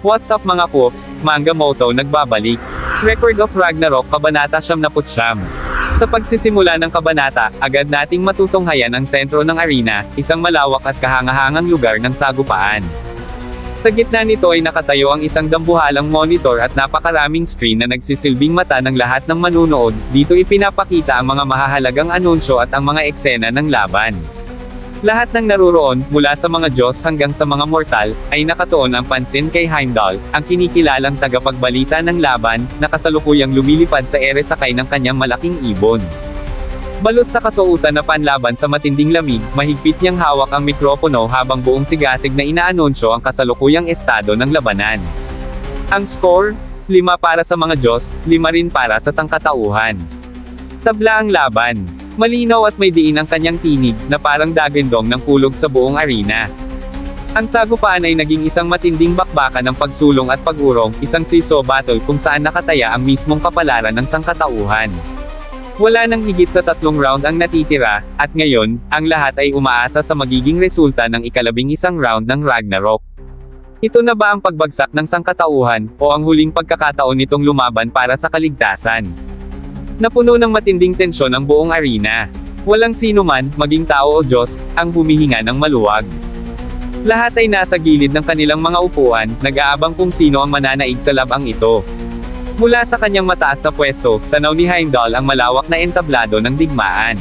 What's up mga Koops, Manga Moto nagbabalik. Record of Ragnarok Kabanata 79. Sa pagsisimula ng kabanata, agad nating matutunghayan ang sentro ng arena, isang malawak at kahangahangang lugar ng sagupaan. Sa gitna nito ay nakatayo ang isang dambuhalang monitor at napakaraming screen na nagsisilbing mata ng lahat ng manunood. Dito ipinapakita ang mga mahahalagang anunsyo at ang mga eksena ng laban. Lahat ng naruroon, mula sa mga Diyos hanggang sa mga mortal, ay nakatuon ang pansin kay Heimdall, ang kinikilalang tagapagbalita ng laban, na kasalukuyang lumilipad sa ere sakay ng kanyang malaking ibon. Balot sa kasuotan na panlaban sa matinding lamig, mahigpit niyang hawak ang mikropono habang buong sigasig na inaanunsyo ang kasalukuyang estado ng labanan. Ang score? 5 para sa mga Diyos, 5 rin para sa sangkatauhan. Tabla ang laban. Malinaw at may diin ang kanyang tinig, na parang dagandong ng kulog sa buong arena. Ang sagupaan ay naging isang matinding bakbakan ng pagsulong at pag-urong, isang seesaw battle kung saan nakataya ang mismong kapalaran ng sangkatauhan. Wala nang higit sa 3 round ang natitira, at ngayon, ang lahat ay umaasa sa magiging resulta ng ika-11 round ng Ragnarok. Ito na ba ang pagbagsak ng sangkatauhan, o ang huling pagkakataon nitong lumaban para sa kaligtasan? Napuno ng matinding tensyon ang buong arena. Walang sino man, maging tao o Diyos, ang humihinga ng maluwag. Lahat ay nasa gilid ng kanilang mga upuan, nag-aabang kung sino ang mananaig sa labang ito. Mula sa kanyang mataas na pwesto, tanaw ni Heimdall ang malawak na entablado ng digmaan.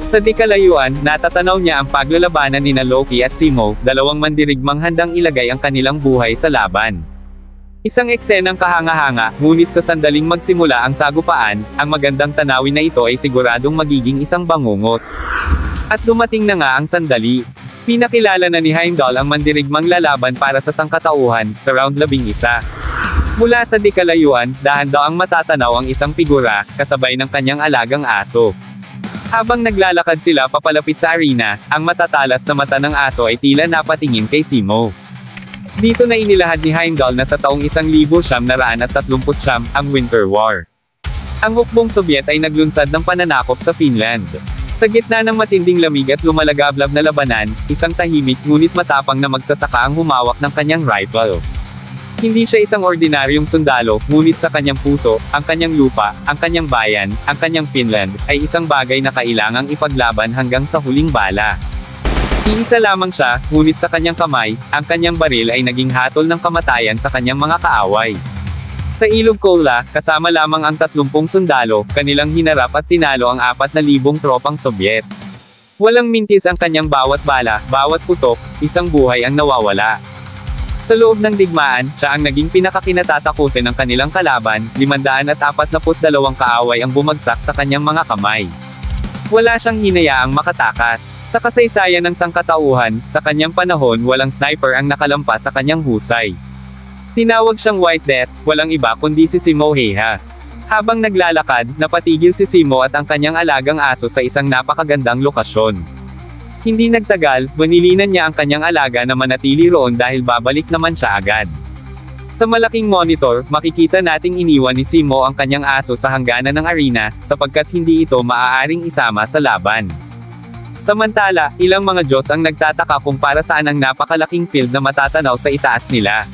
Sa di kalayuan, natatanaw niya ang paglalabanan nina Loki at Simo, dalawang mandirigmang handang ilagay ang kanilang buhay sa laban. Isang eksenang kahanga-hanga, ngunit sa sandaling magsimula ang sagupaan, ang magandang tanawin na ito ay siguradong magiging isang bangungot. At dumating na nga ang sandali. Pinakilala na ni Heimdall ang mandirigmang lalaban para sa sangkatauhan, sa round 11. Mula sa di kalayuan, dahan-daang matatanaw ang isang figura, kasabay ng kanyang alagang aso. Habang naglalakad sila papalapit sa arena, ang matatalas na mata ng aso ay tila napatingin kay Simo. Dito na inilahad ni Heimdall na sa taong 1939, ang Winter War. Ang hukbong Sobyet ay naglunsad ng pananakop sa Finland. Sa gitna ng matinding lamig at lumalagablab na labanan, isang tahimik ngunit matapang na magsasaka ang humawak ng kanyang rifle. Hindi siya isang ordinaryong sundalo, ngunit sa kanyang puso, ang kanyang lupa, ang kanyang bayan, ang kanyang Finland, ay isang bagay na kailangang ipaglaban hanggang sa huling bala. Iisa lamang siya, ngunit sa kanyang kamay, ang kanyang baril ay naging hatol ng kamatayan sa kanyang mga kaaway. Sa Ilog Kola, kasama lamang ang 30 sundalo, kanilang hinarap at tinalo ang 4,000 tropang Sobyet. Walang mintis ang kanyang bawat bala, bawat putok, isang buhay ang nawawala. Sa loob ng digmaan, siya ang naging pinakakinatatakutin ng kanilang kalaban, 542 kaaway ang bumagsak sa kanyang mga kamay. Wala siyang hinayaang makatakas. Sa kasaysayan ng sangkatauhan, sa kanyang panahon walang sniper ang nakalampas sa kanyang husay. Tinawag siyang White Death, walang iba kundi si Simo Häyhä. Habang naglalakad, napatigil si Simo at ang kanyang alagang aso sa isang napakagandang lokasyon. Hindi nagtagal, banilinan niya ang kanyang alaga na manatili roon dahil babalik naman siya agad. Sa malaking monitor, makikita nating iniwan ni Simo ang kanyang aso sa hangganan ng arena, sapagkat hindi ito maaaring isama sa laban. Samantala, ilang mga Diyos ang nagtataka kung para saan ang napakalaking field na matatanaw sa itaas nila.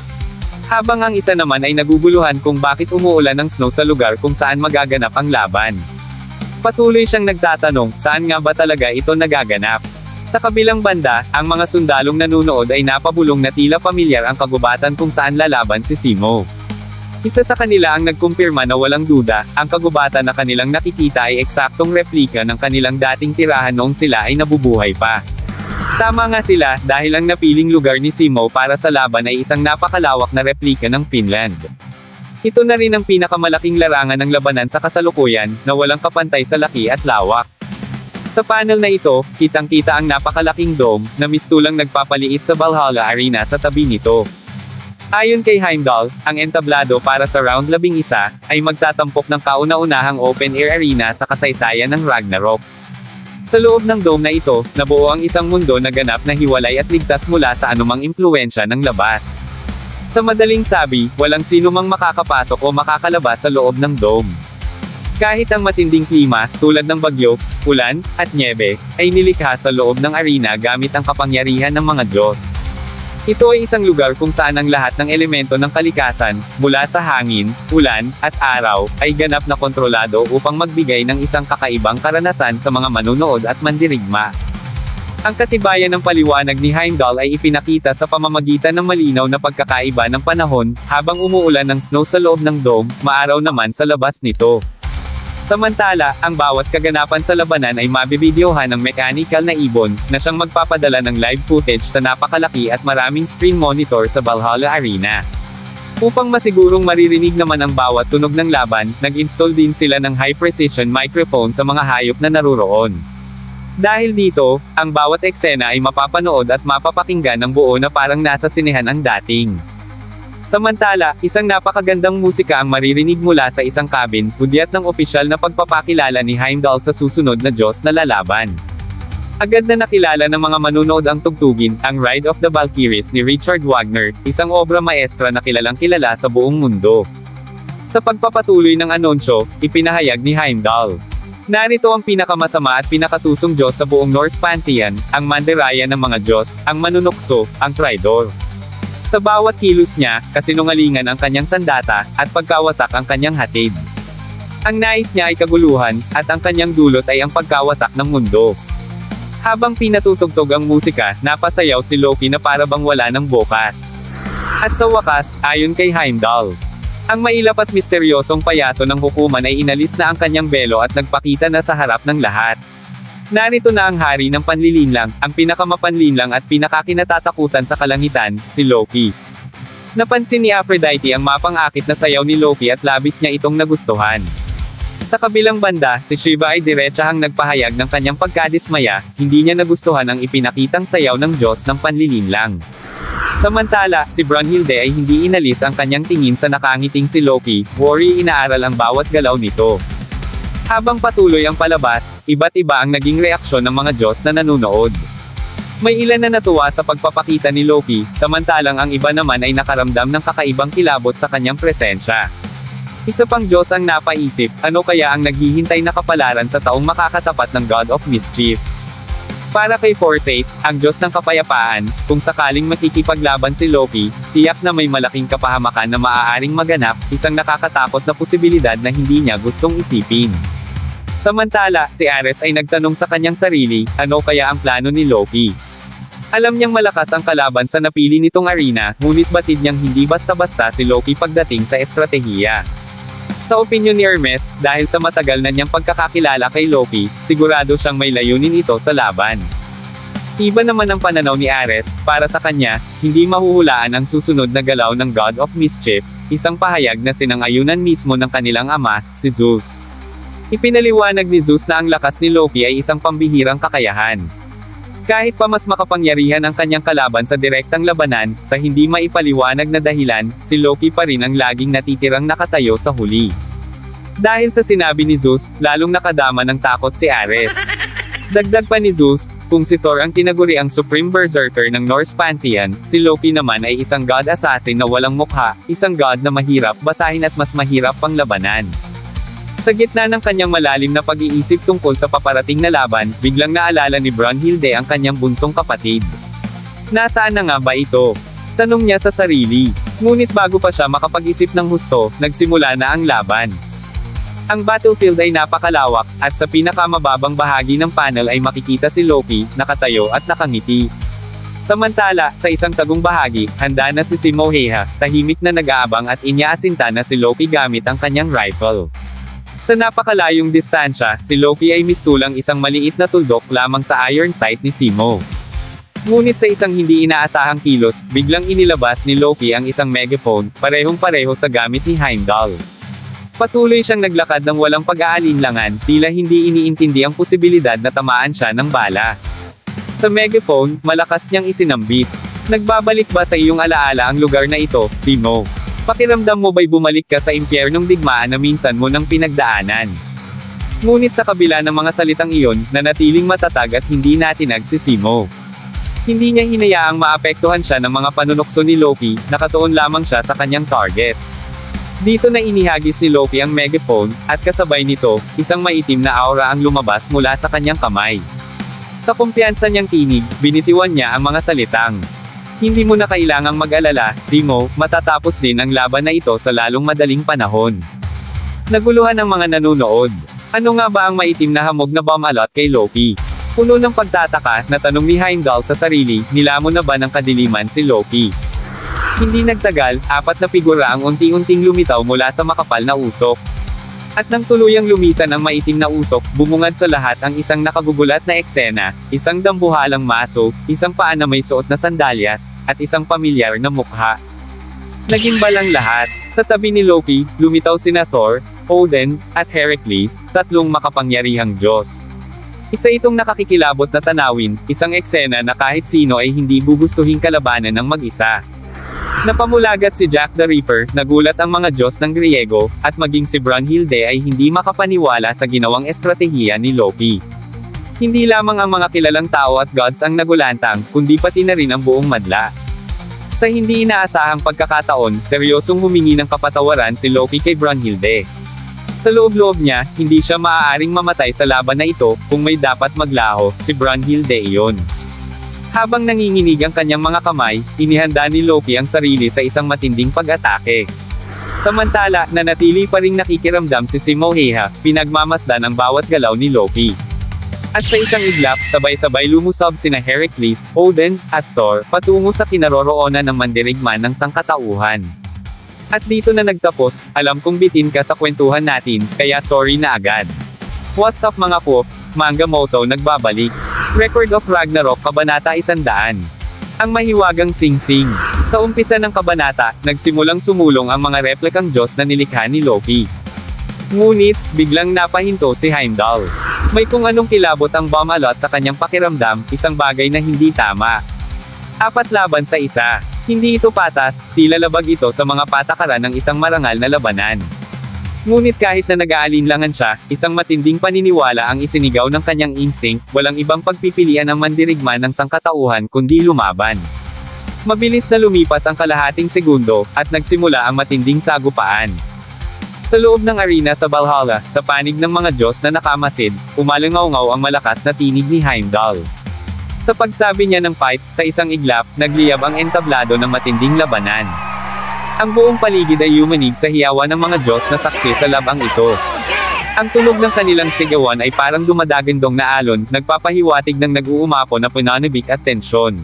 Habang ang isa naman ay naguguluhan kung bakit umuulan ng snow sa lugar kung saan magaganap ang laban. Patuloy siyang nagtatanong, saan nga ba talaga ito nagaganap? Sa kabilang banda, ang mga sundalong nanunood ay napabulong na tila pamilyar ang kagubatan kung saan lalaban si Simo. Isa sa kanila ang nagkumpirma na walang duda, ang kagubatan na kanilang nakikita ay eksaktong replika ng kanilang dating tirahan noong sila ay nabubuhay pa. Tama nga sila, dahil ang napiling lugar ni Simo para sa laban ay isang napakalawak na replika ng Finland. Ito na rin ang pinakamalaking larangan ng labanan sa kasalukuyan, na walang kapantay sa laki at lawak. Sa panel na ito, kitang-kita ang napakalaking dome, na mistulang nagpapaliit sa Valhalla Arena sa tabi nito. Ayon kay Heimdall, ang entablado para sa round 11, ay magtatampok ng kauna-unahang open-air arena sa kasaysayan ng Ragnarok. Sa loob ng dome na ito, nabuo ang isang mundo na ganap na hiwalay at ligtas mula sa anumang impluwensya ng labas. Sa madaling sabi, walang sino mang makakapasok o makakalabas sa loob ng dome. Kahit ang matinding klima, tulad ng bagyo, ulan, at nyebe, ay nilikha sa loob ng arena gamit ang kapangyarihan ng mga Diyos. Ito ay isang lugar kung saan ang lahat ng elemento ng kalikasan, mula sa hangin, ulan, at araw, ay ganap na kontrolado upang magbigay ng isang kakaibang karanasan sa mga manunood at mandirigma. Ang katibayan ng paliwanag ni Heimdall ay ipinakita sa pamamagitan ng malinaw na pagkakaiba ng panahon, habang umuulan ng snow sa loob ng dome, maaraw naman sa labas nito. Samantala, ang bawat kaganapan sa labanan ay mabibidyohan ng mechanical na ibon, na siyang magpapadala ng live footage sa napakalaki at maraming screen monitor sa Valhalla Arena. Upang masigurong maririnig naman ang bawat tunog ng laban, nag-install din sila ng high-precision microphone sa mga hayop na naroroon. Dahil dito, ang bawat eksena ay mapapanood at mapapakinggan ng buo na parang nasa sinehan ang dating. Samantala, isang napakagandang musika ang maririnig mula sa isang cabin, hudyat ng opisyal na pagpapakilala ni Heimdall sa susunod na Diyos na lalaban. Agad na nakilala ng mga manunood ang tugtugin, ang Ride of the Valkyries ni Richard Wagner, isang obra maestra na kilalang kilala sa buong mundo. Sa pagpapatuloy ng anunsyo, ipinahayag ni Heimdall. Narito ang pinakamasama at pinakatusong Diyos sa buong Norse pantheon, ang mandiraya ng mga Diyos, ang manunukso, ang traidor. Sa bawat kilos niya, kasinungalingan ang kanyang sandata, at pagkawasak ang kanyang hatid. Ang nais niya ay kaguluhan, at ang kanyang dulot ay ang pagkawasak ng mundo. Habang pinatutugtog ang musika, napasayaw si Loki na para bang wala ng bukas. At sa wakas, ayon kay Heimdall, ang mailap at misteryosong payaso ng hukuman ay inalis na ang kanyang belo at nagpakita na sa harap ng lahat. Narito na ang hari ng panlilinlang, ang pinakamapanlinlang at pinakakinatatakutan sa kalangitan, si Loki. Napansin ni Aphrodite ang mapang-akit na sayaw ni Loki at labis niya itong nagustuhan. Sa kabilang banda, si Shiva ay diretsahang nagpahayag ng kanyang pagkadismaya, hindi niya nagustuhan ang ipinakitang sayaw ng Diyos ng panlilinlang. Samantala, si Brunhilde ay hindi inalis ang kanyang tingin sa nakangiting si Loki, worry inaaral ang bawat galaw nito. Habang patuloy ang palabas, iba't iba ang naging reaksyon ng mga Diyos na nanunood. May ilan na natuwa sa pagpapakita ni Loki, samantalang ang iba naman ay nakaramdam ng kakaibang kilabot sa kanyang presensya. Isa pang Diyos ang napaisip, ano kaya ang naghihintay na kapalaran sa taong makakatapat ng God of Mischief? Para kay Forsyth, ang Diyos ng kapayapaan, kung sakaling makikipaglaban si Loki, tiyak na may malaking kapahamakan na maaaring maganap, isang nakakatakot na posibilidad na hindi niya gustong isipin. Samantala, si Ares ay nagtanong sa kanyang sarili, ano kaya ang plano ni Loki? Alam niyang malakas ang kalaban sa napili nitong arena, ngunit batid niyang hindi basta-basta si Loki pagdating sa estratehiya. Sa opinyon ni Hermes, dahil sa matagal na niyang pagkakakilala kay Loki, sigurado siyang may layunin ito sa laban. Iba naman ang pananaw ni Ares, para sa kanya, hindi mahuhulaan ang susunod na galaw ng God of Mischief, isang pahayag na sinang-ayunan mismo ng kanilang ama, si Zeus. Ipinaliwanag ni Zeus na ang lakas ni Loki ay isang pambihirang kakayahan. Kahit pa mas makapangyarihan ang kanyang kalaban sa direktang labanan, sa hindi maipaliwanag na dahilan, si Loki pa rin ang laging natitirang nakatayo sa huli. Dahil sa sinabi ni Zeus, lalong nakadama ng takot si Ares. Dagdag pa ni Zeus, kung si Thor ang tinaguri ang Supreme Berserker ng Norse Pantheon, si Loki naman ay isang god assassin na walang mukha, isang god na mahirap basahin at mas mahirap pang labanan. Sa gitna ng kanyang malalim na pag-iisip tungkol sa paparating na laban, biglang naalala ni Brunhilde ang kanyang bunsong kapatid. Nasaan na nga ba ito? Tanong niya sa sarili. Ngunit bago pa siya makapag-isip ng husto, nagsimula na ang laban. Ang battlefield ay napakalawak, at sa pinakamababang bahagi ng panel ay makikita si Loki, nakatayo at nakangiti. Samantala, sa isang tagong bahagi, handa na si Simoheha, tahimik na nag-aabang at inyaasinta na si Loki gamit ang kanyang rifle. Sa napakalayong distansya, si Loki ay mistulang isang maliit na tuldok lamang sa iron sight ni Simo. Ngunit sa isang hindi inaasahang kilos, biglang inilabas ni Loki ang isang megaphone, parehong-pareho sa gamit ni Heimdall. Patuloy siyang naglakad ng walang pag-aalinlangan, tila hindi iniintindi ang posibilidad na tamaan siya ng bala. Sa megaphone, malakas niyang isinambit. Nagbabalik ba sa iyong alaala ang lugar na ito, Simo? Pakiramdam mo ba'y bumalik ka sa impyernong digmaan na minsan mo nang pinagdaanan? Ngunit sa kabila ng mga salitang iyon, nanatiling matatag at hindi natinag si Simo. Hindi niya hinayaang maapektuhan siya ng mga panunukso ni Loki, nakatuon lamang siya sa kanyang target. Dito na inihagis ni Loki ang megaphone, at kasabay nito, isang maitim na aura ang lumabas mula sa kanyang kamay. Sa kumpiyansa niyang tinig, binitiwan niya ang mga salitang, Hindi mo na kailangang mag-alala, Simo, matatapos din ang laban na ito sa lalong madaling panahon. Naguluhan ang mga nanonood. Ano nga ba ang maitim na hamog na bomb-alot kay Loki? Puno ng pagtataka, natanong ni Heimdall sa sarili, nilamon na ba ng kadiliman si Loki? Hindi nagtagal, 4 na figura ang unti-unting lumitaw mula sa makapal na usok. At nang tuluyang lumisan ang maitim na usok, bumungad sa lahat ang isang nakagugulat na eksena, isang dambuhalang maso, isang paa na may suot na sandalyas, at isang pamilyar na mukha. Naging balang lahat. Sa tabi ni Loki, lumitaw sina Thor, Odin, at Heracles, 3 makapangyarihang Diyos. Isa itong nakakikilabot na tanawin, isang eksena na kahit sino ay hindi gugustuhin kalabanan ng mag-isa. Napamulagat si Jack the Ripper, nagulat ang mga Diyos ng Griego, at maging si Brunhilde ay hindi makapaniwala sa ginawang estratehiya ni Loki. Hindi lamang ang mga kilalang tao at gods ang nagulantang, kundi pati na rin ang buong madla. Sa hindi inaasahang pagkakataon, seryosong humingi ng kapatawaran si Loki kay Brunhilde. Sa loob-loob niya, hindi siya maaaring mamatay sa laban na ito, kung may dapat maglaho, si Brunhilde iyon. Habang nanginginig ang kanyang mga kamay, inihanda ni Loki ang sarili sa isang matinding pag-atake. Samantala, nanatili pa ring nakikiramdam si Simoheha, pinagmamasdan ang bawat galaw ni Loki. At sa isang iglap, sabay-sabay lumusob sina Heracles, Odin, at Thor, patungo sa kinaroroonan ng mandirigman ng sangkatauhan. At dito na nagtapos, alam kong bitin ka sa kwentuhan natin, kaya sorry na agad. What's up mga poops, Manga Moto nagbabalik. Record of Ragnarok Kabanata 100. Ang mahiwagang singsing. Sa umpisa ng kabanata, nagsimulang sumulong ang mga replikang Diyos na nilikha ni Loki. Ngunit, biglang napahinto si Heimdall. May kung anong kilabot ang bomb-alot sa kanyang pakiramdam, isang bagay na hindi tama. 4 laban sa 1. Hindi ito patas, tila labag ito sa mga patakaran ng isang marangal na labanan. Ngunit kahit na nag-aalinlangan siya, isang matinding paniniwala ang isinigaw ng kanyang instinct, walang ibang pagpipilian ng mandirigman ng sangkatauhan kundi lumaban. Mabilis na lumipas ang kalahating segundo, at nagsimula ang matinding sagupaan. Sa loob ng arena sa Valhalla, sa panig ng mga Diyos na nakamasid, umalangaw-ngaw ang malakas na tinig ni Heimdall. Sa pagsabi niya ng fight, sa isang iglap, nagliyab ang entablado ng matinding labanan. Ang buong paligid ay yumanig sa hiyawan ng mga Diyos na saksi sa labang ito. Ang tunog ng kanilang sigawan ay parang dumadagandong na alon, nagpapahiwatig ng nag-uumapo na pananabik at tensyon.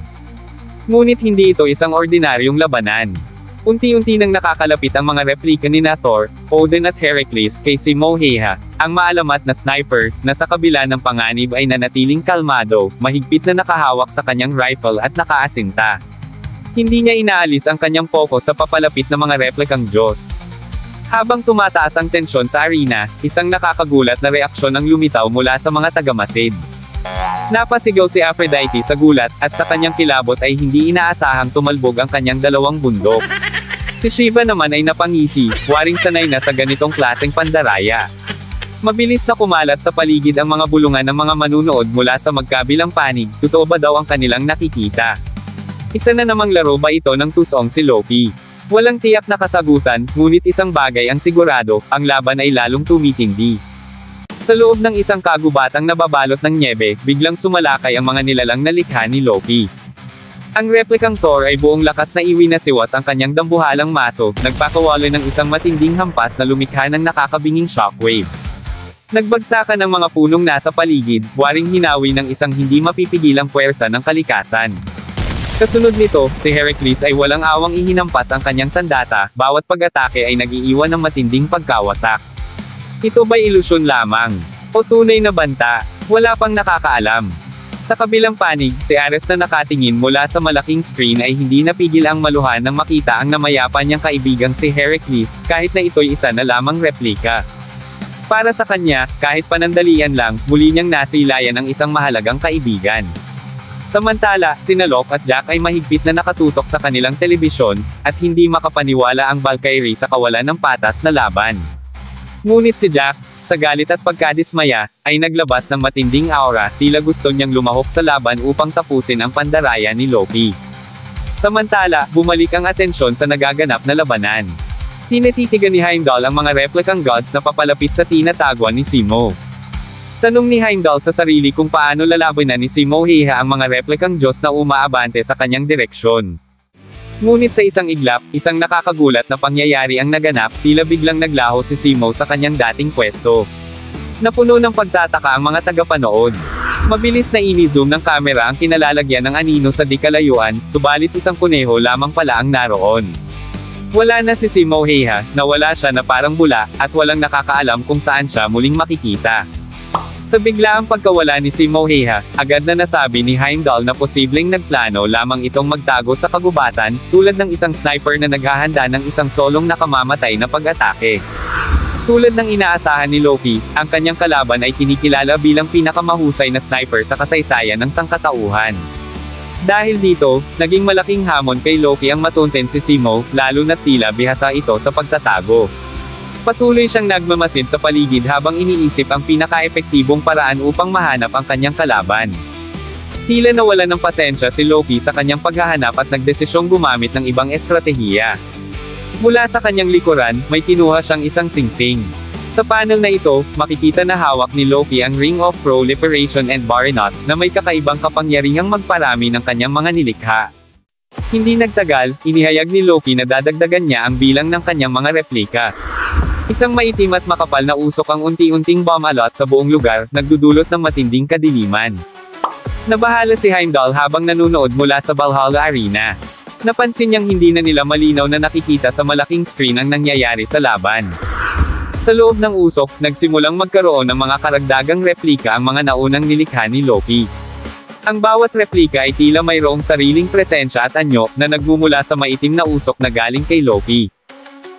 Ngunit hindi ito isang ordinaryong labanan. Unti-unti nang nakakalapit ang mga replika ni Thor, Odin at Heracles kay Simoheha, ang maalamat na sniper, na sa kabila ng panganib ay nanatiling kalmado, mahigpit na nakahawak sa kanyang rifle at nakaasinta. Hindi niya inaalis ang kanyang focus sa papalapit na mga replikang Diyos. Habang tumataas ang tensyon sa arena, isang nakakagulat na reaksyon ang lumitaw mula sa mga tagamasid. Napasigaw si Aphrodite sa gulat, at sa kanyang kilabot ay hindi inaasahang tumalbog ang kanyang 2 bundok. Si Shiva naman ay napangisi, waring sanay na sa ganitong klaseng pandaraya. Mabilis na kumalat sa paligid ang mga bulungan ng mga manunood mula sa magkabilang panig, totoo ba daw ang kanilang nakikita? Isa na namang laro ba ito ng tusong si Loki? Walang tiyak na kasagutan, ngunit isang bagay ang sigurado, ang laban ay lalong tumitindi. Sa loob ng isang kagubatang nababalot ng nyebe, biglang sumalakay ang mga nilalang na likha ni Loki. Ang replikang Thor ay buong lakas na iwinasiwas ang kanyang dambuhalang maso, nagpakawala ng isang matinding hampas na lumikha ng nakakabinging shockwave. Nagbagsakan ang mga punong nasa paligid, waring hinawi ng isang hindi mapipigilang puwersa ng kalikasan. Kasunod nito, si Heracles ay walang awang ihinampas ang kanyang sandata, bawat pag-atake ay nag-iiwan ng matinding pagkawasak. Ito ba'y ilusyon lamang? O tunay na banta? Wala pang nakakaalam. Sa kabilang panig, si Ares na nakatingin mula sa malaking screen ay hindi napigil ang maluhan nang makita ang namayapan niyang kaibigang si Heracles, kahit na ito'y isa na lamang replika. Para sa kanya, kahit panandalian lang, muli niyang nasilayan ang isang mahalagang kaibigan. Samantala, sina Locke at Jack ay mahigpit na nakatutok sa kanilang telebisyon, at hindi makapaniwala ang Valkyrie sa kawalan ng patas na laban. Ngunit si Jack, sa galit at pagkadismaya, ay naglabas ng matinding aura, tila gusto niyang lumahok sa laban upang tapusin ang pandaraya ni Loki. Samantala, bumalik ang atensyon sa nagaganap na labanan. Tinititigan ni Heimdall ang mga replikang gods na papalapit sa tinatagwan ni Simo. Tanong ni Heimdall sa sarili kung paano lalabanan ni Simoheha ang mga replikang Diyos na umaabante sa kanyang direksyon. Ngunit sa isang iglap, isang nakakagulat na pangyayari ang naganap, tila biglang naglaho si Simo sa kanyang dating pwesto. Napuno ng pagtataka ang mga tagapanood. Mabilis na ini-zoom ng kamera ang kinalalagyan ng anino sa di kalayuan, subalit isang kuneho lamang pala ang naroon. Wala na si Simo Heiha, nawala siya na parang bula, at walang nakakaalam kung saan siya muling makikita. Sa biglaang pagkawala ni Simo Heiha, agad na nasabi ni Heimdall na posibleng nagplano lamang itong magtago sa kagubatan, tulad ng isang sniper na naghahanda ng isang solong nakamamatay na pag-atake. Tulad ng inaasahan ni Loki, ang kanyang kalaban ay kinikilala bilang pinakamahusay na sniper sa kasaysayan ng sangkatauhan. Dahil dito, naging malaking hamon kay Loki ang matunten si Simo, lalo na tila bihasa ito sa pagtatago. Patuloy siyang nagmamasid sa paligid habang iniisip ang pinaka-epektibong paraan upang mahanap ang kanyang kalaban. Tila nawala ng pasensya si Loki sa kanyang paghahanap at nagdesisyong gumamit ng ibang estratehiya. Mula sa kanyang likuran, may kinuha siyang isang singsing. Sa panel na ito, makikita na hawak ni Loki ang Ring of Proliferation and Barinot, na may kakaibang kapangyarihang magparami ng kanyang mga nilikha. Hindi nagtagal, inihayag ni Loki na dadagdagan niya ang bilang ng kanyang mga replika. Isang maitim at makapal na usok ang unti-unting bumalot sa buong lugar, nagdudulot ng matinding kadiliman. Nabahala si Heimdall habang nanunood mula sa Valhalla Arena. Napansin niyang hindi na nila malinaw na nakikita sa malaking screen ang nangyayari sa laban. Sa loob ng usok, nagsimulang magkaroon ng mga karagdagang replika ang mga naunang nilikha ni Loki. Ang bawat replika ay tila mayroong sariling presensya at anyo, na nagmumula sa maitim na usok na galing kay Loki.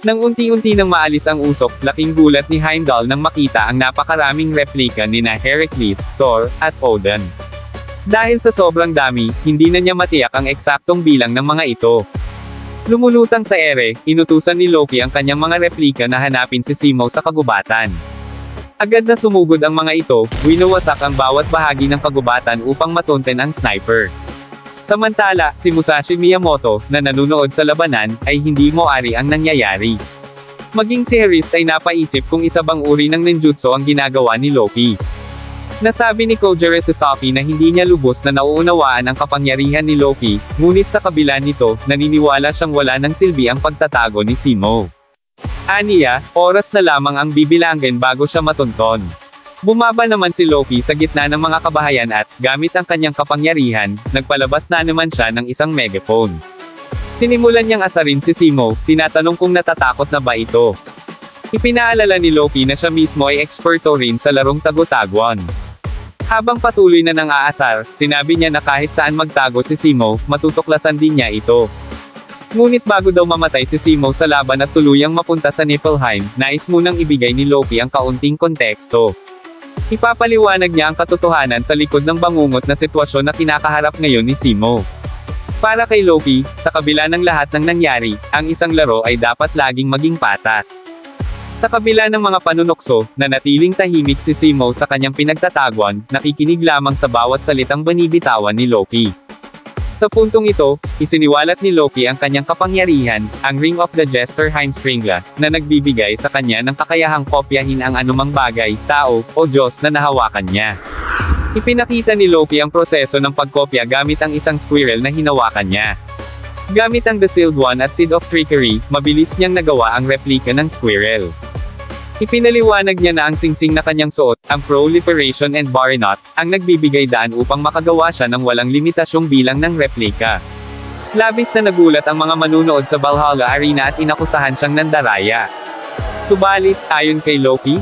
Nang unti-unti nang maalis ang usok, laking gulat ni Heimdall nang makita ang napakaraming replika nina Heracles, Thor, at Odin. Dahil sa sobrang dami, hindi na niya matiyak ang eksaktong bilang ng mga ito. Lumulutang sa ere, inutusan ni Loki ang kanyang mga replika na hanapin si Simo sa kagubatan. Agad na sumugod ang mga ito, winawasak ang bawat bahagi ng kagubatan upang matunten ang sniper. Samantala, si Musashi Miyamoto, na nanunood sa labanan, ay hindi moari ang nangyayari. Maging si Herist ay napaisip kung isa bang uri ng ninjutsu ang ginagawa ni Loki. Nasabi ni Kojiro Sasaki na hindi niya lubos na nauunawaan ang kapangyarihan ni Loki, ngunit sa kabila nito, naniniwala siyang wala ng silbi ang pagtatago ni Simo. Aniya, oras na lamang ang bibilangin bago siya matunton. Bumaba naman si Loki sa gitna ng mga kabahayan at, gamit ang kanyang kapangyarihan, nagpalabas na naman siya ng isang megaphone. Sinimulan niyang asarin si Simo, tinatanong kung natatakot na ba ito. Ipinaalala ni Loki na siya mismo ay eksperto rin sa larong tago-taguan. Habang patuloy na nang aasar, sinabi niya na kahit saan magtago si Simo, matutuklasan din niya ito. Ngunit bago daw mamatay si Simo sa laban at tuluyang mapunta sa Niflheim, nais munang ibigay ni Loki ang kaunting konteksto. Ipapaliwanag niya ang katotohanan sa likod ng bangungot na sitwasyon na kinakaharap ngayon ni Simo. Para kay Loki, sa kabila ng lahat ng nangyari, ang isang laro ay dapat laging maging patas. Sa kabila ng mga panunokso, nanatiling tahimik si Simo sa kanyang pinagtataguan, nakikinig lamang sa bawat salitang binibitawan ni Loki. Sa puntong ito, isiniwalat ni Loki ang kanyang kapangyarihan, ang Ring of the Jester Heimskringla, na nagbibigay sa kanya ng kakayahang kopyahin ang anumang bagay, tao, o Diyos na nahawakan niya. Ipinakita ni Loki ang proseso ng pagkopya gamit ang isang squirrel na hinawakan niya. Gamit ang The Sealed One at Seed of Trickery, mabilis niyang nagawa ang replika ng squirrel. Ipinaliwanag niya na ang singsing na kanyang suot, ang Proliferation and Barinot, ang nagbibigay daan upang makagawa siya ng walang limitasyong bilang ng replika. Labis na nagulat ang mga manunood sa Valhalla Arena at inakusahan siyang nandaraya. Subalit, ayon kay Loki,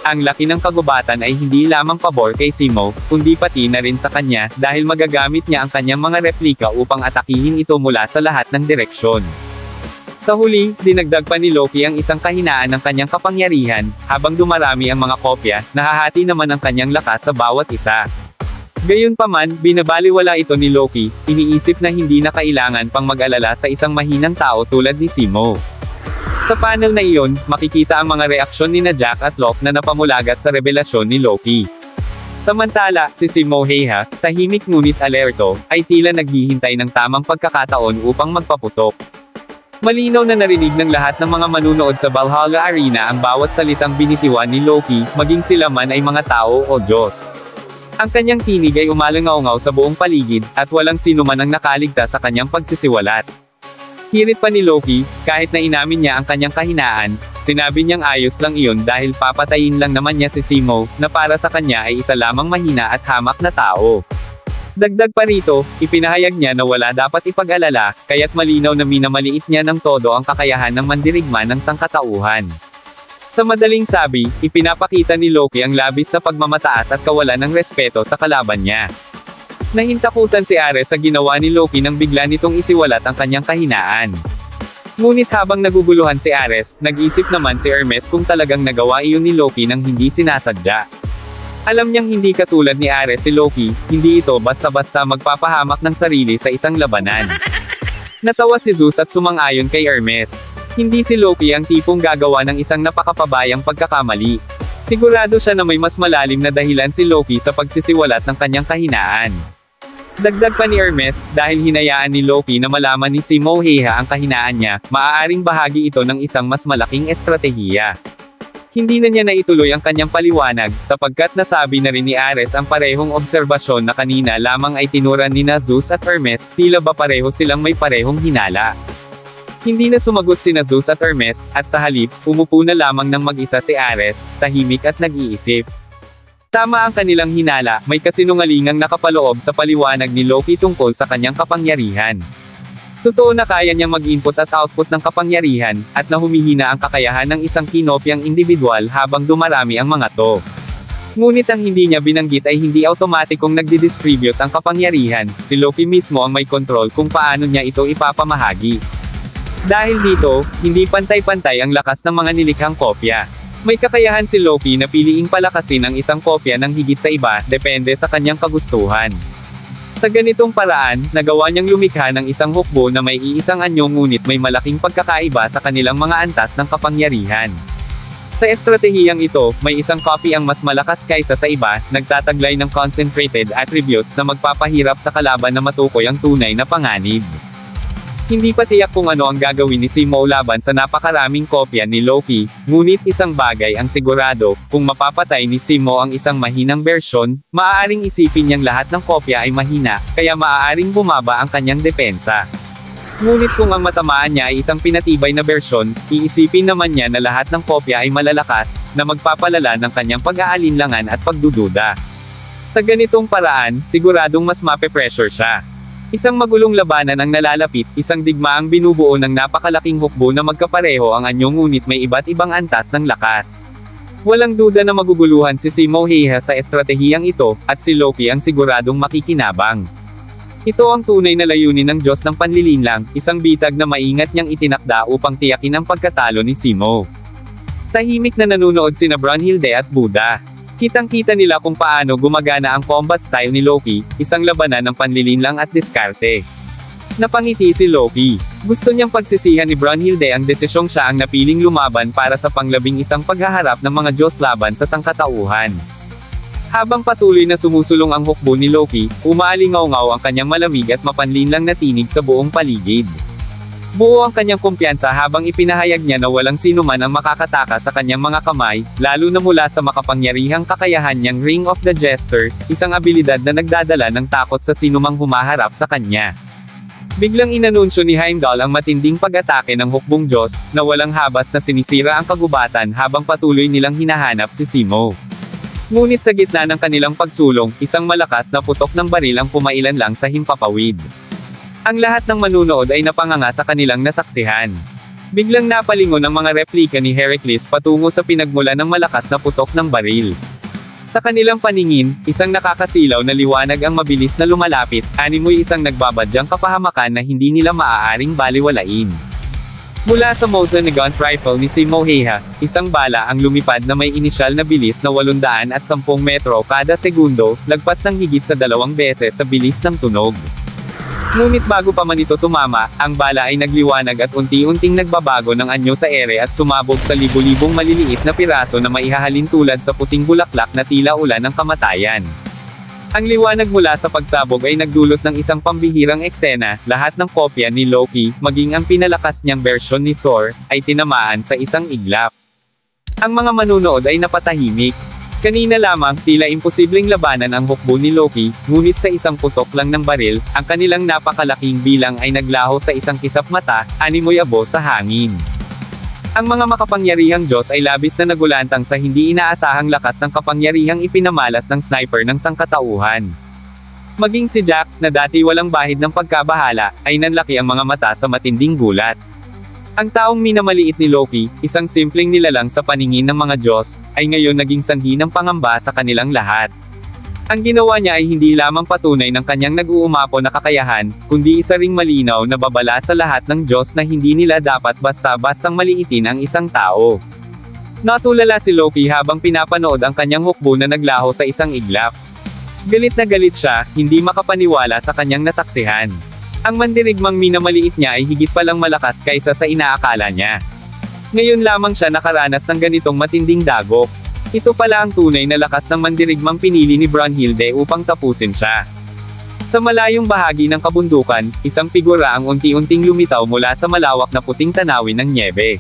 ang laki ng kagubatan ay hindi lamang pabor kay Simo, kundi pati na rin sa kanya, dahil magagamit niya ang kanyang mga replika upang atakihin ito mula sa lahat ng direksyon. Sa huli, dinagdag pa ni Loki ang isang kahinaan ng kanyang kapangyarihan, habang dumarami ang mga kopya, nahahati naman ang kanyang lakas sa bawat isa. Gayunpaman, binabaliwala ito ni Loki, iniisip na hindi na kailangan pang mag-alala sa isang mahinang tao tulad ni Simo. Sa panel na iyon, makikita ang mga reaksyon ni Jack at Locke na napamulagat sa revelasyon ni Loki. Samantala, si Simo Heiha, tahimik ngunit alerto, ay tila naghihintay ng tamang pagkakataon upang magpaputok. Malinaw na narinig ng lahat ng mga manunood sa Valhalla Arena ang bawat salitang binitiwan ni Loki, maging sila man ay mga tao o Diyos. Ang kanyang tinig ay umalangaw-ngaw sa buong paligid, at walang sino man ang nakaligtas sa kanyang pagsisiwalat. Hirit pa ni Loki, kahit na inamin niya ang kanyang kahinaan, sinabi niyang ayos lang iyon dahil papatayin lang naman niya si Zemo, na para sa kanya ay isa lamang mahina at hamak na tao. Dagdag pa rito, ipinahayag niya na wala dapat ipag-alala, kaya't malinaw na minamaliit niya ng todo ang kakayahan ng mandirigma ng sangkatauhan. Sa madaling sabi, ipinapakita ni Loki ang labis na pagmamataas at kawalan ng respeto sa kalaban niya. Nahintakutan si Ares sa ginawa ni Loki nang bigla nitong isiwalat ang kanyang kahinaan. Ngunit habang naguguluhan si Ares, nag-isip naman si Hermes kung talagang nagawa iyon ni Loki nang hindi sinasadya. Alam niyang hindi katulad ni Ares si Loki, hindi ito basta-basta magpapahamak ng sarili sa isang labanan. Natawa si Zeus at sumang-ayon kay Hermes. Hindi si Loki ang tipong gagawa ng isang napakapabayang pagkakamali. Sigurado siya na may mas malalim na dahilan si Loki sa pagsisiwalat ng kanyang kahinaan. Dagdag pa ni Hermes, dahil hinayaan ni Loki na malaman ni Zemo ang kahinaan niya, maaaring bahagi ito ng isang mas malaking estratehiya. Hindi na niya naituloy ang kanyang paliwanag, sapagkat nasabi na rin ni Ares ang parehong obserbasyon na kanina lamang ay tinuran ni Zeus at Hermes, tila ba pareho silang may parehong hinala. Hindi na sumagot sina Zeus at Hermes, at sa halip, umupo na lamang ng mag-isa si Ares, tahimik at nag-iisip. Tama ang kanilang hinala, may kasinungalingang nakapaloob sa paliwanag ni Loki tungkol sa kanyang kapangyarihan. Totoo na kaya niyang mag-input at output ng kapangyarihan, at na humihina ang kakayahan ng isang kinopyang individual habang dumarami ang mga to. Ngunit ang hindi niya binanggit ay hindi automatikong nagdi-distribute ang kapangyarihan, si Loki mismo ang may control kung paano niya ito ipapamahagi. Dahil dito, hindi pantay-pantay ang lakas ng mga nilikhang kopya. May kakayahan si Loki na piliing palakasin ang isang kopya ng higit sa iba, depende sa kanyang kagustuhan. Sa ganitong paraan, nagawa niyang lumikha ng isang hukbo na may iisang anyo ngunit may malaking pagkakaiba sa kanilang mga antas ng kapangyarihan. Sa estratehiyang ito, may isang copy ang mas malakas kaysa sa iba, nagtataglay ng concentrated attributes na magpapahirap sa kalaban na matukoy ang tunay na panganib. Hindi pa tiyak kung ano ang gagawin ni Zemo laban sa napakaraming kopya ni Loki, ngunit isang bagay ang sigurado, kung mapapatay ni Zemo ang isang mahinang bersyon, maaaring isipin niyang lahat ng kopya ay mahina, kaya maaaring bumaba ang kanyang depensa. Ngunit kung ang matamaan niya ay isang pinatibay na bersyon, iisipin naman niya na lahat ng kopya ay malalakas, na magpapalala ng kanyang pag-aalinlangan at pagdududa. Sa ganitong paraan, siguradong mas mape-pressure siya. Isang magulong labanan ang nalalapit, isang digmaang binubuo ng napakalaking hukbo na magkapareho ang anyo ngunit may iba't ibang antas ng lakas. Walang duda na maguguluhan si Zemo sa estratehiyang ito, at si Loki ang siguradong makikinabang. Ito ang tunay na layunin ng Diyos ng Panlilinlang, isang bitag na maingat niyang itinakda upang tiyakin ang pagkatalo ni Zemo. Tahimik na nanunood sina Brunhilde at Buddha. Kitang-kita nila kung paano gumagana ang combat style ni Loki, isang labanan ng panlilinlang at diskarte. Napangiti si Loki. Gusto niyang pagsisihan ni Brunhilde ang desisyong siya ang napiling lumaban para sa panglabing isang paghaharap ng mga Diyos laban sa sangkatauhan. Habang patuloy na sumusulong ang hukbo ni Loki, umaalingaw-ngaw ang kanyang malamig at mapanlinlang na tinig sa buong paligid. Buo ang kanyang kumpiyansa habang ipinahayag niya na walang sinuman ang makakataka sa kanyang mga kamay, lalo na mula sa makapangyarihang kakayahan niyang Ring of the Jester, isang abilidad na nagdadala ng takot sa sinumang humaharap sa kanya. Biglang inanunsyo ni Heimdall ang matinding pag-atake ng hukbong Diyos, na walang habas na sinisira ang kagubatan habang patuloy nilang hinahanap si Zemo. Ngunit sa gitna ng kanilang pagsulong, isang malakas na putok ng baril ang pumailan lang sa himpapawid. Ang lahat ng manunood ay napanganga sa kanilang nasaksihan. Biglang napalingon ang mga replika ni Heracles patungo sa pinagmula ng malakas na putok ng baril. Sa kanilang paningin, isang nakakasilaw na liwanag ang mabilis na lumalapit, animoy isang nagbabadyang kapahamakan na hindi nila maaaring baliwalain. Mula sa Mosin Nagant rifle ni Zemo isang bala ang lumipad na may inisyal na bilis na 810 metro kada segundo, lagpas ng higit sa 2 beses sa bilis ng tunog. Ngunit bago pa man ito tumama, ang bala ay nagliwanag at unti-unting nagbabago ng anyo sa ere at sumabog sa libo-libong maliliit na piraso na maihahalin tulad sa puting bulaklak na tila ulan ng kamatayan. Ang liwanag mula sa pagsabog ay nagdulot ng isang pambihirang eksena, lahat ng kopya ni Loki, maging ang pinalakas niyang bersyon ni Thor, ay tinamaan sa isang iglap. Ang mga manunood ay napatahimik. Kanina lamang, tila imposibleng labanan ang hukbo ni Loki, ngunit sa isang putok lang ng baril, ang kanilang napakalaking bilang ay naglaho sa isang kisap mata, animoy abo sa hangin. Ang mga makapangyarihang Diyos ay labis na nagulantang sa hindi inaasahang lakas ng kapangyarihang ipinamalas ng sniper ng sangkatauhan. Maging si Jack, na dati walang bahid ng pagkabahala, ay nanlaki ang mga mata sa matinding gulat. Ang taong minamaliit ni Loki, isang simpleng nilalang sa paningin ng mga Diyos, ay ngayon naging sanhi ng pangamba sa kanilang lahat. Ang ginawa niya ay hindi lamang patunay ng kanyang nag-uumapo na kakayahan, kundi isa ring malinaw na babala sa lahat ng Diyos na hindi nila dapat basta-bastang maliitin ang isang tao. Natulala si Loki habang pinapanood ang kanyang hukbo na naglaho sa isang iglap. Galit na galit siya, hindi makapaniwala sa kanyang nasaksihan. Ang mandirigmang minamaliit niya ay higit palang malakas kaysa sa inaakala niya. Ngayon lamang siya nakaranas ng ganitong matinding dagok. Ito pala ang tunay na lakas ng mandirigmang pinili ni Brunhilde upang tapusin siya. Sa malayong bahagi ng kabundukan, isang figura ang unti-unting lumitaw mula sa malawak na puting tanawin ng nyebe.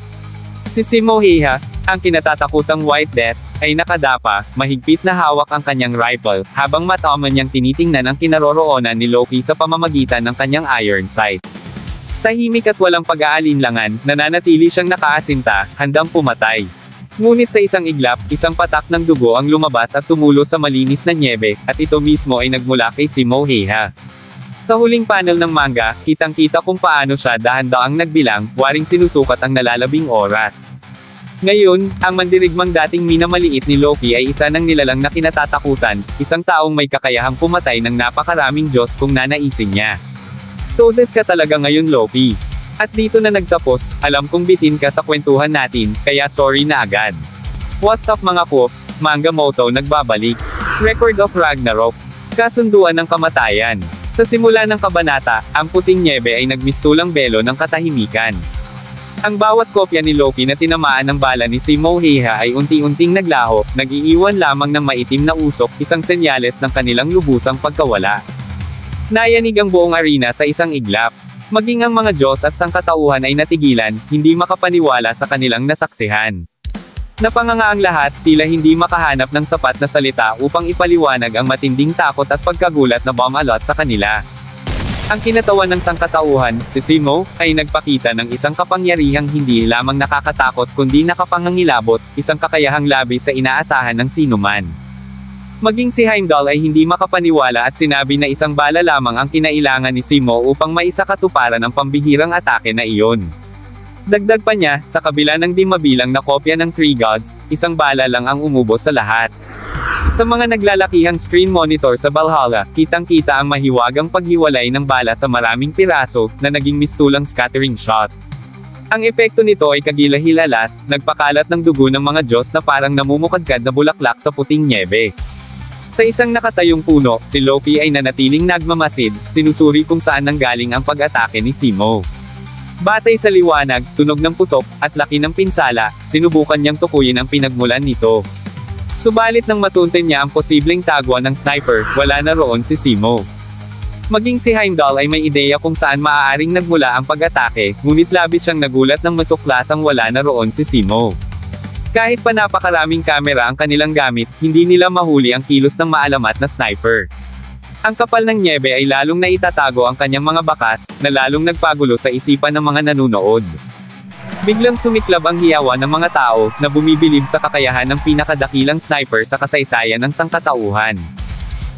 Si Simo Heha, ang kinatatakutang White Death, ay nakadapa, mahigpit na hawak ang kanyang rifle, habang mataman niyang tinitingnan ang kinaroroonan ni Loki sa pamamagitan ng kanyang iron sight. Tahimik at walang pag-aalinlangan, nananatili siyang nakaasinta, handang pumatay. Ngunit sa isang iglap, isang patak ng dugo ang lumabas at tumulo sa malinis na nyebe, at ito mismo ay nagmula kay Simo Heha. Sa huling panel ng manga, kitang-kita kung paano siya dahan-daang nagbilang, waring sinusukat ang nalalabing oras. Ngayon, ang mandirigmang dating minamaliit ni Loki ay isa ng nilalang na kinatatakutan, isang taong may kakayahang pumatay ng napakaraming Diyos kung nanaisin niya. Todes ka talaga ngayon, Loki. At dito na nagtapos, alam kong bitin ka sa kwentuhan natin, kaya sorry na agad. What's up mga Koops, Manga Moto nagbabalik. Record of Ragnarok. Kasunduan ng kamatayan. Sa simula ng kabanata, ang puting nyebe ay nagmistulang belo ng katahimikan. Ang bawat kopya ni Loki na tinamaan ng bala ni Simo Heha ay unti-unting naglaho, nag-iiwan lamang ng maitim na usok, isang senyales ng kanilang lubusang pagkawala. Nayanig ang buong arena sa isang iglap. Maging ang mga Diyos at sangkatauhan ay natigilan, hindi makapaniwala sa kanilang nasaksihan. Napanganga ang lahat, tila hindi makahanap ng sapat na salita upang ipaliwanag ang matinding takot at pagkagulat na bumalot sa kanila. Ang kinatawan ng sangkatauhan, si Simo, ay nagpakita ng isang kapangyarihang hindi lamang nakakatakot kundi nakapangangilabot, isang kakayahang labis sa inaasahan ng sinuman. Maging si Heimdall ay hindi makapaniwala at sinabi na isang bala lamang ang kinailangan ni Simo upang maisakatuparan ang pambihirang atake na iyon. Dagdag pa niya, sa kabila ng di mabilang na kopya ng Three Gods, isang bala lang ang umubos sa lahat. Sa mga naglalakihang screen monitor sa Valhalla, kitang-kita ang mahiwagang paghiwalay ng bala sa maraming piraso, na naging mistulang scattering shot. Ang epekto nito ay kagilahilalas, nagpakalat ng dugo ng mga Diyos na parang namumukadkad na bulaklak sa puting nyebe. Sa isang nakatayong puno, si Loki ay nanatiling nagmamasid, sinusuri kung saan nanggaling ang pag-atake ni Simo. Batay sa liwanag, tunog ng putok, at laki ng pinsala, sinubukan niyang tukuyin ang pinagmulan nito. Subalit nang matunten niya ang posibleng tagwa ng sniper, wala na roon si Simo. Maging si Heimdall ay may ideya kung saan maaaring nagmula ang pag-atake, ngunit labis siyang nagulat nang matuklasang wala na roon si Simo. Kahit pa napakaraming kamera ang kanilang gamit, hindi nila mahuli ang kilos ng maalamat na sniper. Ang kapal ng nyebe ay lalong naitatago ang kanyang mga bakas, na lalong nagpagulo sa isipan ng mga nanunood. Biglang sumiklab ang hiyawan ng mga tao, na bumibilib sa kakayahan ng pinakadakilang sniper sa kasaysayan ng sangkatauhan.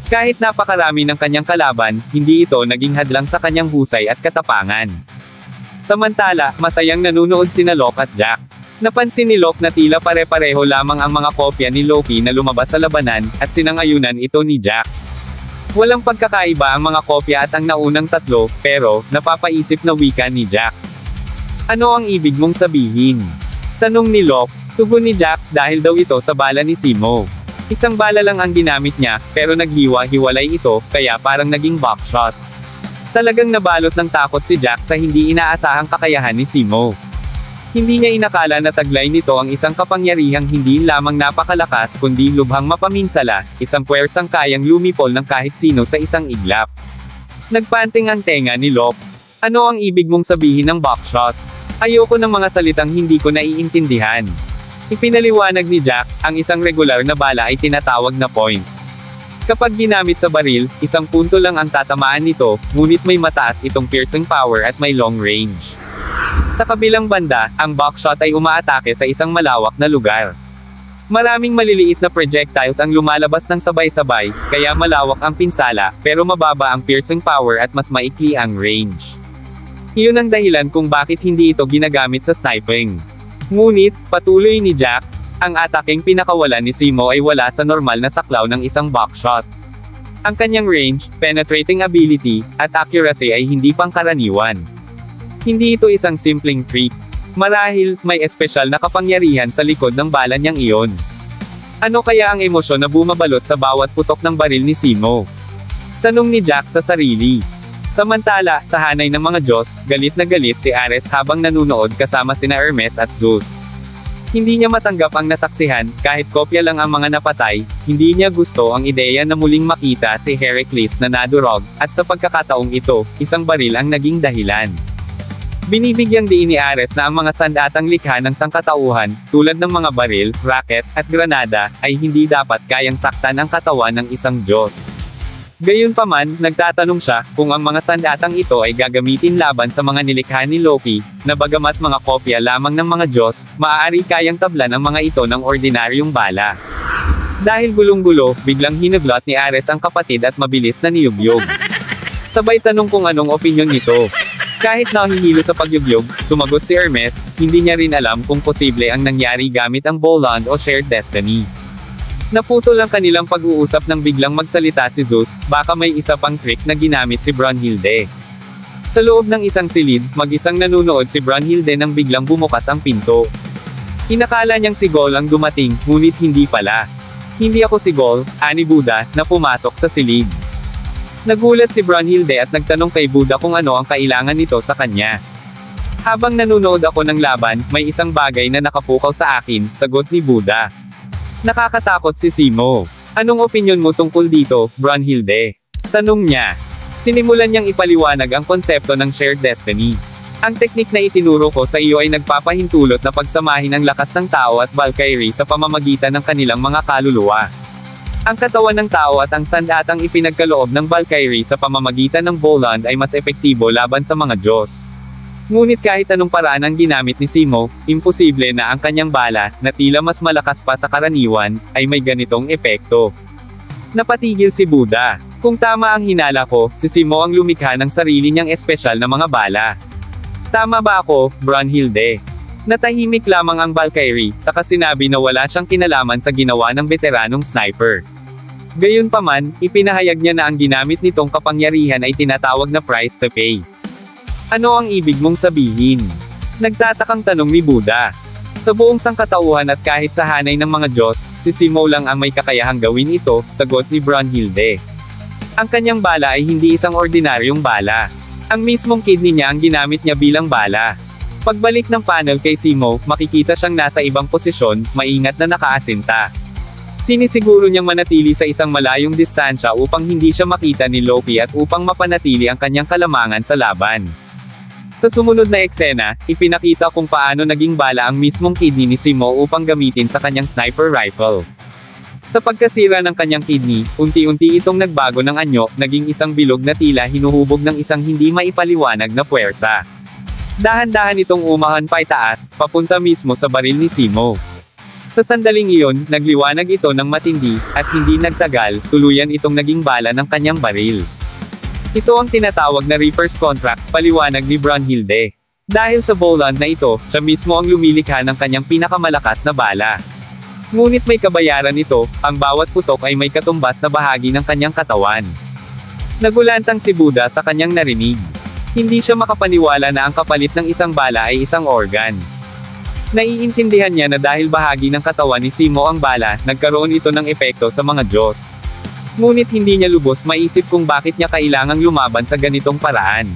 Kahit napakarami ng kanyang kalaban, hindi ito naging hadlang sa kanyang husay at katapangan. Samantala, masayang nanunood sina Locke at Jack. Napansin ni Locke na tila pare-pareho lamang ang mga kopya ni Loki na lumabas sa labanan, at sinangayunan ito ni Jack. Walang pagkakaiba ang mga kopya at ang naunang tatlo, pero, napapaisip na wika ni Jack. Ano ang ibig mong sabihin? Tanong ni Locke. Tugon ni Jack, dahil daw ito sa bala ni Simo. Isang bala lang ang ginamit niya, pero naghiwa-hiwalay ito, kaya parang naging backshot. Talagang nabalot ng takot si Jack sa hindi inaasahang kakayahan ni Simo. Hindi niya inakala na taglay nito ang isang kapangyarihang hindi lamang napakalakas kundi lubhang mapaminsala, isang puwersang kayang lumipol ng kahit sino sa isang iglap. Nagpanting ang tenga ni Locke. Ano ang ibig mong sabihin ng backshot? Ayoko ng mga salitang hindi ko naiintindihan. Ipinaliwanag ni Jack, ang isang regular na bala ay tinatawag na point. Kapag ginamit sa baril, isang punto lang ang tatamaan nito, ngunit may mataas itong piercing power at may long range. Sa kabilang banda, ang buckshot ay umaatake sa isang malawak na lugar. Maraming maliliit na projectiles ang lumalabas ng sabay-sabay, kaya malawak ang pinsala, pero mababa ang piercing power at mas maikli ang range. Iyon ang dahilan kung bakit hindi ito ginagamit sa sniping. Ngunit, patuloy ni Jack, ang ataking pinakawalan ni Simo ay wala sa normal na saklaw ng isang buckshot. Ang kanyang range, penetrating ability, at accuracy ay hindi pangkaraniwan. Hindi ito isang simpleng trick. Marahil, may espesyal na kapangyarihan sa likod ng bala niyang iyon. Ano kaya ang emosyon na bumabalot sa bawat putok ng baril ni Simo? Tanong ni Jack sa sarili. Samantala, sa hanay ng mga Diyos, galit na galit si Ares habang nanunood kasama sina Hermes at Zeus. Hindi niya matanggap ang nasaksihan, kahit kopya lang ang mga napatay, hindi niya gusto ang ideya na muling makita si Heracles na nadurog, at sa pagkakataong ito, isang baril ang naging dahilan. Binibigyang diin ni Ares na ang mga sandatang likha ng sangkatauhan, tulad ng mga baril, rocket, at granada, ay hindi dapat kayang saktan ang katawan ng isang Diyos. Gayunpaman, nagtatanong siya, kung ang mga sandatang ito ay gagamitin laban sa mga nilikha ni Loki, na bagamat mga kopya lamang ng mga Diyos, maaari kayang tablan ang mga ito ng ordinaryong bala. Dahil gulong-gulo, biglang hinaglot ni Ares ang kapatid at mabilis na niyugyog. Sabay tanong kung anong opinyon nito. Kahit nahihilo sa pagyugyog, sumagot si Hermes, hindi niya rin alam kung posible ang nangyari gamit ang Voland o Shared Destiny. Naputol ang kanilang pag-uusap nang biglang magsalita si Zeus, baka may isa pang trick na ginamit si Brunhilde. Sa loob ng isang silid, mag-isang nanunood si Brunhilde nang biglang bumukas ang pinto. Inakala niyang si Gol ang dumating, ngunit hindi pala. Hindi ako si Gol, ani Buddha, na pumasok sa silid. Nagulat si Brunhilde at nagtanong kay Buddha kung ano ang kailangan nito sa kanya. Habang nanunood ako ng laban, may isang bagay na nakapukaw sa akin, sagot ni Buddha. Nakakatakot si Simo. Anong opinyon mo tungkol dito, Brunhilde? Tanong niya. Sinimulan niyang ipaliwanag ang konsepto ng shared destiny. Ang teknik na itinuro ko sa iyo ay nagpapahintulot na pagsamahin ang lakas ng tao at Valkyrie sa pamamagitan ng kanilang mga kaluluwa. Ang katawan ng tao at ang sandatang ipinagkaloob ng Valkyrie sa pamamagitan ng Voland ay mas epektibo laban sa mga Diyos. Ngunit kahit anong paraan ang ginamit ni Simo, imposible na ang kanyang bala, na tila mas malakas pa sa karaniwan, ay may ganitong epekto. Napatigil si Buddha. Kung tama ang hinala ko, si Simo ang lumikha ng sarili niyang espesyal na mga bala. Tama ba ako, Brunhilde? Natahimik lamang ang Valkyrie, saka sinabi na wala siyang kinalaman sa ginawa ng veteranong sniper. Gayunpaman, ipinahayag niya na ang ginamit nitong kapangyarihan ay tinatawag na price to pay. Ano ang ibig mong sabihin? Nagtatakang tanong ni Buddha. Sa buong sangkatauhan at kahit sa hanay ng mga Diyos, si Simo lang ang may kakayahang gawin ito, sagot ni Brunhilde. Ang kanyang bala ay hindi isang ordinaryong bala. Ang mismong kidney niya ang ginamit niya bilang bala. Pagbalik ng panel kay Simo, makikita siyang nasa ibang posisyon, maingat na nakaasinta. Sinisiguro niyang manatili sa isang malayong distansya upang hindi siya makita ni Loki at upang mapanatili ang kanyang kalamangan sa laban. Sa sumunod na eksena, ipinakita kung paano naging bala ang mismong kidney ni Simo upang gamitin sa kanyang sniper rifle. Sa pagkasira ng kanyang kidney, unti-unti itong nagbago ng anyo, naging isang bilog na tila hinuhubog ng isang hindi maipaliwanag na puwersa. Dahan-dahan itong umahan paitaas, papunta mismo sa baril ni Simo. Sa sandaling iyon, nagliwanag ito ng matindi, at hindi nagtagal, tuluyan itong naging bala ng kanyang baril. Ito ang tinatawag na Reaper's Contract, paliwanag ni Brunhilde. Dahil sa Voland na ito, siya mismo ang lumilikha ng kanyang pinakamalakas na bala. Ngunit may kabayaran ito, ang bawat putok ay may katumbas na bahagi ng kanyang katawan. Nagulantang si Buddha sa kanyang narinig. Hindi siya makapaniwala na ang kapalit ng isang bala ay isang organ. Naiintindihan niya na dahil bahagi ng katawan ni Simo ang bala, nagkaroon ito ng epekto sa mga Diyos. Ngunit hindi niya lubos maisip kung bakit niya kailangang lumaban sa ganitong paraan.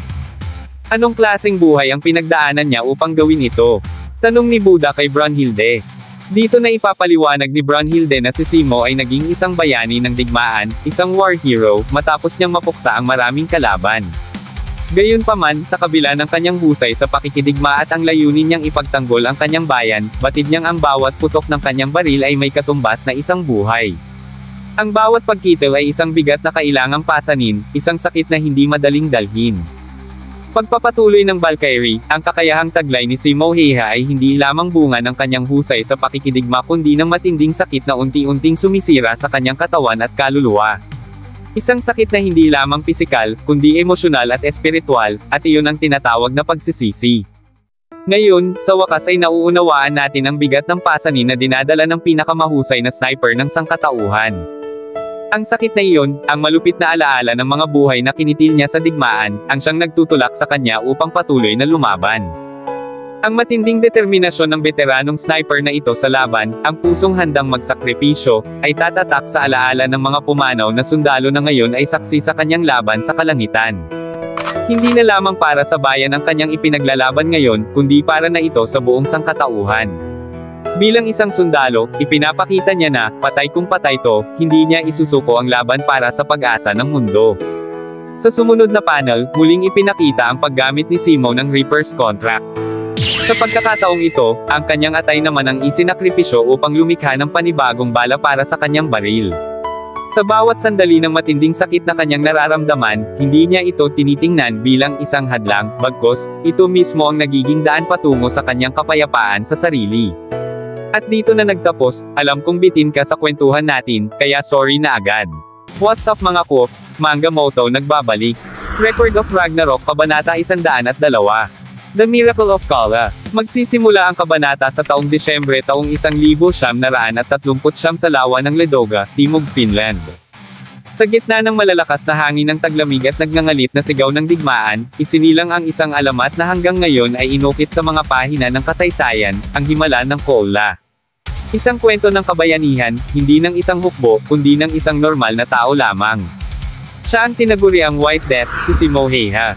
Anong klaseng buhay ang pinagdaanan niya upang gawin ito? Tanong ni Buddha kay Brunhilde. Dito na ipapaliwanag ni Brunhilde na si Simo ay naging isang bayani ng digmaan, isang war hero, matapos niyang mapuksa ang maraming kalaban. Gayunpaman, sa kabila ng kanyang husay sa pakikidigma at ang layunin niyang ipagtanggol ang kanyang bayan, batid niyang ang bawat putok ng kanyang baril ay may katumbas na isang buhay. Ang bawat pagkitil ay isang bigat na kailangang pasanin, isang sakit na hindi madaling dalhin. Pagpapatuloy ng Valkyrie, ang kakayahang taglay ni Simo Häyhä ay hindi lamang bunga ng kanyang husay sa pakikidigma kundi ng matinding sakit na unti-unting sumisira sa kanyang katawan at kaluluwa. Isang sakit na hindi lamang pisikal, kundi emosyonal at espiritual, at iyon ang tinatawag na pagsisisi. Ngayon, sa wakas ay nauunawaan natin ang bigat ng pasanin na dinadala ng pinakamahusay na sniper ng sangkatauhan. Ang sakit na iyon, ang malupit na alaala ng mga buhay na kinitil niya sa digmaan, ang siyang nagtutulak sa kanya upang patuloy na lumaban. Ang matinding determinasyon ng veteranong sniper na ito sa laban, ang pusong handang magsakripisyo, ay tatatak sa alaala ng mga pumanaw na sundalo na ngayon ay saksi sa kanyang laban sa kalangitan. Hindi na lamang para sa bayan ang kanyang ipinaglalaban ngayon, kundi para na ito sa buong sangkatauhan. Bilang isang sundalo, ipinapakita niya na, patay kung patay to, hindi niya isusuko ang laban para sa pag-asa ng mundo. Sa sumunod na panel, muling ipinakita ang paggamit ni Simo ng Reaper's Contract. Sa pagkakataong ito, ang kanyang atay naman ang isinakripisyo upang lumikha ng panibagong bala para sa kanyang baril. Sa bawat sandali ng matinding sakit na kanyang nararamdaman, hindi niya ito tinitingnan bilang isang hadlang, bagkus, ito mismo ang nagiging daan patungo sa kanyang kapayapaan sa sarili. At dito na nagtapos, alam kong bitin ka sa kwentuhan natin, kaya sorry na agad. What's up mga Koops, Manga Moto nagbabalik. Record of Ragnarok Kabanata 102. The Miracle of Kala. Magsisimula ang kabanata sa taong Disyembre taong 1939 sa lawa ng Ladoga, Timog Finland. Sa gitna ng malalakas na hangin ng taglamig at nagngangalit na sigaw ng digmaan, isinilang ang isang alamat na hanggang ngayon ay inukit sa mga pahina ng kasaysayan, ang Himala ng Kola. Isang kwento ng kabayanihan, hindi ng isang hukbo, kundi ng isang normal na tao lamang. Siya ang tinaguriang White Death, si Simo Häyhä.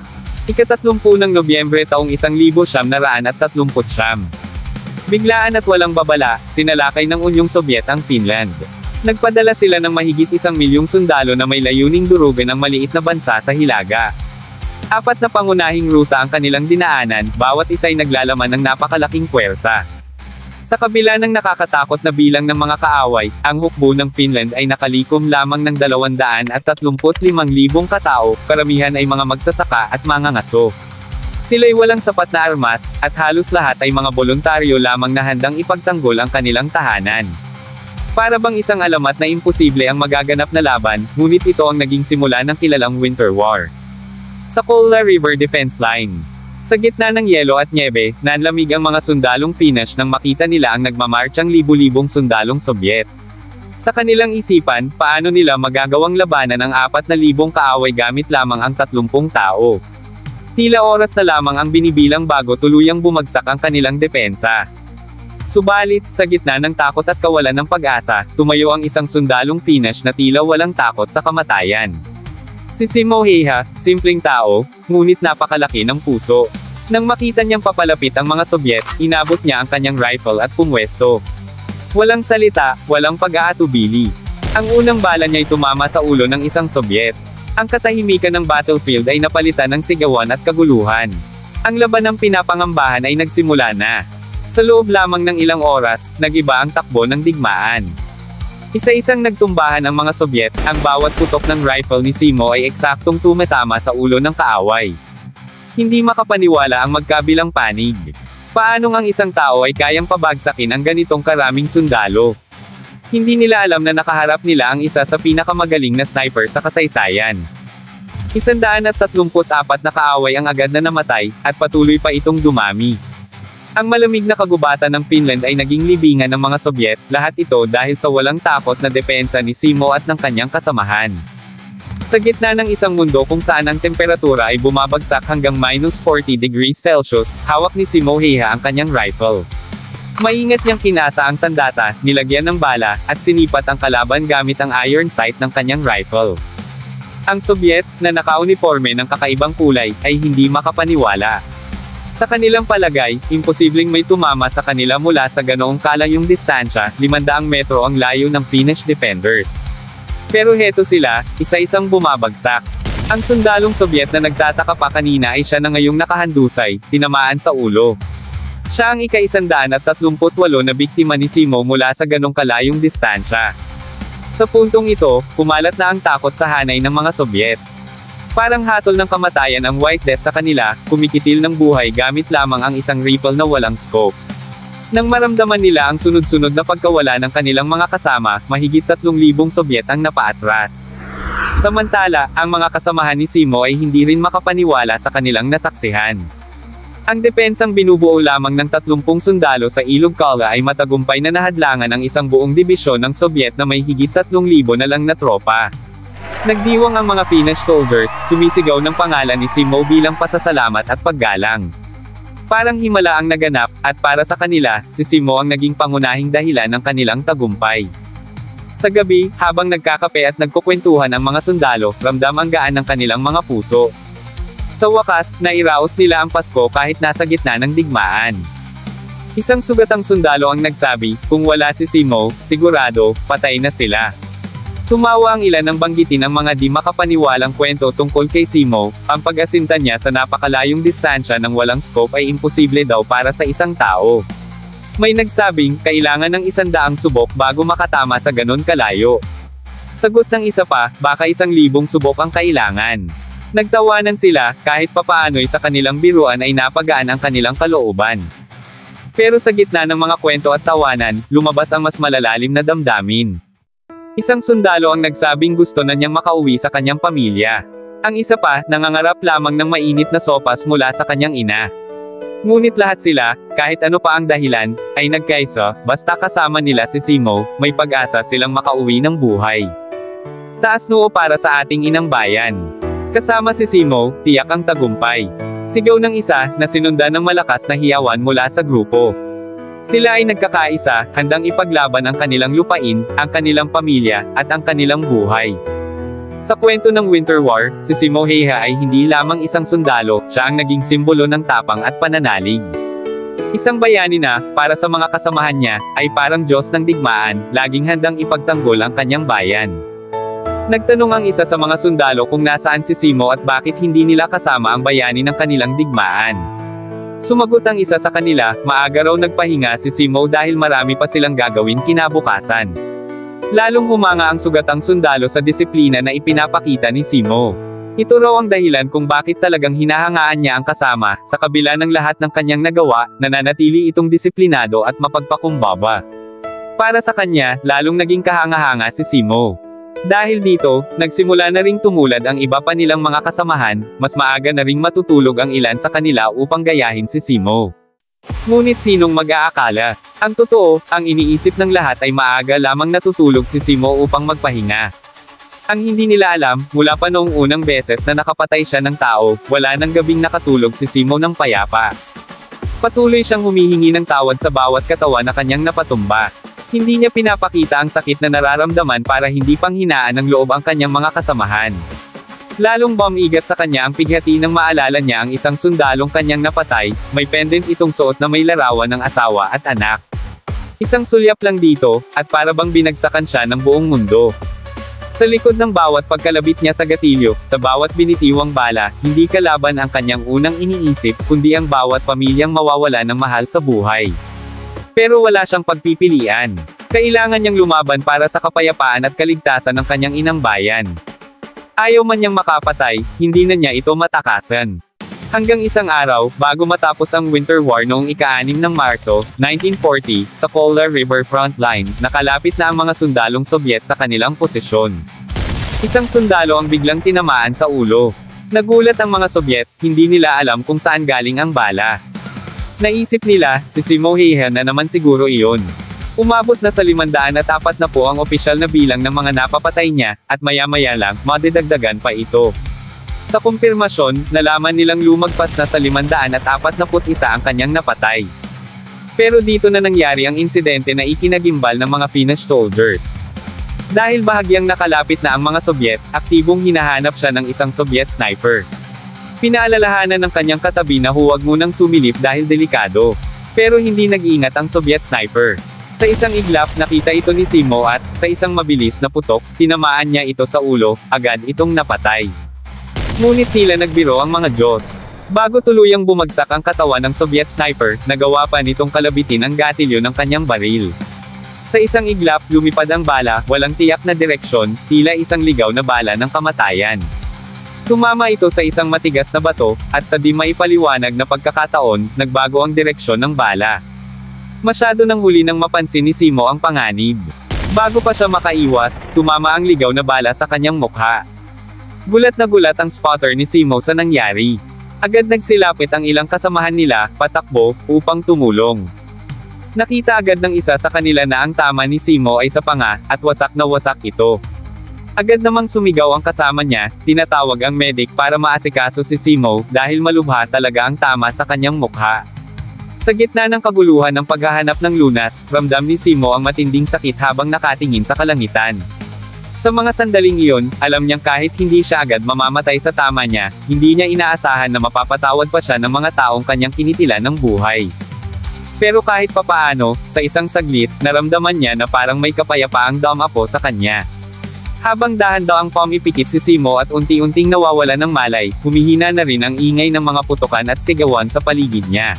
Ika-30 ng Nobyembre taong 1939. Biglaan at walang babala, sinalakay ng Unyong Sobyet ang Finland. Nagpadala sila ng mahigit 1 milyong sundalo na may layuning durugin ang maliit na bansa sa Hilaga. 4 na pangunahing ruta ang kanilang dinaanan, bawat isa ay naglalaman ng napakalaking puwersa. Sa kabila ng nakakatakot na bilang ng mga kaaway, ang hukbo ng Finland ay nakalikom lamang ng 235,000 katao, karamihan ay mga magsasaka at mangangaso. Sila'y walang sapat na armas, at halos lahat ay mga voluntaryo lamang na handang ipagtanggol ang kanilang tahanan. Para bang isang alamat na imposible ang magaganap na laban, ngunit ito ang naging simula ng kilalang Winter War. Sa Kola River Defense Line. Sa gitna ng yelo at nyebe, nanlamig ang mga sundalong Finnish nang makita nila ang nagmamarchang libu-libong sundalong Sobyet. Sa kanilang isipan, paano nila magagawang labanan ang 4,000 kaaway gamit lamang ang 30 tao. Tila oras na lamang ang binibilang bago tuluyang bumagsak ang kanilang depensa. Subalit, sa gitna ng takot at kawalan ng pag-asa, tumayo ang isang sundalong Finnish na tila walang takot sa kamatayan. Si Simo Häyhä, simpleng tao, ngunit napakalaki ng puso. Nang makita niyang papalapit ang mga Sobyet, inabot niya ang kanyang rifle at pumwesto. Walang salita, walang pag-aatubili. Ang unang bala niya'y tumama sa ulo ng isang Sobyet. Ang katahimikan ng battlefield ay napalitan ng sigawan at kaguluhan. Ang laban ng pinapangambahan ay nagsimula na. Sa loob lamang ng ilang oras, nag-iba ang takbo ng digmaan. Isa-isang nagtumbahan ang mga Sobyet, ang bawat putok ng rifle ni Simo ay eksaktong tumatama sa ulo ng kaaway. Hindi makapaniwala ang magkabilang panig. Paanong ang isang tao ay kayang pabagsakin ang ganitong karaming sundalo? Hindi nila alam na nakaharap nila ang isa sa pinakamagaling na sniper sa kasaysayan. 134 na kaaway ang agad na namatay, at patuloy pa itong dumami. Ang malamig na kagubatan ng Finland ay naging libingan ng mga Sobyet, lahat ito dahil sa walang takot na depensa ni Simo at ng kanyang kasamahan. Sa gitna ng isang mundo kung saan ang temperatura ay bumabagsak hanggang -40°C, hawak ni Simo Häyhä ang kanyang rifle. Maingat niyang kinasa ang sandata, nilagyan ng bala, at sinipat ang kalaban gamit ang iron sight ng kanyang rifle. Ang Sobyet, na nakauniforme ng kakaibang kulay, ay hindi makapaniwala. Sa kanilang palagay, imposibleng may tumama sa kanila mula sa ganoong kalayong distansya, 500 metro ang layo ng Finnish defenders. Pero heto sila, isa-isang bumabagsak. Ang sundalong Sobyet na nagtataka pa kanina ay siya na ngayong nakahandusay, tinamaan sa ulo. Siya ang ika-138 na biktima ni Simo mula sa ganong kalayong distansya. Sa puntong ito, kumalat na ang takot sa hanay ng mga Sobyet. Parang hatol ng kamatayan ang White Death sa kanila, kumikitil ng buhay gamit lamang ang isang rifle na walang scope. Nang maramdaman nila ang sunod-sunod na pagkawala ng kanilang mga kasama, mahigit 3,000 Sobyet ang napaatras. Samantala, ang mga kasamahan ni Simo ay hindi rin makapaniwala sa kanilang nasaksihan. Ang depensang binubuo lamang ng 30 sundalo sa Ilog Kala ay matagumpay na nahadlangan ang isang buong dibisyon ng Sobyet na may higit 3,000 na lang na tropa. Nagdiwang ang mga Finnish soldiers, sumisigaw ng pangalan ni Simo bilang pasasalamat at paggalang. Parang himala ang naganap, at para sa kanila, si Simo ang naging pangunahing dahilan ng kanilang tagumpay. Sa gabi, habang nagkakape at nagkukwentuhan ang mga sundalo, ramdam ang gaan ng kanilang mga puso. Sa wakas, nairaos nila ang Pasko kahit nasa gitna ng digmaan. Isang sugatang sundalo ang nagsabi, kung wala si Simo, sigurado, patay na sila. Tumawa ang ilan nang banggitin ang mga di makapaniwalang kwento tungkol kay Simo, ang pag-asinta niya sa napakalayong distansya ng walang scope ay imposible daw para sa isang tao. May nagsabing, kailangan ng 100 subok bago makatama sa ganon kalayo. Sagot ng isa pa, baka 1,000 subok ang kailangan. Nagtawanan sila, kahit papaano'y sa kanilang biruan ay napagaan ang kanilang kalooban. Pero sa gitna ng mga kwento at tawanan, lumabas ang mas malalalim na damdamin. Isang sundalo ang nagsabing gusto na niyang makauwi sa kanyang pamilya. Ang isa pa, nangangarap lamang ng mainit na sopas mula sa kanyang ina. Ngunit lahat sila, kahit ano pa ang dahilan, ay nagkaisa, basta kasama nila si Simo, may pag-asa silang makauwi ng buhay. Taas noo para sa ating inang bayan. Kasama si Simo, tiyak ang tagumpay. Sigaw ng isa, na sinundan ng malakas na hiyawan mula sa grupo. Sila ay nagkakaisa, handang ipaglaban ang kanilang lupain, ang kanilang pamilya, at ang kanilang buhay. Sa kwento ng Winter War, si Simo Häyhä ay hindi lamang isang sundalo, siya ang naging simbolo ng tapang at pananalig. Isang bayani na, para sa mga kasamahan niya, ay parang Diyos ng digmaan, laging handang ipagtanggol ang kanyang bayan. Nagtanong ang isa sa mga sundalo kung nasaan si Simo at bakit hindi nila kasama ang bayani ng kanilang digmaan. Sumagot ang isa sa kanila, maaga raw nagpahinga si Simo dahil marami pa silang gagawin kinabukasan. Lalong humanga ang sugatang sundalo sa disiplina na ipinapakita ni Simo. Ito raw ang dahilan kung bakit talagang hinahangaan niya ang kasama, sa kabila ng lahat ng kanyang nagawa, nananatili itong disiplinado at mapagpakumbaba. Para sa kanya, lalong naging kahanga-hanga si Simo. Dahil dito, nagsimula na ring tumulad ang iba pa nilang mga kasamahan, mas maaga na ring matutulog ang ilan sa kanila upang gayahin si Simo. Ngunit sinong mag-aakala? Ang totoo, ang iniisip ng lahat ay maaga lamang natutulog si Simo upang magpahinga. Ang hindi nila alam, mula pa noong unang beses na nakapatay siya ng tao, wala nang gabing nakatulog si Simo ng payapa. Patuloy siyang humihingi ng tawad sa bawat katawan na kanyang napatumba. Hindi niya pinapakita ang sakit na nararamdaman para hindi panghinaan ng loob ang kanyang mga kasamahan. Lalong bumigat sa kanya ang pighati nang maalala niya ang isang sundalong kanyang napatay, may pendant itong suot na may larawan ng asawa at anak. Isang sulyap lang dito, at para bang binagsakan siya ng buong mundo. Sa likod ng bawat pagkalabit niya sa gatilyo, sa bawat binitiwang bala, hindi kalaban ang kanyang unang iniisip, kundi ang bawat pamilyang mawawala ng mahal sa buhay. Pero wala siyang pagpipilian. Kailangan niyang lumaban para sa kapayapaan at kaligtasan ng kanyang inang bayan. Ayaw man niyang makapatay, hindi na niya ito matakasan. Hanggang isang araw, bago matapos ang Winter War noong ika-6 ng Marso, 1940, sa Kola River front line, nakalapit na ang mga sundalong Sobyet sa kanilang posisyon. Isang sundalo ang biglang tinamaan sa ulo. Nagulat ang mga Sobyet, hindi nila alam kung saan galing ang bala. Naisip nila, si Simo Häyhä na naman siguro iyon. Umabot na sa 504 na po ang opisyal na bilang ng mga napapatay niya, at maya-maya lang, madidagdagan pa ito. Sa kumpirmasyon, nalaman nilang lumagpas na sa 541 ang kanyang napatay. Pero dito na nangyari ang insidente na ikinagimbal ng mga Finnish soldiers. Dahil bahagyang nakalapit na ang mga Sobyet, aktibong hinahanap siya ng isang Sobyet sniper. Pinaalalahanan ng kanyang katabi na huwag munang sumilip dahil delikado. Pero hindi nag-ingat ang Sobyet sniper. Sa isang iglap, nakita ito ni Simo at, sa isang mabilis na putok, tinamaan niya ito sa ulo, agad itong napatay. Ngunit tila nagbiro ang mga Diyos. Bago tuluyang bumagsak ang katawan ng Soviet sniper, nagawa pa nitong kalabitin ang gatilyo ng kanyang baril. Sa isang iglap, lumipad ang bala, walang tiyak na direksyon, tila isang ligaw na bala ng kamatayan. Tumama ito sa isang matigas na bato, at sa di maipaliwanag na pagkakataon, nagbago ang direksyon ng bala. Masyado nang huli nang mapansin ni Simo ang panganib. Bago pa siya makaiwas, tumama ang ligaw na bala sa kanyang mukha. Gulat na gulat ang spotter ni Simo sa nangyari. Agad nagsilapit ang ilang kasamahan nila, patakbo, upang tumulong. Nakita agad ng isa sa kanila na ang tama ni Simo ay sa panga, at wasak na wasak ito. Agad namang sumigaw ang kasama niya, tinatawag ang medic para maasikaso si Simo, dahil malubha talaga ang tama sa kanyang mukha. Sa gitna ng kaguluhan ng paghahanap ng lunas, ramdam ni Simo ang matinding sakit habang nakatingin sa kalangitan. Sa mga sandaling iyon, alam niyang kahit hindi siya agad mamamatay sa tama niya, hindi niya inaasahan na mapapatawad pa siya ng mga taong kanyang kinitilan ng buhay. Pero kahit papaano, sa isang saglit, naramdaman niya na parang may kapayapaang damapo sa kanya. Habang dahan-dahang pumipikit si Simo at unti-unting nawawala ng malay, humihina na rin ang ingay ng mga putukan at sigawan sa paligid niya.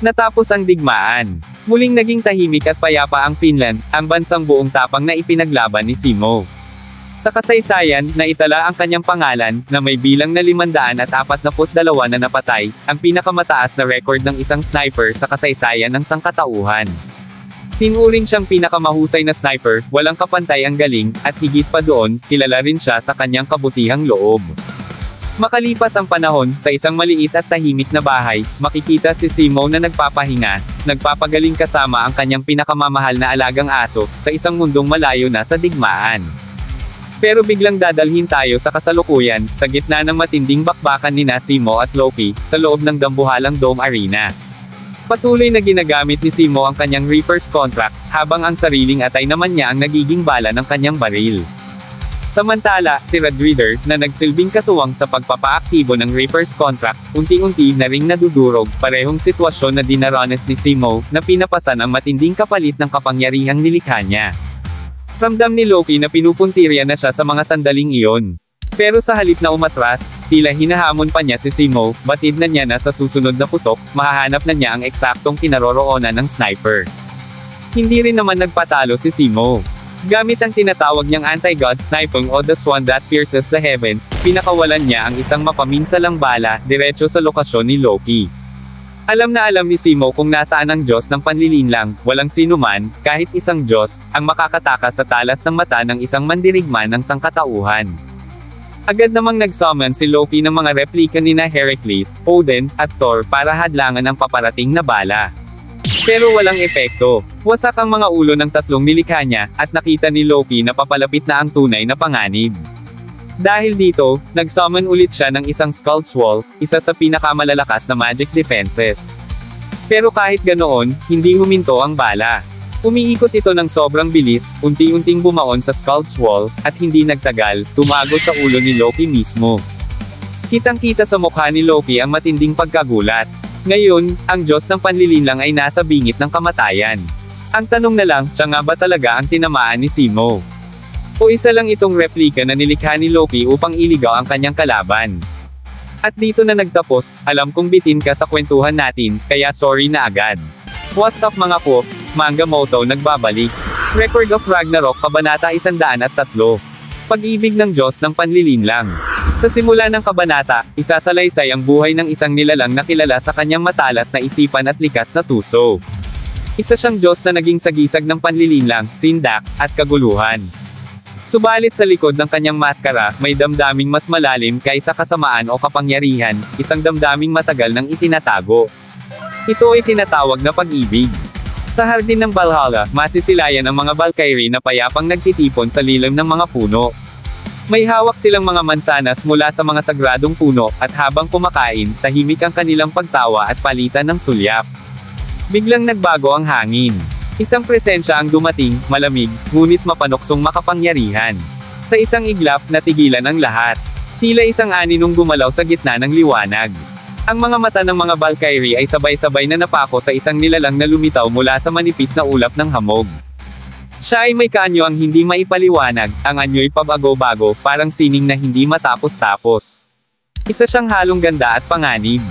Natapos ang digmaan. Muling naging tahimik at payapa ang Finland, ang bansang buong tapang na ipinaglaban ni Simo. Sa kasaysayan, naitala ang kanyang pangalan, na may bilang na 542 na napatay, ang pinakamataas na record ng isang sniper sa kasaysayan ng sangkatauhan. Tinuring siyang pinakamahusay na sniper, walang kapantay ang galing, at higit pa doon, kilala rin siya sa kanyang kabutihang loob. Makalipas ang panahon, sa isang maliit at tahimik na bahay, makikita si Simo na nagpapahinga, nagpapagaling kasama ang kanyang pinakamamahal na alagang aso, sa isang mundong malayo na sa digmaan. Pero biglang dadalhin tayo sa kasalukuyan, sa gitna ng matinding bakbakan ni Simo at Loki, sa loob ng dambuhalang Dome Arena. Patuloy na ginagamit ni Simo ang kanyang Reaper's contract, habang ang sariling atay naman niya ang nagiging bala ng kanyang baril. Samantala, si Red Reader, na nagsilbing katuwang sa pagpapaaktibo ng Reaper's contract, unti-unti na ring nadudurog, parehong sitwasyon na dinaranas ni Simo, na pinapasan ang matinding kapalit ng kapangyarihang nilikha niya. Ramdam ni Loki na pinupuntirya na siya sa mga sandaling iyon. Pero sa halip na umatras, tila hinahamon pa niya si Simo, batid na niya na sa susunod na putok, mahahanap na niya ang eksaktong kinaroroonan ng sniper. Hindi rin naman nagpatalo si Simo. Gamit ang tinatawag niyang anti-god sniping o the swan that pierces the heavens, pinakawalan niya ang isang mapaminsalang bala, diretso sa lokasyon ni Loki. Alam na alam ni Simo kung nasaan ang Diyos ng panlilinlang, walang sinuman, kahit isang Diyos, ang makakatakas sa talas ng mata ng isang mandirigma ng sangkatauhan. Agad namang nag-summon si Loki ng mga replika nina Heracles, Odin, at Thor para hadlangan ang paparating na bala. Pero walang epekto. Wasak ang mga ulo ng tatlong nilikha niya, at nakita ni Loki na papalapit na ang tunay na panganib. Dahil dito, nag-summon ulit siya ng isang Skull's Wall, isa sa pinakamalalakas na magic defenses. Pero kahit ganoon, hindi huminto ang bala. Umiikot ito ng sobrang bilis, unti-unting bumaon sa Skull's Wall, at hindi nagtagal, tumago sa ulo ni Loki mismo. Kitang-kita sa mukha ni Loki ang matinding pagkagulat. Ngayon, ang Diyos ng panlilinlang ay nasa bingit ng kamatayan. Ang tanong na lang, siya nga ba talaga ang tinamaan ni Simo? O isa lang itong replika na nilikha ni Loki upang iligaw ang kanyang kalaban? At dito na nagtapos, alam kong bitin ka sa kwentuhan natin, kaya sorry na agad. What's up mga Cooks, Manga Moto nagbabalik. Record of Ragnarok Kabanata 103. Pag-ibig ng Diyos ng panlilinlang. Sa simula ng kabanata, isasalaysay ang buhay ng isang nilalang na kilala sa kanyang matalas na isipan at likas na tuso. Isa siyang Diyos na naging sagisag ng panlilinlang, sindak, at kaguluhan. Subalit sa likod ng kanyang maskara, may damdaming mas malalim kaysa kasamaan o kapangyarihan, isang damdaming matagal nang itinatago. Ito ay tinatawag na pag-ibig. Sa hardin ng Valhalla, masisilayan ang mga Valkyrie na payapang nagtitipon sa lilim ng mga puno. May hawak silang mga mansanas mula sa mga sagradong puno, at habang kumakain, tahimik ang kanilang pagtawa at palitan ng sulyap. Biglang nagbago ang hangin. Isang presensya ang dumating, malamig, ngunit mapanuksong makapangyarihan. Sa isang iglap, natigilan ang lahat. Tila isang aninong gumalaw sa gitna ng liwanag. Ang mga mata ng mga Valkyrie ay sabay-sabay na napako sa isang nilalang na lumitaw mula sa manipis na ulap ng hamog. Siya ay may kaanyo ang hindi maipaliwanag, ang anyo'y pabago-bago, parang sining na hindi matapos-tapos. Isa siyang halong ganda at panganib.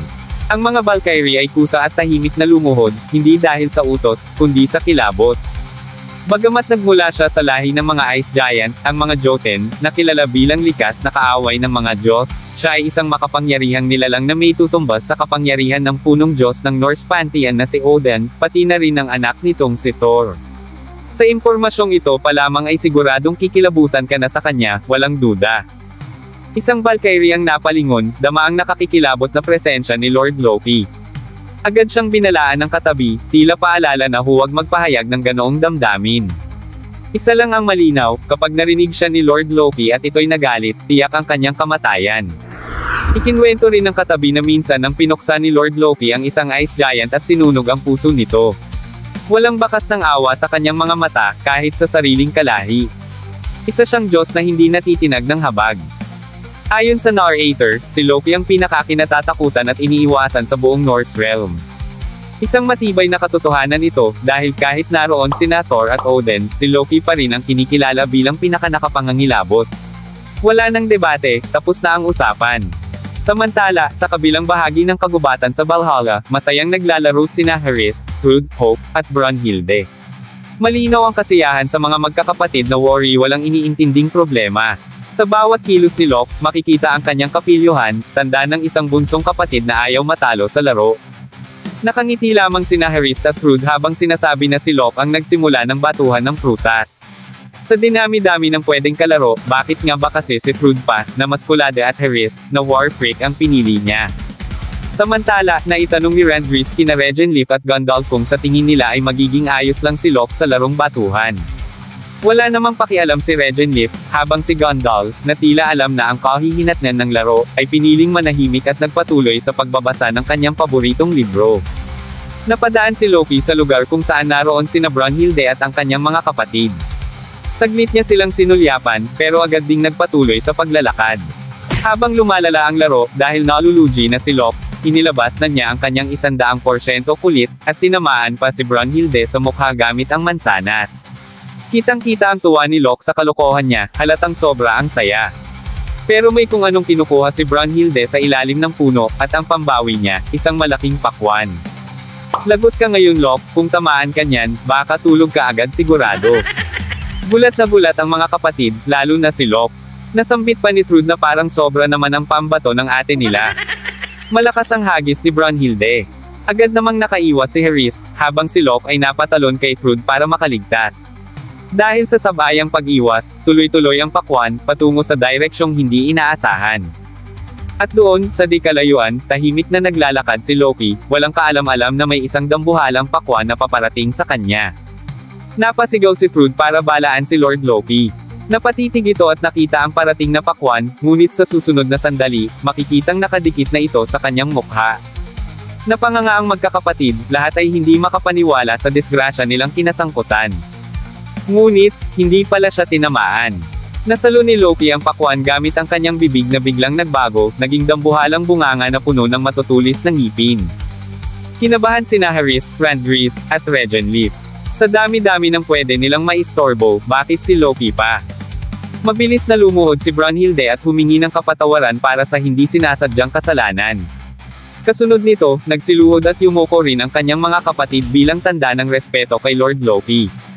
Ang mga Valkyrie ay kusa at tahimik na lumuhod, hindi dahil sa utos, kundi sa kilabot. Bagamat nagmula siya sa lahi ng mga Ice Giant, ang mga Jotun, na kilala bilang likas na kaaway ng mga Diyos, siya ay isang makapangyarihang nilalang na may tutumbas sa kapangyarihan ng punong Diyos ng Norse Pantheon na si Odin, pati na rin ang anak nitong si Thor. Sa impormasyong ito pa lamang ay siguradong kikilabutan ka na sa kanya, walang duda. Isang Valkyrie ang napalingon, damaang nakakikilabot na presensya ni Lord Loki. Agad siyang binalaan ng katabi, tila paalala na huwag magpahayag ng ganoong damdamin. Isa lang ang malinaw, kapag narinig siya ni Lord Loki at ito'y nagalit, tiyak ang kanyang kamatayan. Ikinwento rin ng katabi na minsan nang pinuksa ni Lord Loki ang isang Ice Giant at sinunog ang puso nito. Walang bakas ng awa sa kanyang mga mata, kahit sa sariling kalahi. Isa siyang Diyos na hindi natitinag ng habag. Ayon sa narrator, si Loki ang pinakakinatatakutan at iniiwasan sa buong Norse realm. Isang matibay na katotohanan ito, dahil kahit naroon sina Thor at Odin, si Loki pa rin ang kinikilala bilang pinakanakapangangilabot. Wala nang debate, tapos na ang usapan. Samantala, sa kabilang bahagi ng kagubatan sa Valhalla, masayang naglalaro sina Hrist, Thrud, Hope, at Brunhilde. Malinaw ang kasiyahan sa mga magkakapatid na worry walang iniintinding problema. Sa bawat kilos ni Locke, makikita ang kanyang kapilyuhan, tanda ng isang bunsong kapatid na ayaw matalo sa laro. Nakangiti lamang sina Hrist at Thrud habang sinasabi na si Locke ang nagsimula ng batuhan ng prutas. Sa dinami-dami ng pwedeng kalaro, bakit nga ba kasi si Thrud pa, na maskulada at Hrist, na war freak ang pinili niya? Samantala, naitanong ni Randris kina Regenleaf at Gandalf kung sa tingin nila ay magiging ayos lang si Locke sa larong batuhan. Wala namang pakialam si Regenleaf, habang si Gandalf, na tila alam na ang kahihinatnan ng laro, ay piniling manahimik at nagpatuloy sa pagbabasa ng kanyang paboritong libro. Napadaan si Loki sa lugar kung saan naroon sina Brunhilde at ang kanyang mga kapatid. Saglit niya silang sinulyapan, pero agad ding nagpatuloy sa paglalakad. Habang lumalala ang laro, dahil nalulugi na si Locke, inilabas na niya ang kanyang 100% kulit, at tinamaan pa si Brunhilde sa mukha gamit ang mansanas. Kitang-kita ang tuwa ni Locke sa kalokohan niya, halatang sobra ang saya. Pero may kung anong kinukuha si Brunhilde sa ilalim ng puno, at ang pambawi niya, isang malaking pakwan. Lagot ka ngayon Locke, kung tamaan ka niyan, baka tulog ka agad sigurado. Gulat na gulat ang mga kapatid, lalo na si Locke. Nasambit pa ni Thrud na parang sobra naman ang pambato ng ate nila. Malakas ang hagis ni Brunhilde. Agad namang nakaiwas si Hrist, habang si Locke ay napatalon kay Thrud para makaligtas. Dahil sa sabayang pag-iwas, tuloy-tuloy ang pakwan, patungo sa direksyong hindi inaasahan. At doon, sa di kalayuan, tahimik na naglalakad si Loki, walang kaalam-alam na may isang dambuhalang pakwan na paparating sa kanya. Napasigaw si Thrud para balaan si Lord Loki. Napatitig ito at nakita ang parating na pakwan, ngunit sa susunod na sandali, makikitang nakadikit na ito sa kanyang mukha. Napanganga ang magkakapatid, lahat ay hindi makapaniwala sa disgrasya nilang kinasangkutan. Ngunit, hindi pala siya tinamaan. Nasalo ni Loki ang pakwan gamit ang kanyang bibig na biglang nagbago, naging dambuhalang bunganga na puno ng matutulis na ngipin. Kinabahan sina Hrist, Randris, at Regenleaf. Sa dami-dami ng pwede nilang maistorbo, bakit si Loki pa? Mabilis na lumuhod si Brunhilde at humingi ng kapatawaran para sa hindi sinasadyang kasalanan. Kasunod nito, nagsiluhod at yumuko rin ang kanyang mga kapatid bilang tanda ng respeto kay Lord Loki.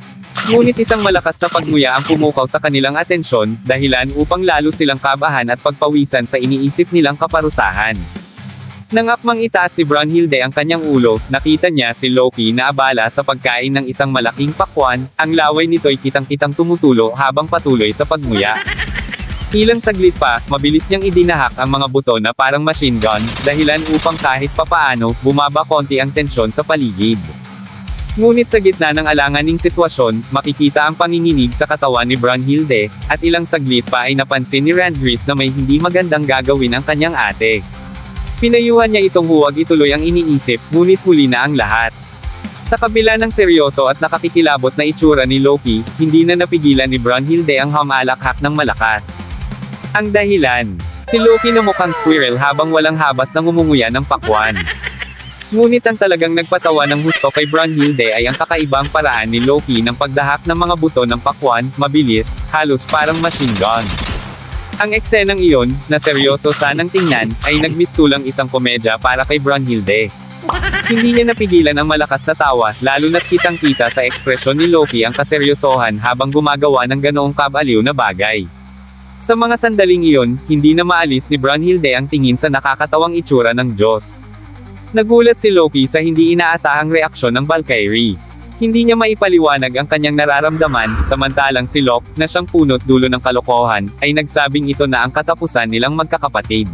Ngunit isang malakas na pagmuya ang pumukaw sa kanilang atensyon, dahilan upang lalo silang kabahan at pagpawisan sa iniisip nilang kaparusahan. Nangakmang itaas ni Brunhilde ang kanyang ulo, nakita niya si Loki na abala sa pagkain ng isang malaking pakwan, ang laway nito'y kitang-kitang tumutulo habang patuloy sa pagmuya. Ilang saglit pa, mabilis niyang idinahak ang mga buto na parang machine gun, dahilan upang kahit papaano, bumaba konti ang tensyon sa paligid. Ngunit sa gitna ng alanganing sitwasyon, makikita ang panginginig sa katawan ni Brunhilde, at ilang saglit pa ay napansin ni Randris na may hindi magandang gagawin ang kanyang ate. Pinayuhan niya itong huwag ituloy ang iniisip, ngunit huli na ang lahat. Sa kabila ng seryoso at nakakikilabot na itsura ni Loki, hindi na napigilan ni Brunhilde ang humalakhak ng malakas. Ang dahilan, si Loki na mukhang squirrel habang walang habas na ngumunguya ng pakwan. Ngunit ang talagang nagpatawa ng husto kay Brunhilde ay ang kakaibang paraan ni Loki ng pagdahak ng mga buto ng pakwan, mabilis, halos parang machine gun. Ang eksenang iyon, na seryoso sanang tingnan, ay nagmistulang isang komedya para kay Brunhilde. Hindi niya napigilan ang malakas na tawa, lalo na't kitang-kita sa ekspresyon ni Loki ang kaseryosohan habang gumagawa ng ganoong kabaliw na bagay. Sa mga sandaling iyon, hindi na maalis ni Brunhilde ang tingin sa nakakatawang itsura ng Diyos. Nagulat si Loki sa hindi inaasahang reaksyon ng Valkyrie. Hindi niya maipaliwanag ang kanyang nararamdaman, samantalang si Locke, na siyang punot dulo ng kalokohan, ay nagsabing ito na ang katapusan nilang magkakapatid.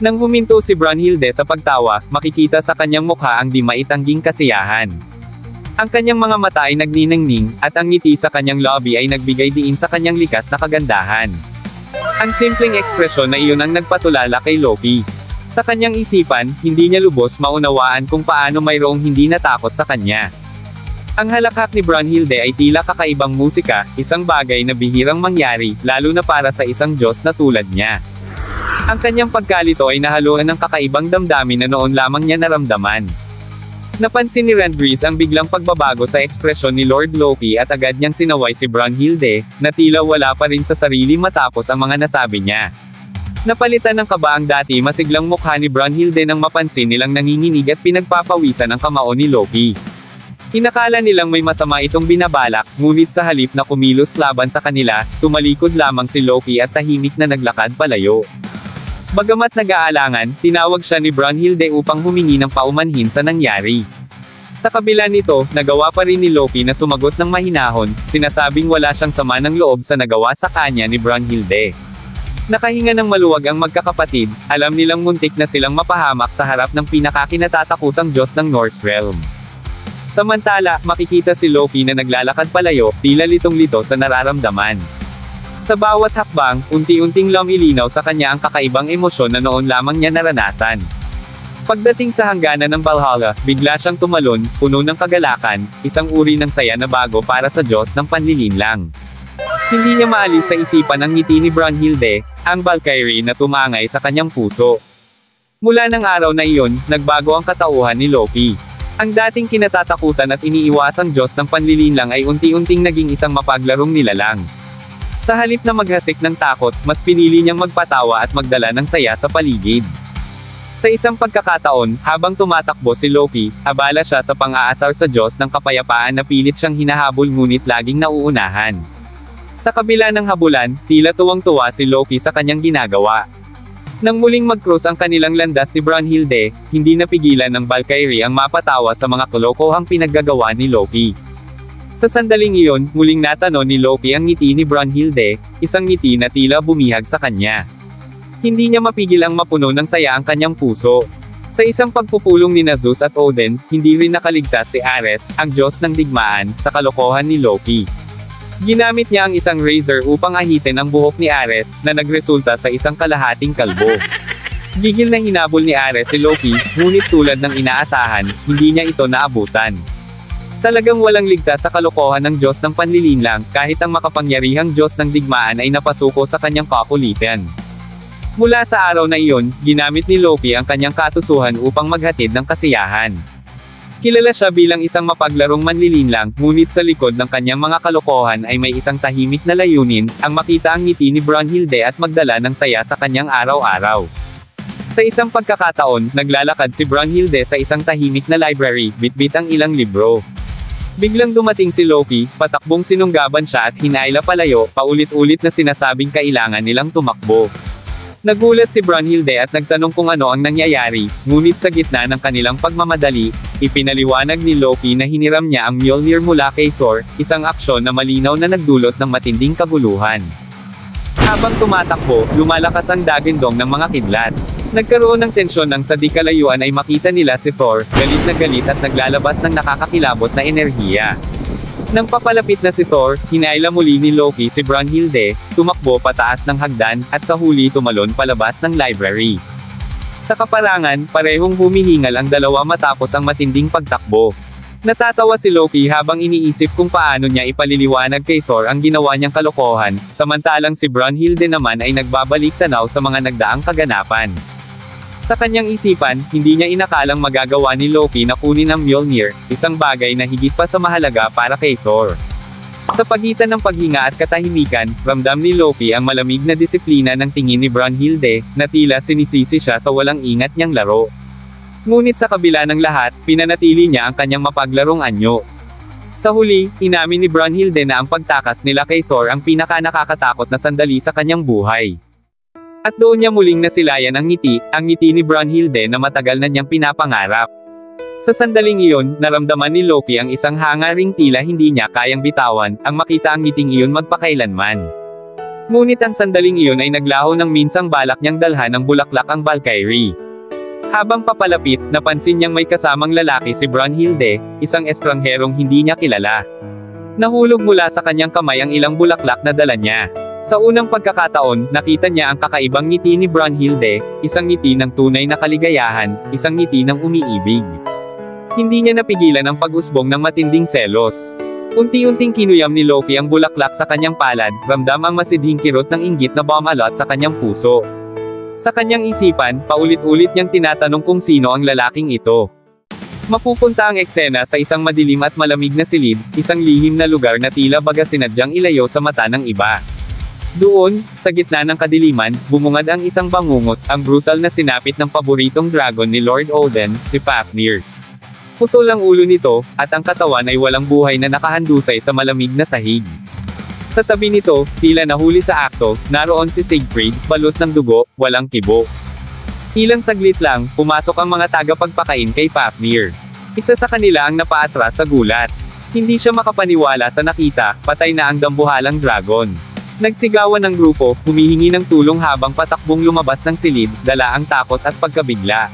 Nang huminto si Brunhilde sa pagtawa, makikita sa kanyang mukha ang di maitangging kasiyahan. Ang kanyang mga mata ay nagniningning, at ang ngiti sa kanyang labi ay nagbigay diin sa kanyang likas na kagandahan. Ang simpleng ekspresyon na iyon ang nagpatulala kay Loki. Sa kanyang isipan, hindi niya lubos maunawaan kung paano mayroong hindi natakot sa kanya. Ang halakhak ni Brunhilde ay tila kakaibang musika, isang bagay na bihirang mangyari, lalo na para sa isang Diyos na tulad niya. Ang kanyang pagkalito ay nahaluan ng kakaibang damdamin na noon lamang niya naramdaman. Napansin ni Randgris ang biglang pagbabago sa ekspresyon ni Lord Loki at agad niyang sinaway si Brunhilde, na tila wala pa rin sa sarili matapos ang mga nasabi niya. Napalitan ng kaba ang dati masiglang mukha ni Brunhilde nang mapansin nilang nanginginig at pinagpapawisan ang kamao ni Loki. Inakala nilang may masama itong binabalak, ngunit sa halip na kumilos laban sa kanila, tumalikod lamang si Loki at tahimik na naglakad palayo. Bagamat nag-aalangan, tinawag siya ni Brunhilde upang humingi ng paumanhin sa nangyari. Sa kabila nito, nagawa pa rin ni Loki na sumagot ng mahinahon, sinasabing wala siyang sama ng loob sa nagawa sa kanya ni Brunhilde. Nakahinga ng maluwag ang magkakapatid, alam nilang muntik na silang mapahamak sa harap ng pinakakinatatakutang Diyos ng Norse Realm. Samantala, makikita si Loki na naglalakad palayo, tila litong-lito sa nararamdaman. Sa bawat hakbang, unti-unting lumilinaw sa kanya ang kakaibang emosyon na noon lamang niya naranasan. Pagdating sa hangganan ng Valhalla, bigla siyang tumalon, puno ng kagalakan, isang uri ng saya na bago para sa Diyos ng panlilinlang. Hindi niya maalis sa isipan ang ngiti ni Brunhilde, ang Valkyrie na tumangay sa kanyang puso. Mula ng araw na iyon, nagbago ang katauhan ni Loki. Ang dating kinatatakutan at iniiwasang Diyos ng panlilinlang ay unti-unting naging isang mapaglarong nilalang. Sa halip na maghasik ng takot, mas pinili niyang magpatawa at magdala ng saya sa paligid. Sa isang pagkakataon, habang tumatakbo si Loki, abala siya sa pang-aasar sa Diyos ng kapayapaan na pilit siyang hinahabol ngunit laging nauunahan. Sa kabila ng habulan, tila tuwang-tuwa si Loki sa kanyang ginagawa. Nang muling mag-cross ang kanilang landas ni Brunhilde, hindi napigilan ng Valkyrie ang mapatawa sa mga kalokohang pinaggagawa ni Loki. Sa sandaling iyon, muling natanong ni Loki ang ngiti ni Brunhilde, isang ngiti na tila bumihag sa kanya. Hindi niya mapigil ang mapuno ng saya ang kanyang puso. Sa isang pagpupulong ni Zeus at Odin, hindi rin nakaligtas si Ares, ang Diyos ng digmaan, sa kalokohan ni Loki. Ginamit niya ang isang razor upang ahitin ang buhok ni Ares, na nagresulta sa isang kalahating kalbo. Gigil na hinabol ni Ares si Loki, ngunit tulad ng inaasahan, hindi niya ito naabutan. Talagang walang ligtas sa kalokohan ng Diyos ng panlilinlang, kahit ang makapangyarihang Diyos ng digmaan ay napasuko sa kanyang kakulitan. Mula sa araw na iyon, ginamit ni Loki ang kanyang katusuhan upang maghatid ng kasiyahan. Kilala siya bilang isang mapaglarong manlilinlang, ngunit sa likod ng kanyang mga kalokohan ay may isang tahimik na layunin, ang makita ang ngiti ni Brunhilde at magdala ng saya sa kanyang araw-araw. Sa isang pagkakataon, naglalakad si Brunhilde sa isang tahimik na library, bitbit ang ilang libro. Biglang dumating si Loki, patakbong sinunggaban siya at hinaila palayo, paulit-ulit na sinasabing kailangan nilang tumakbo. Nagulat si Brunhilde at nagtanong kung ano ang nangyayari, ngunit sa gitna ng kanilang pagmamadali, ipinaliwanag ni Loki na hiniram niya ang Mjolnir mula kay Thor, isang aksyon na malinaw na nagdulot ng matinding kaguluhan. Habang tumatakbo, lumalakas ang dagindong ng mga kidlat. Nagkaroon ng tensyon nang sa di kalayuan ay makita nila si Thor, galit na galit at naglalabas ng nakakakilabot na enerhiya. Nang papalapit na si Thor, hinaila muli ni Loki si Brunhilde, tumakbo pataas ng hagdan, at sa huli tumalon palabas ng library. Sa kaparangan, parehong humihingal ang dalawa matapos ang matinding pagtakbo. Natatawa si Loki habang iniisip kung paano niya ipaliliwanag kay Thor ang ginawa niyang kalokohan, samantalang si Brunhilde naman ay nagbabalik tanaw sa mga nagdaang kaganapan. Sa kanyang isipan, hindi niya inakalang magagawa ni Loki na kunin ang Mjolnir, isang bagay na higit pa sa mahalaga para kay Thor. Sa pagitan ng paghinga at katahimikan, ramdam ni Loki ang malamig na disiplina ng tingin ni Brunhilde, na tila sinisisi siya sa walang ingat niyang laro. Ngunit sa kabila ng lahat, pinanatili niya ang kanyang mapaglarong anyo. Sa huli, inamin ni Brunhilde na ang pagtakas nila kay Thor ang pinaka-nakakatakot na sandali sa kanyang buhay. At doon niya muling nasilayan ang ngiti ni Brunhilde na matagal na niyang pinapangarap. Sa sandaling iyon, naramdaman ni Loki ang isang hangaring tila hindi niya kayang bitawan, ang makita ang ngiting iyon magpakailanman. Ngunit ang sandaling iyon ay naglaho ng minsang balak niyang dalhan ng bulaklak ang Valkyrie. Habang papalapit, napansin niyang may kasamang lalaki si Brunhilde, isang estrangherong hindi niya kilala. Nahulog mula sa kanyang kamay ang ilang bulaklak na dala niya. Sa unang pagkakataon, nakita niya ang kakaibang ngiti ni Brunhilde, isang ngiti ng tunay na kaligayahan, isang ngiti ng umiibig. Hindi niya napigilan ang pag-usbong ng matinding selos. Unti-unting kinuyam ni Loki ang bulaklak sa kanyang palad, ramdam ang masidhing kirot ng inggit na bumalot sa kanyang puso. Sa kanyang isipan, paulit-ulit niyang tinatanong kung sino ang lalaking ito. Mapupunta ang eksena sa isang madilim at malamig na silid, isang lihim na lugar na tila baga sinadyang ilayo sa mata ng iba. Doon, sa gitna ng kadiliman, bumungad ang isang bangungot, ang brutal na sinapit ng paboritong dragon ni Lord Odin, si Fafnir. Putol ang ulo nito, at ang katawan ay walang buhay na nakahandusay sa malamig na sahig. Sa tabi nito, tila nahuli sa akto, naroon si Siegfried, balot ng dugo, walang kibo. Ilang saglit lang, pumasok ang mga tagapagpakain kay Fafnir. Isa sa kanila ang napaatras sa gulat. Hindi siya makapaniwala sa nakita, patay na ang dambuhalang dragon. Nagsigawan ng grupo, humihingi ng tulong habang patakbong lumabas ng silid, dala ang takot at pagkabigla.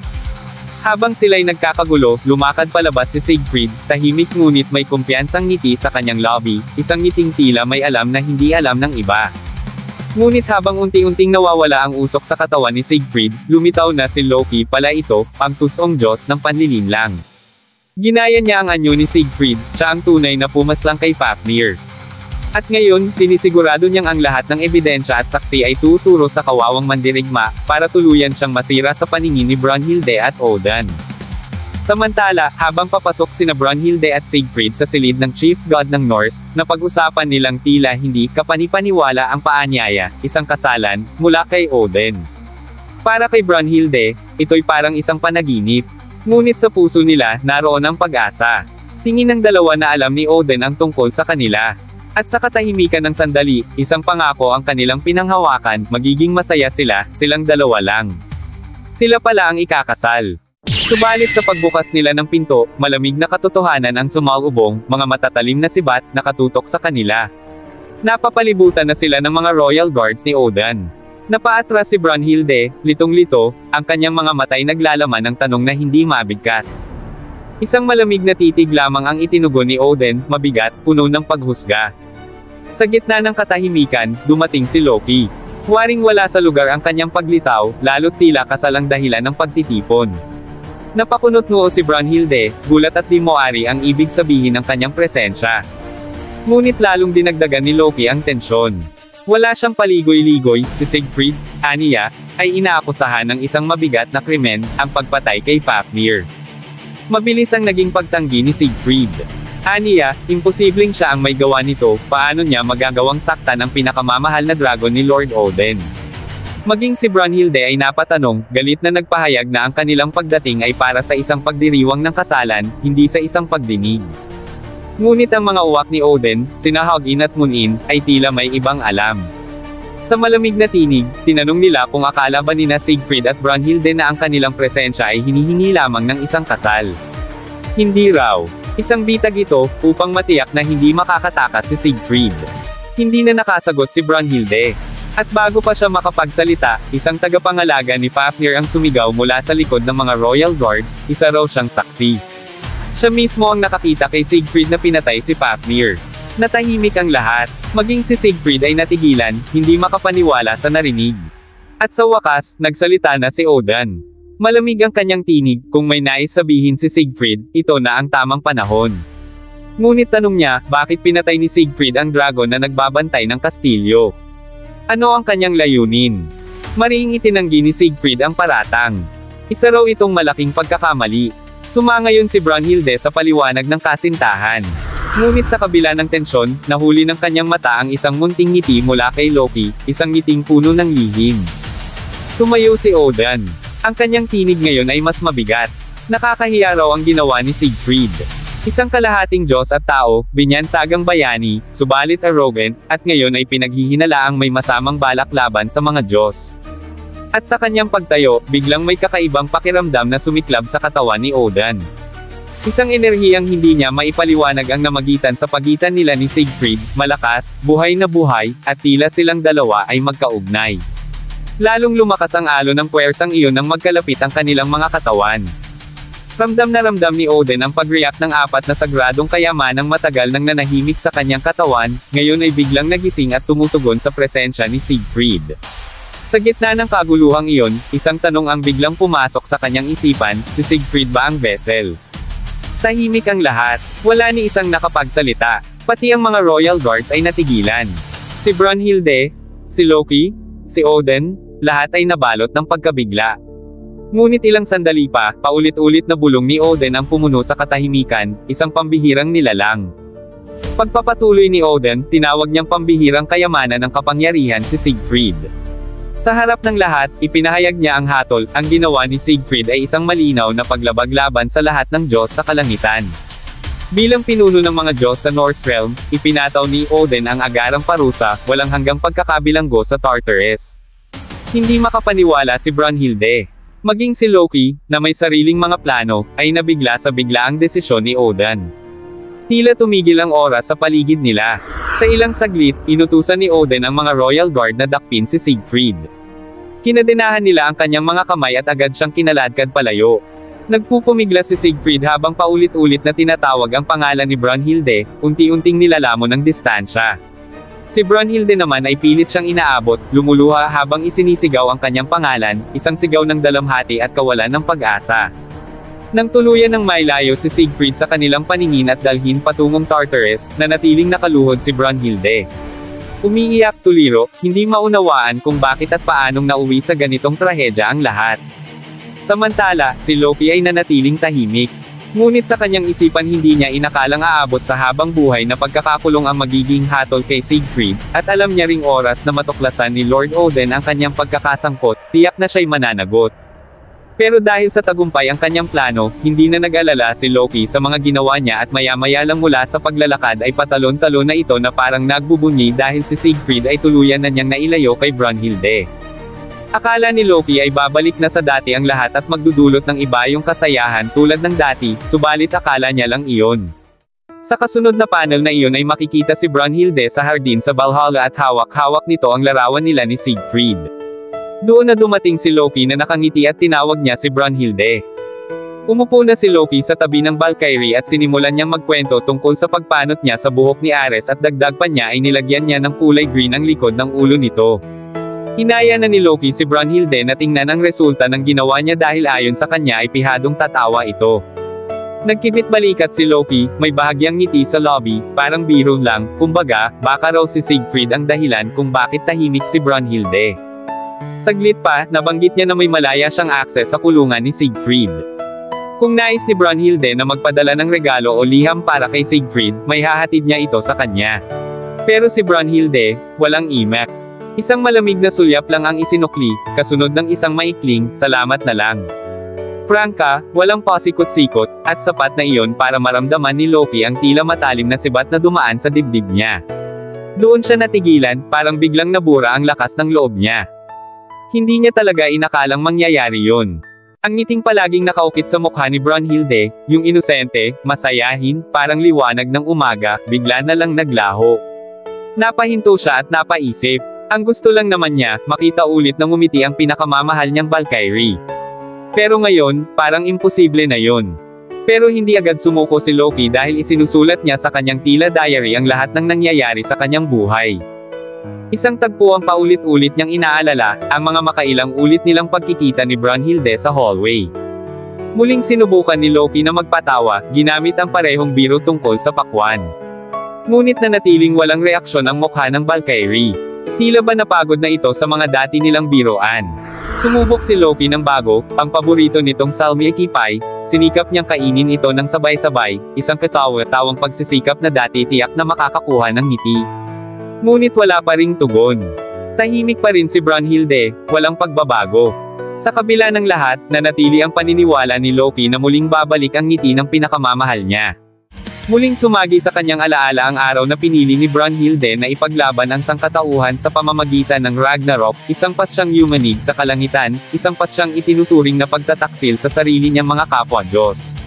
Habang sila'y nagkakagulo, lumakad palabas si Siegfried, tahimik ngunit may kumpiyansang ngiti sa kanyang lobby, isang ngiting tila may alam na hindi alam ng iba. Ngunit habang unti-unting nawawala ang usok sa katawan ni Siegfried, lumitaw na si Loki pala ito, ang tusong Diyos ng panlilinlang. Ginaya niya ang anyo ni Siegfried, siya ang tunay na pumaslang kay Fafnir. At ngayon, sinisigurado niyang ang lahat ng ebidensya at saksi ay tuturo sa kawawang mandirigma, para tuluyan siyang masira sa paningin ni Brunhilde at Odin. Samantala, habang papasok sina Brunhilde at Siegfried sa silid ng Chief God ng Norse, napag-usapan nilang tila hindi kapanipaniwala ang paanyaya, isang kasalan, mula kay Odin. Para kay Brunhilde, ito'y parang isang panaginip. Ngunit sa puso nila, naroon ang pag-asa. Tingin ng dalawa na alam ni Odin ang tungkol sa kanila. At sa katahimikan ng sandali, isang pangako ang kanilang pinanghawakan, magiging masaya sila, silang dalawa lang. Sila pala ang ikakasal. Subalit sa pagbukas nila ng pinto, malamig na katotohanan ang sumalubong, mga matatalim na sibat, nakatutok sa kanila. Napapalibutan na sila ng mga royal guards ni Odin. Napaatras si Brunhilde, litong-lito, ang kanyang mga matay naglalaman ng tanong na hindi mabigkas. Isang malamig na titig lamang ang itinugon ni Odin, mabigat, puno ng paghusga. Sa gitna ng katahimikan, dumating si Loki. Waring wala sa lugar ang kanyang paglitaw, lalo't tila kasalang dahilan ng pagtitipon. Napakunot noo si Brunhilde, gulat at di moari ang ibig sabihin ng kanyang presensya. Ngunit lalong dinagdagan ni Loki ang tensyon. Wala siyang paligoy-ligoy, si Siegfried, aniya, ay inaakusahan ng isang mabigat na krimen, ang pagpatay kay Fafnir. Mabilis ang naging pagtanggi ni Siegfried. Aniya, imposibleng siya ang may gawa nito, paano niya magagawang saktan ang pinakamamahal na dragon ni Lord Odin. Maging si Brunhilde ay napatanong, galit na nagpahayag na ang kanilang pagdating ay para sa isang pagdiriwang ng kasalan, hindi sa isang pagdinig. Ngunit ang mga uwak ni Odin, sina Hugin at Munin, ay tila may ibang alam. Sa malamig na tinig, tinanong nila kung akala ba nina Siegfried at Brunhilde na ang kanilang presensya ay hinihingi lamang ng isang kasal. Hindi raw. Isang bitag ito, upang matiyak na hindi makakatakas si Siegfried. Hindi na nakasagot si Brunhilde. At bago pa siya makapagsalita, isang tagapangalaga ni Fafnir ang sumigaw mula sa likod ng mga royal guards, isa raw siyang saksi. Siya mismo ang nakakita kay Siegfried na pinatay si Fafnir. Natahimik ang lahat, maging si Siegfried ay natigilan, hindi makapaniwala sa narinig. At sa wakas, nagsalita na si Odin. Malamig ang kanyang tinig, kung may nais sabihin si Siegfried, ito na ang tamang panahon. Ngunit tanong niya, bakit pinatay ni Siegfried ang dragon na nagbabantay ng kastilyo? Ano ang kanyang layunin? Mariing itinanggi ni Siegfried ang paratang. Isa raw itong malaking pagkakamali. Sumangayon si Brunhilde sa paliwanag ng kasintahan. Ngunit sa kabila ng tensyon, nahuli ng kanyang mata ang isang munting ngiti mula kay Loki, isang ngiting puno ng lihim. Tumayo si Odin. Ang kanyang tinig ngayon ay mas mabigat. Nakakahiya raw ang ginawa ni Siegfried. Isang kalahating Diyos at tao, binyansagang bayani, subalit arrogant, at ngayon ay pinaghihinalaang may masamang balak laban sa mga Diyos. At sa kanyang pagtayo, biglang may kakaibang pakiramdam na sumiklab sa katawan ni Odin. Isang enerhiyang hindi niya maipaliwanag ang namagitan sa pagitan nila ni Siegfried, malakas, buhay na buhay, at tila silang dalawa ay magkaugnay. Lalong lumakas ang alon ng puwersang iyon nang magkalapit ang kanilang mga katawan. Ramdam na ramdam ni Odin ang pag-react ng apat na sagradong kayamanang matagal nang nanahimik sa kanyang katawan, ngayon ay biglang nagising at tumutugon sa presensya ni Siegfried. Sa gitna ng kaguluhang iyon, isang tanong ang biglang pumasok sa kanyang isipan, si Siegfried ba ang vessel? Tahimik ang lahat, wala ni isang nakapagsalita, pati ang mga Royal Guards ay natigilan. Si Brunhilde, si Loki, si Odin, lahat ay nabalot ng pagkabigla. Ngunit ilang sandali pa, paulit-ulit na bulong ni Odin ang pumuno sa katahimikan, isang pambihirang nilalang. Pagpapatuloy ni Odin, tinawag niyang pambihirang kayamanan ng kapangyarihan si Siegfried. Sa harap ng lahat, ipinahayag niya ang hatol, ang ginawa ni Siegfried ay isang malinaw na paglabag laban sa lahat ng Diyos sa kalangitan. Bilang pinuno ng mga Diyos sa Norse Realm, ipinataw ni Odin ang agarang parusa, walang hanggang pagkakabilanggo sa Tartarus. Hindi makapaniwala si Brunhilde. Maging si Loki, na may sariling mga plano, ay nabigla sa biglaang desisyon ni Odin. Tila tumigil ang oras sa paligid nila. Sa ilang saglit, inutusan ni Odin ang mga Royal Guard na dakpin si Siegfried. Kinadenahan nila ang kanyang mga kamay at agad siyang kinaladkad palayo. Nagpupumigla si Siegfried habang paulit-ulit na tinatawag ang pangalan ni Brunhilde, unti-unting nilalamon ang distansya. Si Brunhilde naman ay pilit siyang inaabot, lumuluha habang isinisigaw ang kanyang pangalan, isang sigaw ng dalamhati at kawalan ng pag-asa. Nang tuluyan ng mailayo si Siegfried sa kanilang paningin at dalhin patungong Tartarus, nanatiling nakaluhod si Brunhilde. Umiiyak tuliro, hindi maunawaan kung bakit at paanong nauwi sa ganitong trahedya ang lahat. Samantala, si Loki ay nanatiling tahimik. Ngunit sa kanyang isipan hindi niya inakalang aabot sa habang buhay na pagkakakulong ang magiging hatol kay Siegfried, at alam niya ring oras na matuklasan ni Lord Odin ang kanyang pagkakasangkot, tiyak na siya'y mananagot. Pero dahil sa tagumpay ang kanyang plano, hindi na nag-alala si Loki sa mga ginawa niya at maya-maya lang mula sa paglalakad ay patalon-talon na ito na parang nagbubunyi dahil si Siegfried ay tuluyan na niyang nailayo kay Brunhilde. Akala ni Loki ay babalik na sa dati ang lahat at magdudulot ng iba yung kasayahan tulad ng dati, subalit akala niya lang iyon. Sa kasunod na panel na iyon ay makikita si Brunhilde sa hardin sa Valhalla at hawak-hawak nito ang larawan nila ni Siegfried. Doon na dumating si Loki na nakangiti at tinawag niya si Brunhilde. Umupo na si Loki sa tabi ng Valkyrie at sinimulan niyang magkwento tungkol sa pagpanot niya sa buhok ni Ares at dagdag pa niya ay nilagyan niya ng kulay green ang likod ng ulo nito. Hinaya na ni Loki si Brunhilde na tingnan ang resulta ng ginawa niya dahil ayon sa kanya ay pihadong tatawa ito. Nagkibit balikat si Loki, may bahagyang ngiti sa lobby, parang biro lang, kumbaga, baka raw si Siegfried ang dahilan kung bakit tahimik si Brunhilde. Saglit pa, nabanggit niya na may malaya siyang akses sa kulungan ni Siegfried. Kung nais ni Brunhilde na magpadala ng regalo o liham para kay Siegfried, may hahatid niya ito sa kanya. Pero si Brunhilde, walang imak. Isang malamig na sulyap lang ang isinukli, kasunod ng isang maikling, salamat na lang. Prangka, walang pasikot-sikot, at sapat na iyon para maramdaman ni Loki ang tila matalim na sibat na dumaan sa dibdib niya. Doon siya natigilan, parang biglang nabura ang lakas ng loob niya. Hindi niya talaga inakalang mangyayari yun. Ang ngiting palaging nakaukit sa mukha ni Brunhilde, yung inosente, masayahin, parang liwanag ng umaga, bigla na lang naglaho. Napahinto siya at napaisip. Ang gusto lang naman niya, makita ulit na ngumiti ang pinakamamahal niyang Valkyrie. Pero ngayon, parang imposible na yun. Pero hindi agad sumuko si Loki dahil isinusulat niya sa kanyang tila diary ang lahat ng nangyayari sa kanyang buhay. Isang tagpo ang paulit-ulit niyang inaalala, ang mga makailang ulit nilang pagkikita ni Brunhilde sa hallway. Muling sinubukan ni Loki na magpatawa, ginamit ang parehong biro tungkol sa pakwan. Ngunit nanatiling walang reaksyon ang mukha ng Valkyrie. Tila ba napagod na ito sa mga dati nilang biroan. Sumubok si Loki ng bago, ang paborito nitong salmiakki pie, sinikap niyang kainin ito ng sabay-sabay, isang katawa-tawang pagsisikap na dati tiyak na makakakuha ng ngiti. Ngunit wala pa ring tugon. Tahimik pa rin si Brunhilde, walang pagbabago. Sa kabila ng lahat, nanatili ang paniniwala ni Loki na muling babalik ang ngiti ng pinakamamahal niya. Muling sumagi sa kanyang alaala ang araw na pinili ni Brunhilde na ipaglaban ang sangkatauhan sa pamamagitan ng Ragnarok, isang pasyang yumanig sa kalangitan, isang pasyang itinuturing na pagtataksil sa sarili niyang mga kapwa-Diyos.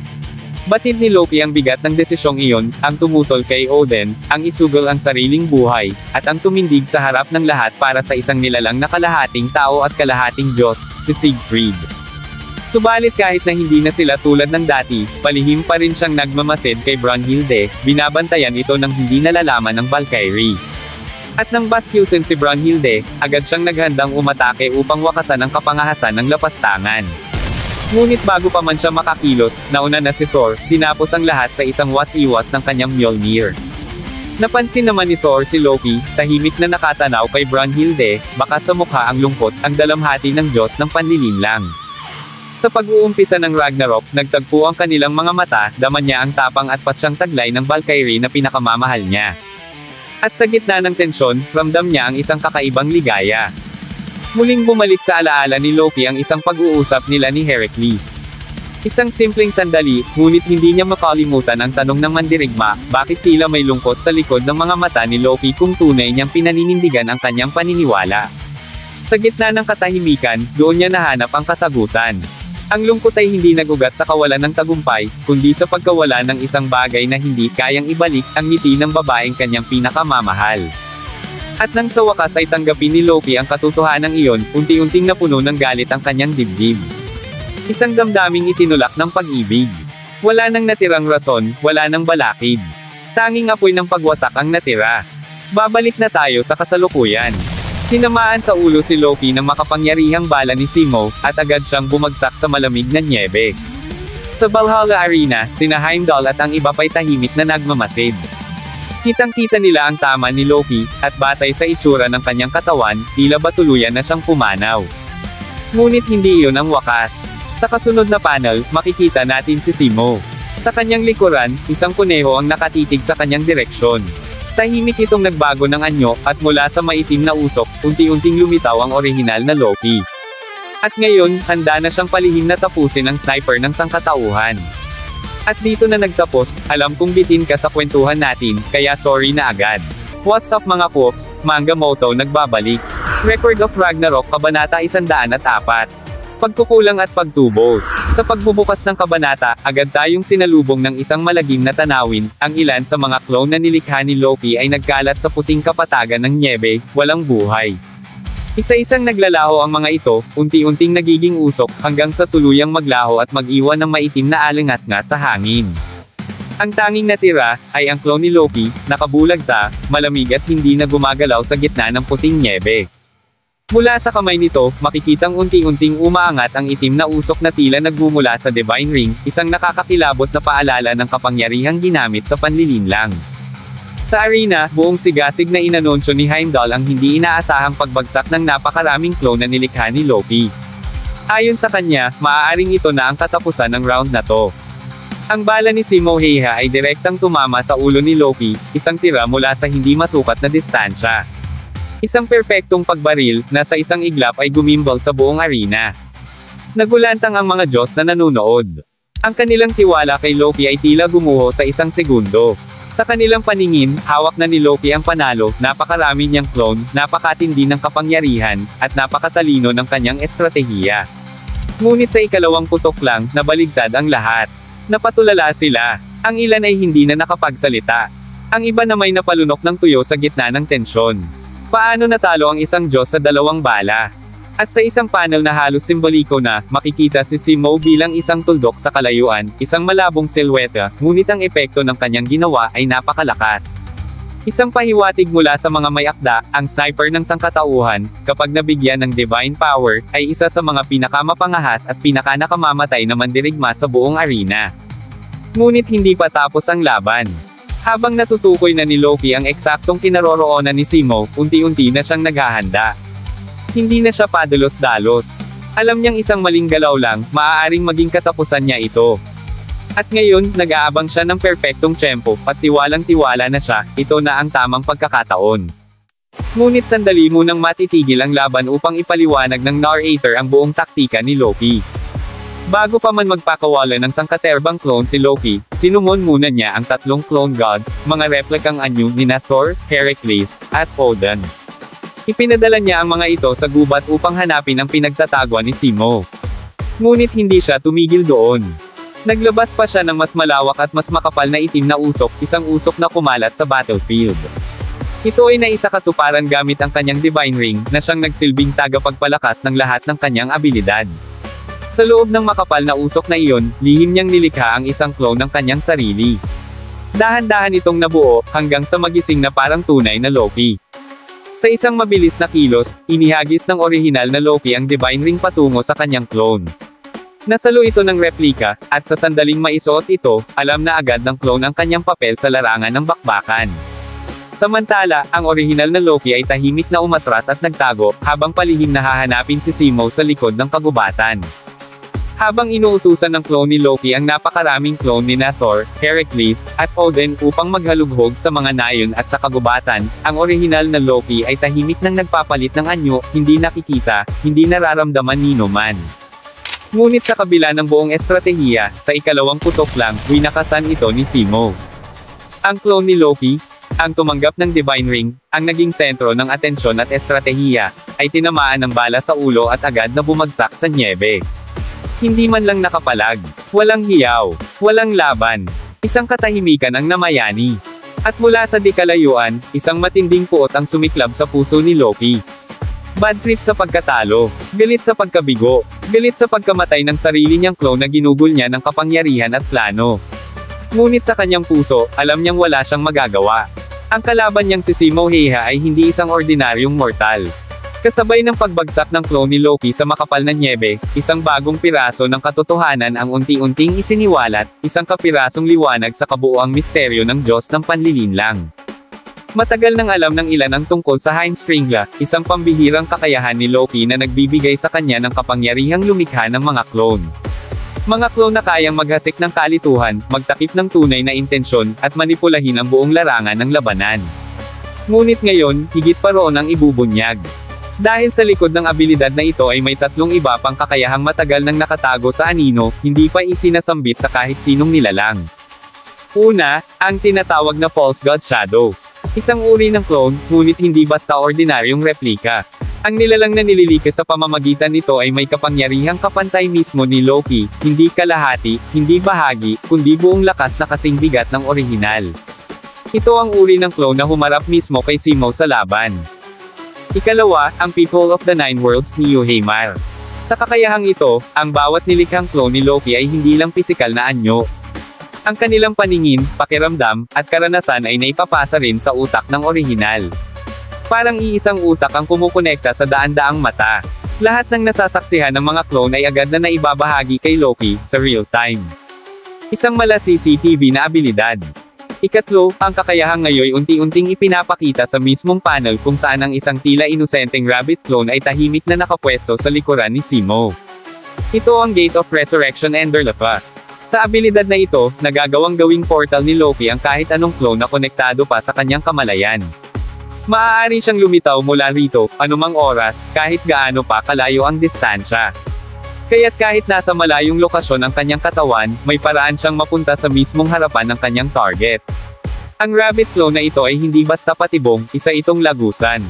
Batid ni Loki ang bigat ng desisyong iyon, ang tumutol kay Odin, ang isugol ang sariling buhay, at ang tumindig sa harap ng lahat para sa isang nilalang na kalahating tao at kalahating Diyos, si Siegfried. Subalit kahit na hindi na sila tulad ng dati, palihim pa rin siyang nagmamasid kay Brunhilde, binabantayan ito ng hindi nalalaman ng Valkyrie. At nang baskyusin si Brunhilde, agad siyang naghandang umatake upang wakasan ang kapangahasan ng lapastangan. Ngunit bago pa man siya makakilos, nauna na si Thor, dinapos ang lahat sa isang was-iwas ng kanyang Mjolnir. Napansin naman ni Thor si Loki, tahimik na nakatanaw kay Brunhilde, baka sa mukha ang lungkot, ang dalamhati ng Diyos ng panlilinlang. Sa pag-uumpisa ng Ragnarok, nagtagpo ang kanilang mga mata, dama niya ang tapang at pasyang taglay ng Valkyrie na pinakamamahal niya. At sa gitna ng tensyon, ramdam niya ang isang kakaibang ligaya. Muling bumalik sa alaala ni Loki ang isang pag-uusap nila ni Heracles. Isang simpleng sandali, ngunit hindi niya makalimutan ang tanong ng mandirigma, bakit tila may lungkot sa likod ng mga mata ni Loki kung tunay niyang pinaninindigan ang kanyang paniniwala. Sa gitna ng katahimikan, doon niya nahanap ang kasagutan. Ang lungkot ay hindi nagugat sa kawalan ng tagumpay, kundi sa pagkawala ng isang bagay na hindi kayang ibalik, ang ngiti ng babaeng kanyang pinakamamahal. At nang sa wakas ay tanggapin ni Loki ang katotohanan iyon, unti-unting napuno ng galit ang kanyang dibdib. Isang damdaming itinulak ng pag-ibig. Wala nang natirang rason, wala nang balakid. Tanging apoy ng pagwasak ang natira. Babalik na tayo sa kasalukuyan. Tinamaan sa ulo si Loki ng makapangyarihang bala ni Simo, at agad siyang bumagsak sa malamig na nyebe. Sa Valhalla Arena, sina Heimdall at ang iba pa'y tahimik na nagmamasid. Kitang-kita nila ang tama ni Loki, at batay sa itsura ng kanyang katawan, tila ba tuluyan na siyang pumanaw. Ngunit hindi iyon ang wakas. Sa kasunod na panel, makikita natin si Simo. Sa kanyang likuran, isang kuneho ang nakatitig sa kanyang direksyon. Tahimik itong nagbago ng anyo, at mula sa maitim na usok, unti-unting lumitaw ang orihinal na Loki. At ngayon, handa na siyang palihim na tapusin ang sniper ng sangkatauhan. At dito na nagtapos, alam kong bitin ka sa kwentuhan natin, kaya sorry na agad. What's up mga Coops, Manga Moto nagbabalik. Record of Ragnarok Kabanata 104. Pagkukulang at pagtubos. Sa pagbubukas ng kabanata, agad tayong sinalubong ng isang malagim na tanawin, ang ilan sa mga clone na nilikha ni Loki ay nagkalat sa puting kapatagan ng nyebe, walang buhay. Isa-isang naglalaho ang mga ito, unti-unting nagiging usok, hanggang sa tuluyang maglaho at mag-iwan ng maitim na alangas-ngas sa hangin. Ang tanging natira, ay ang clone ni Loki, nakabulagta, malamig at hindi na gumagalaw sa gitna ng puting nyebe. Mula sa kamay nito, makikitang unti-unting umaangat ang itim na usok na tila nagmumula sa Divine Ring, isang nakakakilabot na paalala ng kapangyarihang ginamit sa panlilinlang. Sa arena, buong sigasig na inanunsyo ni Heimdall ang hindi inaasahang pagbagsak ng napakaraming clone na nilikha ni Loki. Ayon sa kanya, maaaring ito na ang katapusan ng round na to. Ang bala ni Simo Heiha ay direktang tumama sa ulo ni Loki, isang tira mula sa hindi masukat na distansya. Isang perpektong pagbaril, na sa isang iglap ay gumimbal sa buong arena. Nagulantang ang mga Diyos na nanunood. Ang kanilang tiwala kay Loki ay tila gumuho sa isang segundo. Sa kanilang paningin, hawak na ni Loki ang panalo, napakarami niyang clone, napakatindi ng kapangyarihan, at napakatalino ng kanyang estratehiya. Ngunit sa ikalawang putok lang, nabaligtad ang lahat. Napatulala sila. Ang ilan ay hindi na nakapagsalita. Ang iba na may napalunok ng tuyo sa gitna ng tensyon. Paano natalo ang isang Diyos sa dalawang bala? At sa isang panel na halos simboliko na, makikita si Simo bilang isang tuldok sa kalayuan, isang malabong silweta, ngunit ang epekto ng kanyang ginawa ay napakalakas. Isang pahiwatig mula sa mga may akda, ang sniper ng sangkatauhan, kapag nabigyan ng divine power, ay isa sa mga pinakamapangahas at pinakanakamamatay na mandirigma sa buong arena. Ngunit hindi pa tapos ang laban. Habang natutukoy na ni Loki ang eksaktong kinaroroonan ni Simo, unti-unti na siyang naghahanda. Hindi na siya padalos-dalos. Alam niyang isang maling galaw lang, maaaring maging katapusan niya ito. At ngayon, nag-aabang siya ng perpektong tiyempo, at tiwalang-tiwala na siya, ito na ang tamang pagkakataon. Ngunit sandali munang matitigil ang laban upang ipaliwanag ng narrator ang buong taktika ni Loki. Bago pa man magpakawala ng sangkaterbang clone si Loki, sinumon muna niya ang tatlong clone gods, mga replikang anyo ni Thor, Heracles, at Odin. Ipinadala niya ang mga ito sa gubat upang hanapin ang pinagtatagwan ni Zemo. Ngunit hindi siya tumigil doon. Naglabas pa siya ng mas malawak at mas makapal na itim na usok, isang usok na kumalat sa battlefield. Ito ay naisakatuparan gamit ang kanyang Divine Ring, na siyang nagsilbing tagapagpalakas ng lahat ng kanyang abilidad. Sa loob ng makapal na usok na iyon, lihim niyang nilikha ang isang clone ng kanyang sarili. Dahan-dahan itong nabuo, hanggang sa magising na parang tunay na Loki. Sa isang mabilis na kilos, inihagis ng orihinal na Loki ang Divine Ring patungo sa kanyang clone. Nasalo ito ng replika, at sa sandaling maisuot ito, alam na agad ng clone ang kanyang papel sa larangan ng bakbakan. Samantala, ang orihinal na Loki ay tahimik na umatras at nagtago, habang palihim na hahanapin si Zemo sa likod ng kagubatan. Habang inuutusan ng clone ni Loki ang napakaraming clone ni Thor, Heracles, at Odin upang maghalughog sa mga nayon at sa kagubatan, ang orihinal na Loki ay tahimik nang nagpapalit ng anyo, hindi nakikita, hindi nararamdaman nino man. Ngunit sa kabila ng buong estratehiya, sa ikalawang putok lang, winakasan ito ni Zemo. Ang clone ni Loki, ang tumanggap ng Divine Ring, ang naging sentro ng atensyon at estratehiya, ay tinamaan ng bala sa ulo at agad na bumagsak sa nyebe. Hindi man lang nakapalag, walang hiyaw, walang laban, isang katahimikan ang namayani. At mula sa di kalayuan, isang matinding puot ang sumiklab sa puso ni Loki. Bad trip sa pagkatalo, galit sa pagkabigo, galit sa pagkamatay ng sarili niyang clone na ginugol niya ng kapangyarihan at plano. Ngunit sa kanyang puso, alam niyang wala siyang magagawa. Ang kalaban niyang si Zemo ay hindi isang ordinaryong mortal. Kasabay ng pagbagsak ng clone ni Loki sa makapal na nyebe, isang bagong piraso ng katotohanan ang unti-unting isiniwalat, isang kapirasong liwanag sa kabuuang misteryo ng Diyos ng panlilinlang. Matagal nang alam ng ilan ang tungkol sa Heimskringla, isang pambihirang kakayahan ni Loki na nagbibigay sa kanya ng kapangyarihang lumikha ng mga clone. Mga clone na kayang maghasik ng kalituhan, magtakip ng tunay na intensyon, at manipulahin ang buong larangan ng labanan. Ngunit ngayon, higit pa roon ang ibubunyag. Dahil sa likod ng abilidad na ito ay may tatlong iba pang kakayahang matagal nang nakatago sa anino, hindi pa isinasambit sa kahit sinong nilalang. Una, ang tinatawag na False God Shadow. Isang uri ng clone, ngunit hindi basta ordinaryong replika. Ang nilalang na nililikas sa pamamagitan nito ay may kapangyarihang kapantay mismo ni Loki, hindi kalahati, hindi bahagi, kundi buong lakas na kasing bigat ng orihinal. Ito ang uri ng clone na humarap mismo kay Zemo sa laban. Ikalawa, ang People of the Nine Worlds ni Heimar. Sa kakayahang ito, ang bawat nilikhang clone ni Loki ay hindi lang pisikal na anyo. Ang kanilang paningin, pakiramdam, at karanasan ay naipapasa rin sa utak ng orihinal. Parang iisang utak ang kumukonekta sa daan-daang mata. Lahat ng nasasaksihan ng mga clone ay agad na naibabahagi kay Loki, sa real time. Isang mala CCTV na abilidad. Ikatlo, ang kakayahang ngayon unti-unting ipinapakita sa mismong panel kung saan ang isang tila inosenteng rabbit clone ay tahimik na nakapwesto sa likuran ni Zemo. Ito ang Gate of Resurrection Enderlafa. Sa abilidad na ito, nagagawang gawing portal ni Loki ang kahit anong clone na konektado pa sa kanyang kamalayan. Maaari siyang lumitaw mula rito, anumang oras, kahit gaano pa kalayo ang distansya. Kaya't kahit nasa malayong lokasyon ang kanyang katawan, may paraan siyang mapunta sa mismong harapan ng kanyang target. Ang rabbit clone na ito ay hindi basta patibong, isa itong lagusan.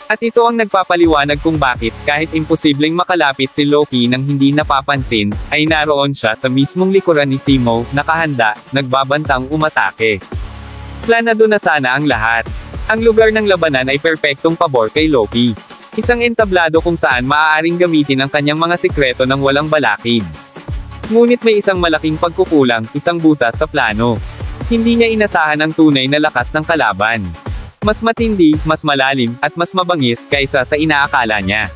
At ito ang nagpapaliwanag kung bakit, kahit imposibleng makalapit si Loki nang hindi napapansin, ay naroon siya sa mismong likuran ni Zemo, nakahanda, nagbabantang umatake. Planado na sana ang lahat. Ang lugar ng labanan ay perpektong pabor kay Loki. Isang entablado kung saan maaaring gamitin ang kanyang mga sikreto ng walang balakid. Ngunit may isang malaking pagkukulang, isang butas sa plano. Hindi niya inasahan ang tunay na lakas ng kalaban. Mas matindi, mas malalim, at mas mabangis kaysa sa inaakala niya.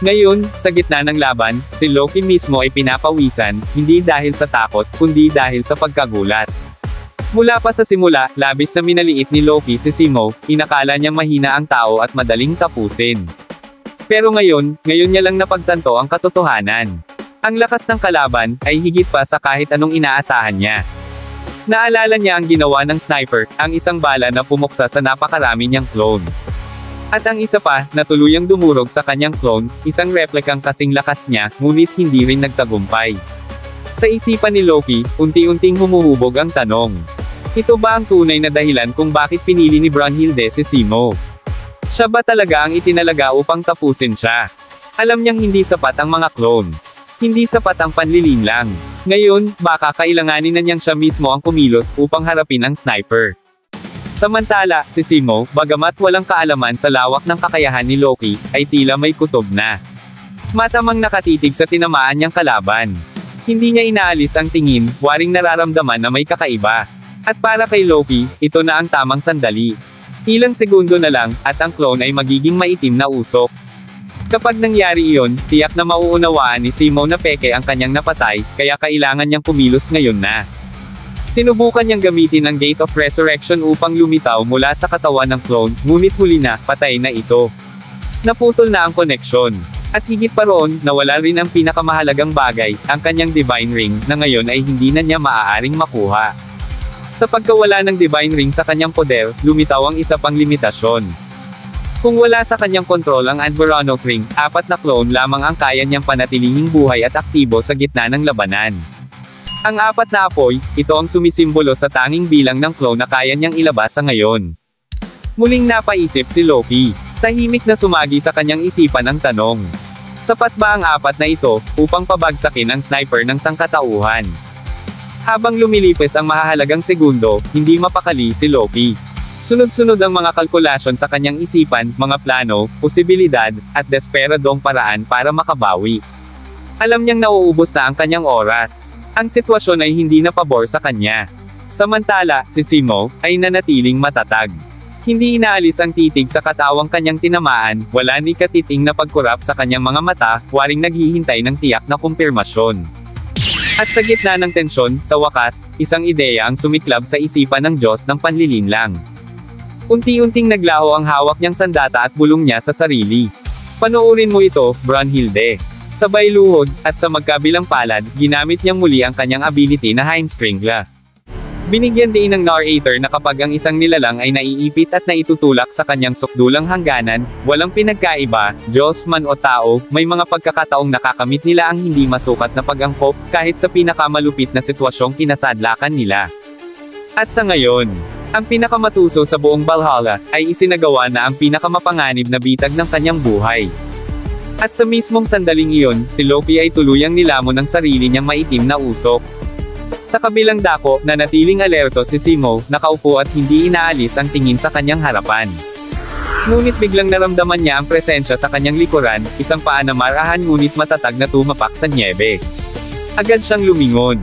Ngayon, sa gitna ng laban, si Loki mismo ay pinapawisan, hindi dahil sa takot, kundi dahil sa pagkagulat. Mula pa sa simula, labis na minaliit ni Loki si Zemo, inakala niyang mahina ang tao at madaling tapusin. Pero ngayon niya lang napagtanto ang katotohanan. Ang lakas ng kalaban ay higit pa sa kahit anong inaasahan niya. Naalala niya ang ginawa ng sniper, ang isang bala na pumuksa sa napakarami niyang clone. At ang isa pa, na tuluyang dumurog sa kanyang clone, isang replikang kasing lakas niya, ngunit hindi rin nagtagumpay. Sa isipan ni Loki, unti-unting humuhubog ang tanong. Ito ba ang tunay na dahilan kung bakit pinili ni Brunhilde si Zemo? Siya ba talaga ang itinalaga upang tapusin siya? Alam niyang hindi sapat ang mga clone. Hindi sapat ang panlilinlang. Ngayon, baka kailanganin na niyang siya mismo ang kumilos upang harapin ang sniper. Samantala, si Zemo, bagamat walang kaalaman sa lawak ng kakayahan ni Loki, ay tila may kutob na. Matamang nakatitig sa tinamaan niyang kalaban. Hindi niya inaalis ang tingin, waring nararamdaman na may kakaiba. At para kay Loki, ito na ang tamang sandali. Ilang segundo na lang, at ang clone ay magiging maitim na usok. Kapag nangyari iyon, tiyak na mauunawaan ni Zemo na peke ang kanyang napatay, kaya kailangan niyang kumilos ngayon na. Sinubukan niyang gamitin ang Gate of Resurrection upang lumitaw mula sa katawan ng clone, ngunit huli na, patay na ito. Naputol na ang koneksyon. At higit pa roon, nawala rin ang pinakamahalagang bagay, ang kanyang Divine Ring, na ngayon ay hindi na niya maaaring makuha. Sa pagkawala ng Divine Ring sa kanyang poder, lumitaw ang isa pang limitasyon. Kung wala sa kanyang kontrol ang Andvaronic Ring, 4 na clone lamang ang kaya niyang panatilihing buhay at aktibo sa gitna ng labanan. Ang 4 na apoy, ito ang sumisimbolo sa tanging bilang ng clone na kaya niyang ilabas sa ngayon. Muling napaisip si Loki. Tahimik na sumagi sa kanyang isipan ang tanong. Sapat ba ang 4 na ito, upang pabagsakin ang sniper ng sangkatauhan? Habang lumilipas ang mahahalagang segundo, hindi mapakali si Loki. Sunod-sunod ang mga kalkulasyon sa kanyang isipan, mga plano, posibilidad, at desperadong paraan para makabawi. Alam niyang nauubos na ang kanyang oras. Ang sitwasyon ay hindi na pabor sa kanya. Samantala, si Zemo, ay nanatiling matatag. Hindi inaalis ang titig sa katawang kanyang tinamaan, wala ni katiting na pagkurap sa kanyang mga mata, waring naghihintay ng tiyak na kumpirmasyon. At sa gitna ng tensyon, sa wakas, isang ideya ang sumiklab sa isipan ng Diyos ng panlilinlang. Unti-unting naglaho ang hawak niyang sandata at bulong niya sa sarili. Panoorin mo ito, Brunhilde. Sabay luhod, at sa magkabilang palad, ginamit niyang muli ang kanyang ability na Heimskringla. Binigyan din ng narrator na kapag ang isang nilalang ay naiipit at naitutulak sa kanyang sukdulang hangganan, walang pinagkaiba, Diyos man o tao, may mga pagkakataong nakakamit nila ang hindi masukat na pag-angkop, kahit sa pinakamalupit na sitwasyong kinasadlakan nila. At sa ngayon, ang pinakamatuso sa buong Valhalla, ay isinagawa na ang pinakamapanganib na bitag ng kanyang buhay. At sa mismong sandaling iyon, si Loki ay tuluyang nilamon ng sarili niyang maitim na usok. Sa kabilang dako, nanatiling alerto si Zemo, nakaupo at hindi inaalis ang tingin sa kanyang harapan. Ngunit biglang naramdaman niya ang presensya sa kanyang likuran, isang paa na marahan ngunit matatag na tumapak sa nyebe. Agad siyang lumingon.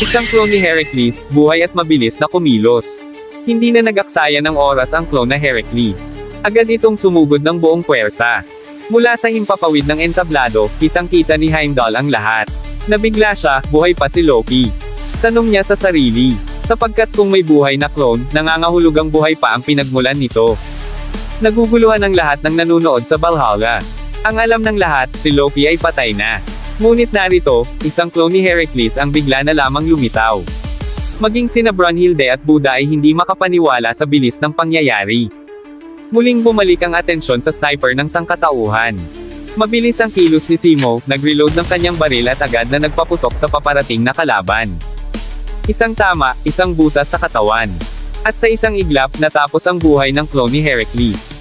Isang clone ni Heracles, buhay at mabilis na kumilos. Hindi na nag-aksaya ng oras ang clone na Heracles. Agad itong sumugod ng buong puwersa. Mula sa himpapawid ng entablado, kitang-kita ni Heimdall ang lahat. Nabigla siya, buhay pa si Loki. Tanong niya sa sarili. Sapagkat kung may buhay na clone, nangangahulugang buhay pa ang pinagmulan nito. Naguguluhan ang lahat ng nanunood sa Valhalla. Ang alam ng lahat, si Loki ay patay na. Ngunit narito, isang clone ni Heracles ang bigla na lamang lumitaw. Maging sina Brunhilde at Buddha ay hindi makapaniwala sa bilis ng pangyayari. Muling bumalik ang atensyon sa sniper ng sangkatauhan. Mabilis ang kilos ni Zemo, nag-reload ng kanyang baril at agad na nagpaputok sa paparating na kalaban. Isang tama, isang butas sa katawan. At sa isang iglap, natapos ang buhay ng clone ni Heracles.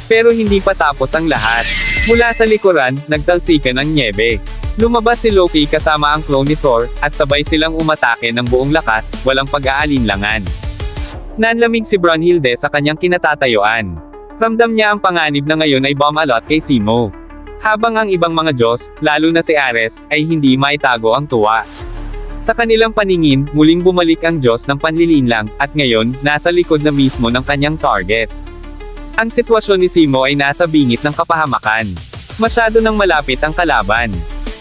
Pero hindi pa tapos ang lahat. Mula sa likuran, nagtalsikan ang nyebe. Lumabas si Loki kasama ang clone ni Thor, at sabay silang umatake ng buong lakas, walang pag-aalinlangan. Nanlamig si Brunhilde sa kanyang kinatatayuan. Ramdam niya ang panganib na ngayon ay bumalot kay Zemo. Habang ang ibang mga Diyos, lalo na si Ares, ay hindi maitago ang tuwa. Sa kanilang paningin, muling bumalik ang Diyos ng panlilinlang, at ngayon, nasa likod na mismo ng kanyang target. Ang sitwasyon ni Zemo ay nasa bingit ng kapahamakan. Masyado nang malapit ang kalaban.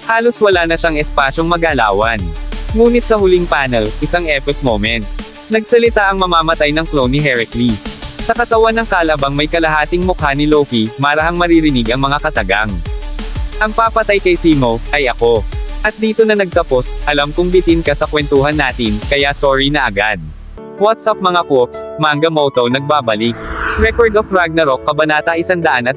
Halos wala na siyang espasyong magalawan. Ngunit sa huling panel, isang epic moment. Nagsalita ang mamamatay ng clone ni Heracles. Sa katawan ng kalabang may kalahating mukha ni Loki, marahang maririnig ang mga katagang. Ang papatay kay Zemo, ay ako. At dito na nagtapos, alam kong bitin ka sa kwentuhan natin, kaya sorry na agad. What's up mga Koops, Manga Moto nagbabalik. Record of Ragnarok Kabanata 105.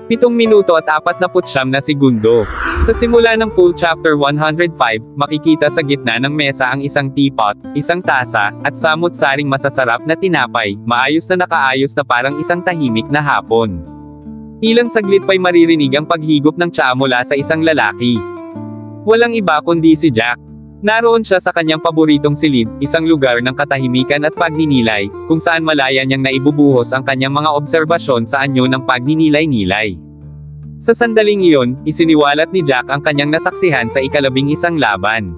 7 minuto at 49 na segundo. Sa simula ng full chapter 105, makikita sa gitna ng mesa ang isang teapot, isang tasa, at samut-saring masasarap na tinapay, maayos na nakaayos na parang isang tahimik na hapon. Ilang saglit pa'y maririnig ang paghigop ng tsaa mula sa isang lalaki. Walang iba kundi si Jack. Naroon siya sa kanyang paboritong silid, isang lugar ng katahimikan at pagninilay, kung saan malaya niyang naibubuhos ang kanyang mga obserbasyon sa anyo ng pagninilay-nilay. Sa sandaling iyon, isiniwalat ni Jack ang kanyang nasaksihan sa ika-11 laban.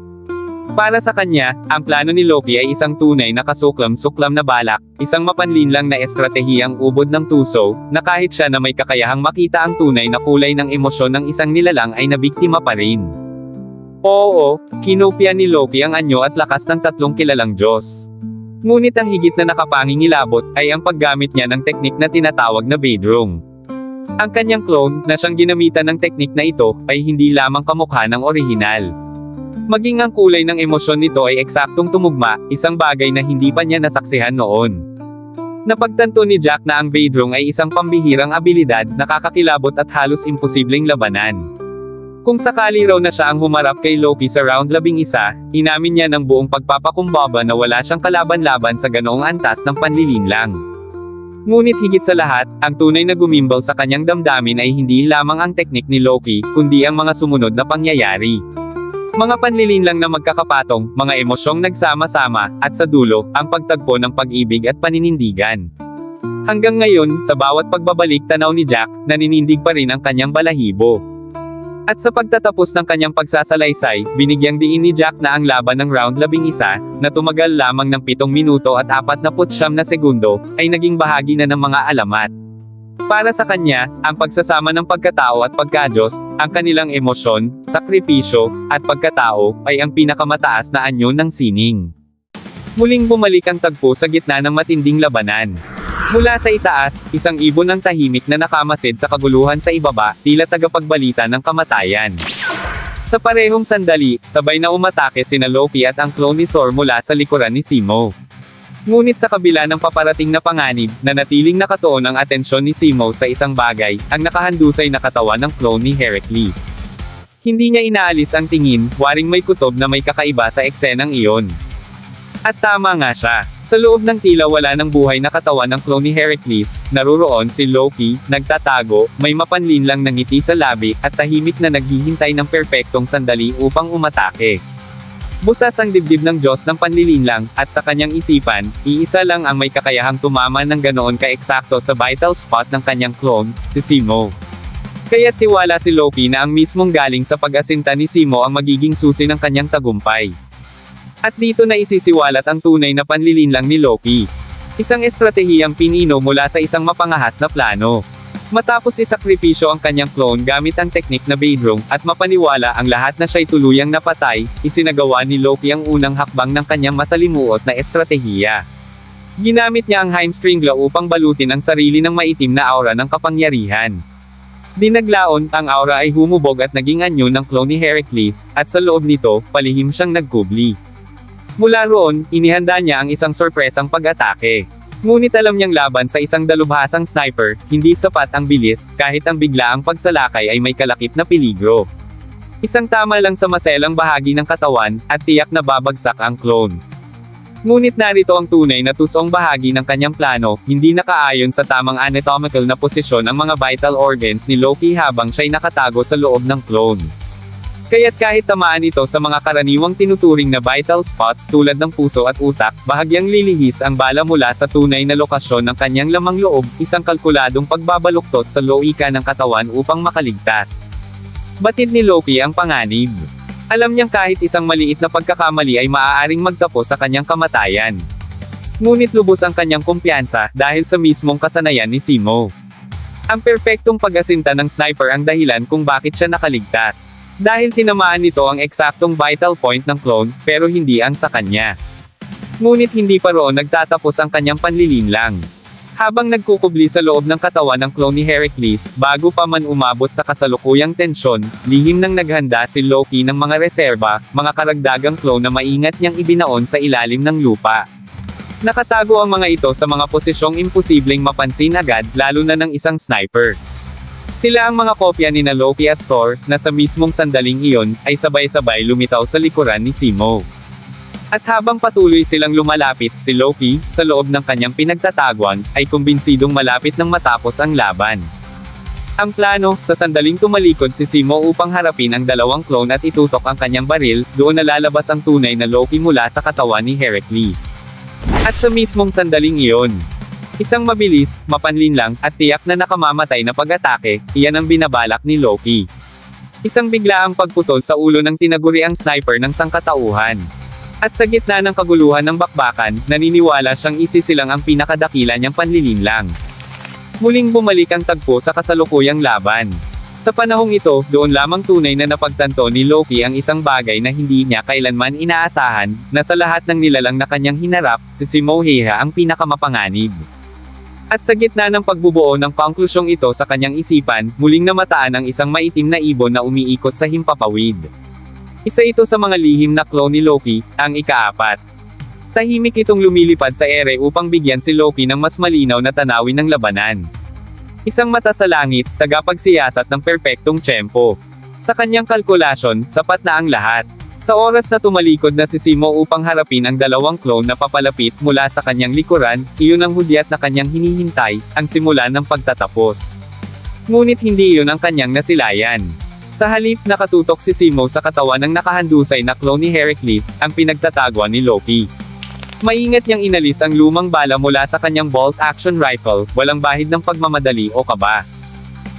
Para sa kanya, ang plano ni Loki ay isang tunay na kasuklam-suklam na balak, isang mapanlinlang na estratehiyang ubod ng tuso, na kahit siya na may kakayahang makita ang tunay na kulay ng emosyon ng isang nilalang ay nabiktima pa rin. Oo, kinopya ni Loki ang anyo at lakas ng 3 kilalang Diyos. Ngunit ang higit na nakapangingilabot, ay ang paggamit niya ng teknik na tinatawag na Vaedrung. Ang kanyang clone, na siyang ginamitan ng teknik na ito, ay hindi lamang kamukha ng orihinal. Maging ang kulay ng emosyon nito ay eksaktong tumugma, isang bagay na hindi pa niya nasaksihan noon. Napagtanto ni Jack na ang Vaedrung ay isang pambihirang abilidad, nakakakilabot at halos imposibleng labanan. Kung sakali raw na siya ang humarap kay Loki sa round 11, inamin niya ng buong pagpapakumbaba na wala siyang kalaban-laban sa ganoong antas ng panlilinlang. Ngunit higit sa lahat, ang tunay na gumimbal sa kanyang damdamin ay hindi lamang ang teknik ni Loki, kundi ang mga sumunod na pangyayari. Mga panlilinlang na magkakapatong, mga emosyong nagsama-sama, at sa dulo, ang pagtagpo ng pag-ibig at paninindigan. Hanggang ngayon, sa bawat pagbabalik tanaw ni Jack, naninindig pa rin ang kanyang balahibo. At sa pagtatapos ng kanyang pagsasalaysay, binigyang diin ni Jack na ang laban ng round 11, na tumagal lamang ng 7 minuto at 49 na segundo, ay naging bahagi na ng mga alamat. Para sa kanya, ang pagsasama ng pagkatao at pagkadyos, ang kanilang emosyon, sakripisyo, at pagkatao, ay ang pinakamataas na anyo ng sining. Muling bumalik ang tagpo sa gitna ng matinding labanan. Mula sa itaas, isang ibon ng tahimik na nakamasid sa kaguluhan sa ibaba, tila tagapagbalita ng kamatayan. Sa parehong sandali, sabay na umatake sina Loki at ang clone ni Thor mula sa likuran ni Zemo. Ngunit sa kabila ng paparating na panganib, nanatiling nakatuon ang atensyon ni Zemo sa isang bagay, ang nakahandusay na katawan ng clone ni Heracles. Hindi niya inaalis ang tingin, waring may kutob na may kakaiba sa eksenang iyon. At tama nga siya. Sa loob ng tila wala ng buhay na katawan ng clone ni Heracles, naruroon si Loki, nagtatago, may mapanlinlang na ngiti sa labi, at tahimik na naghihintay ng perpektong sandali upang umatake. Butas ang dibdib ng Diyos ng panlilinlang, at sa kanyang isipan, iisa lang ang may kakayahang tumama ng ganoon ka-eksakto sa vital spot ng kanyang clone, si Zemo. Kaya't tiwala si Loki na ang mismong galing sa pag-asinta ni Zemo ang magiging susi ng kanyang tagumpay. At dito na isisiwalat ang tunay na panlilinlang ni Loki. Isang estratehiyang pinino mula sa isang mapangahas na plano. Matapos isakripisyo ang kanyang clone gamit ang teknik na Vaedrung, at mapaniwala ang lahat na siya'y tuluyang napatay, isinagawa ni Loki ang unang hakbang ng kanyang masalimuot na estratehiya. Ginamit niya ang Heimskringla upang balutin ang sarili ng maitim na aura ng kapangyarihan. Dinaglaon, ang aura ay humubog at naging anyo ng clone ni Heracles, at sa loob nito, palihim siyang nagkubli. Mula roon, inihanda niya ang isang sorpresang pag-atake. Ngunit alam niyang laban sa isang dalubhasang sniper, hindi sapat ang bilis, kahit ang biglaang pagsalakay ay may kalakip na peligro. Isang tama lang sa maselang bahagi ng katawan, at tiyak na babagsak ang clone. Ngunit narito ang tunay na tusong bahagi ng kanyang plano, hindi nakaayon sa tamang anatomical na posisyon ang mga vital organs ni Loki habang siya'y nakatago sa loob ng clone. Kaya't kahit tamaan ito sa mga karaniwang tinuturing na vital spots tulad ng puso at utak, bahagyang lilihis ang bala mula sa tunay na lokasyon ng kanyang lamang loob, isang kalkuladong pagbabaluktot sa loika ng katawan upang makaligtas. Batid ni Loki ang panganib. Alam niyang kahit isang maliit na pagkakamali ay maaaring magtapos sa kanyang kamatayan. Ngunit lubos ang kanyang kumpiyansa, dahil sa mismong kasanayan ni Zemo. Ang perpektong pag-asinta ng sniper ang dahilan kung bakit siya nakaligtas. Dahil tinamaan nito ang eksaktong vital point ng clone, pero hindi ang sa kanya. Ngunit hindi pa roon nagtatapos ang kanyang panlilinlang. Habang nagkukubli sa loob ng katawan ng clone ni Heracles, bago pa man umabot sa kasalukuyang tensyon, lihim nang naghanda si Loki ng mga reserba, mga karagdagang clone na maingat niyang ibinaon sa ilalim ng lupa. Nakatago ang mga ito sa mga posisyong imposibleng mapansin agad, lalo na ng isang sniper. Sila ang mga kopya ni Loki at Thor, na sa mismong sandaling iyon, ay sabay-sabay lumitaw sa likuran ni Zemo. At habang patuloy silang lumalapit, si Loki, sa loob ng kanyang pinagtataguan, ay kumbinsidong malapit nang matapos ang laban. Ang plano, sa sandaling tumalikod si Zemo upang harapin ang dalawang clone at itutok ang kanyang baril, doon nalalabas ang tunay na Loki mula sa katawan ni Heracles. At sa mismong sandaling iyon, isang mabilis, mapanlinlang, at tiyak na nakamamatay na pag-atake, iyan ang binabalak ni Loki. Isang biglaang pagputol sa ulo ng tinaguriang sniper ng sangkatauhan. At sa gitna ng kaguluhan ng bakbakan, naniniwala siyang isisilang ang pinakadakila niyang panlilinlang. Muling bumalik ang tagpo sa kasalukuyang laban. Sa panahong ito, doon lamang tunay na napagtanto ni Loki ang isang bagay na hindi niya kailanman inaasahan, na sa lahat ng nilalang na kanyang hinarap, si Zemo ang pinakamapanganib. At sa gitna ng pagbubuo ng konklusyong ito sa kanyang isipan, muling namataan ang isang maitim na ibon na umiikot sa himpapawid. Isa ito sa mga lihim na clone ni Loki, ang ika-4. Tahimik itong lumilipad sa ere upang bigyan si Loki ng mas malinaw na tanawin ng labanan. Isang mata sa langit, tagapagsiyasat ng perpektong tiyempo. Sa kanyang kalkulasyon, sapat na ang lahat. Sa oras na tumalikod na si Zemo upang harapin ang dalawang clone na papalapit mula sa kanyang likuran, iyon ang hudyat na kanyang hinihintay, ang simula ng pagtatapos. Ngunit hindi iyon ang kanyang nasilayan. Sa halip, nakatutok si Zemo sa katawan ng nakahandusay na clone ni Heracles, ang pinagtatagwan ni Loki. Maingat niyang inalis ang lumang bala mula sa kanyang bolt-action rifle, walang bahid ng pagmamadali o kaba.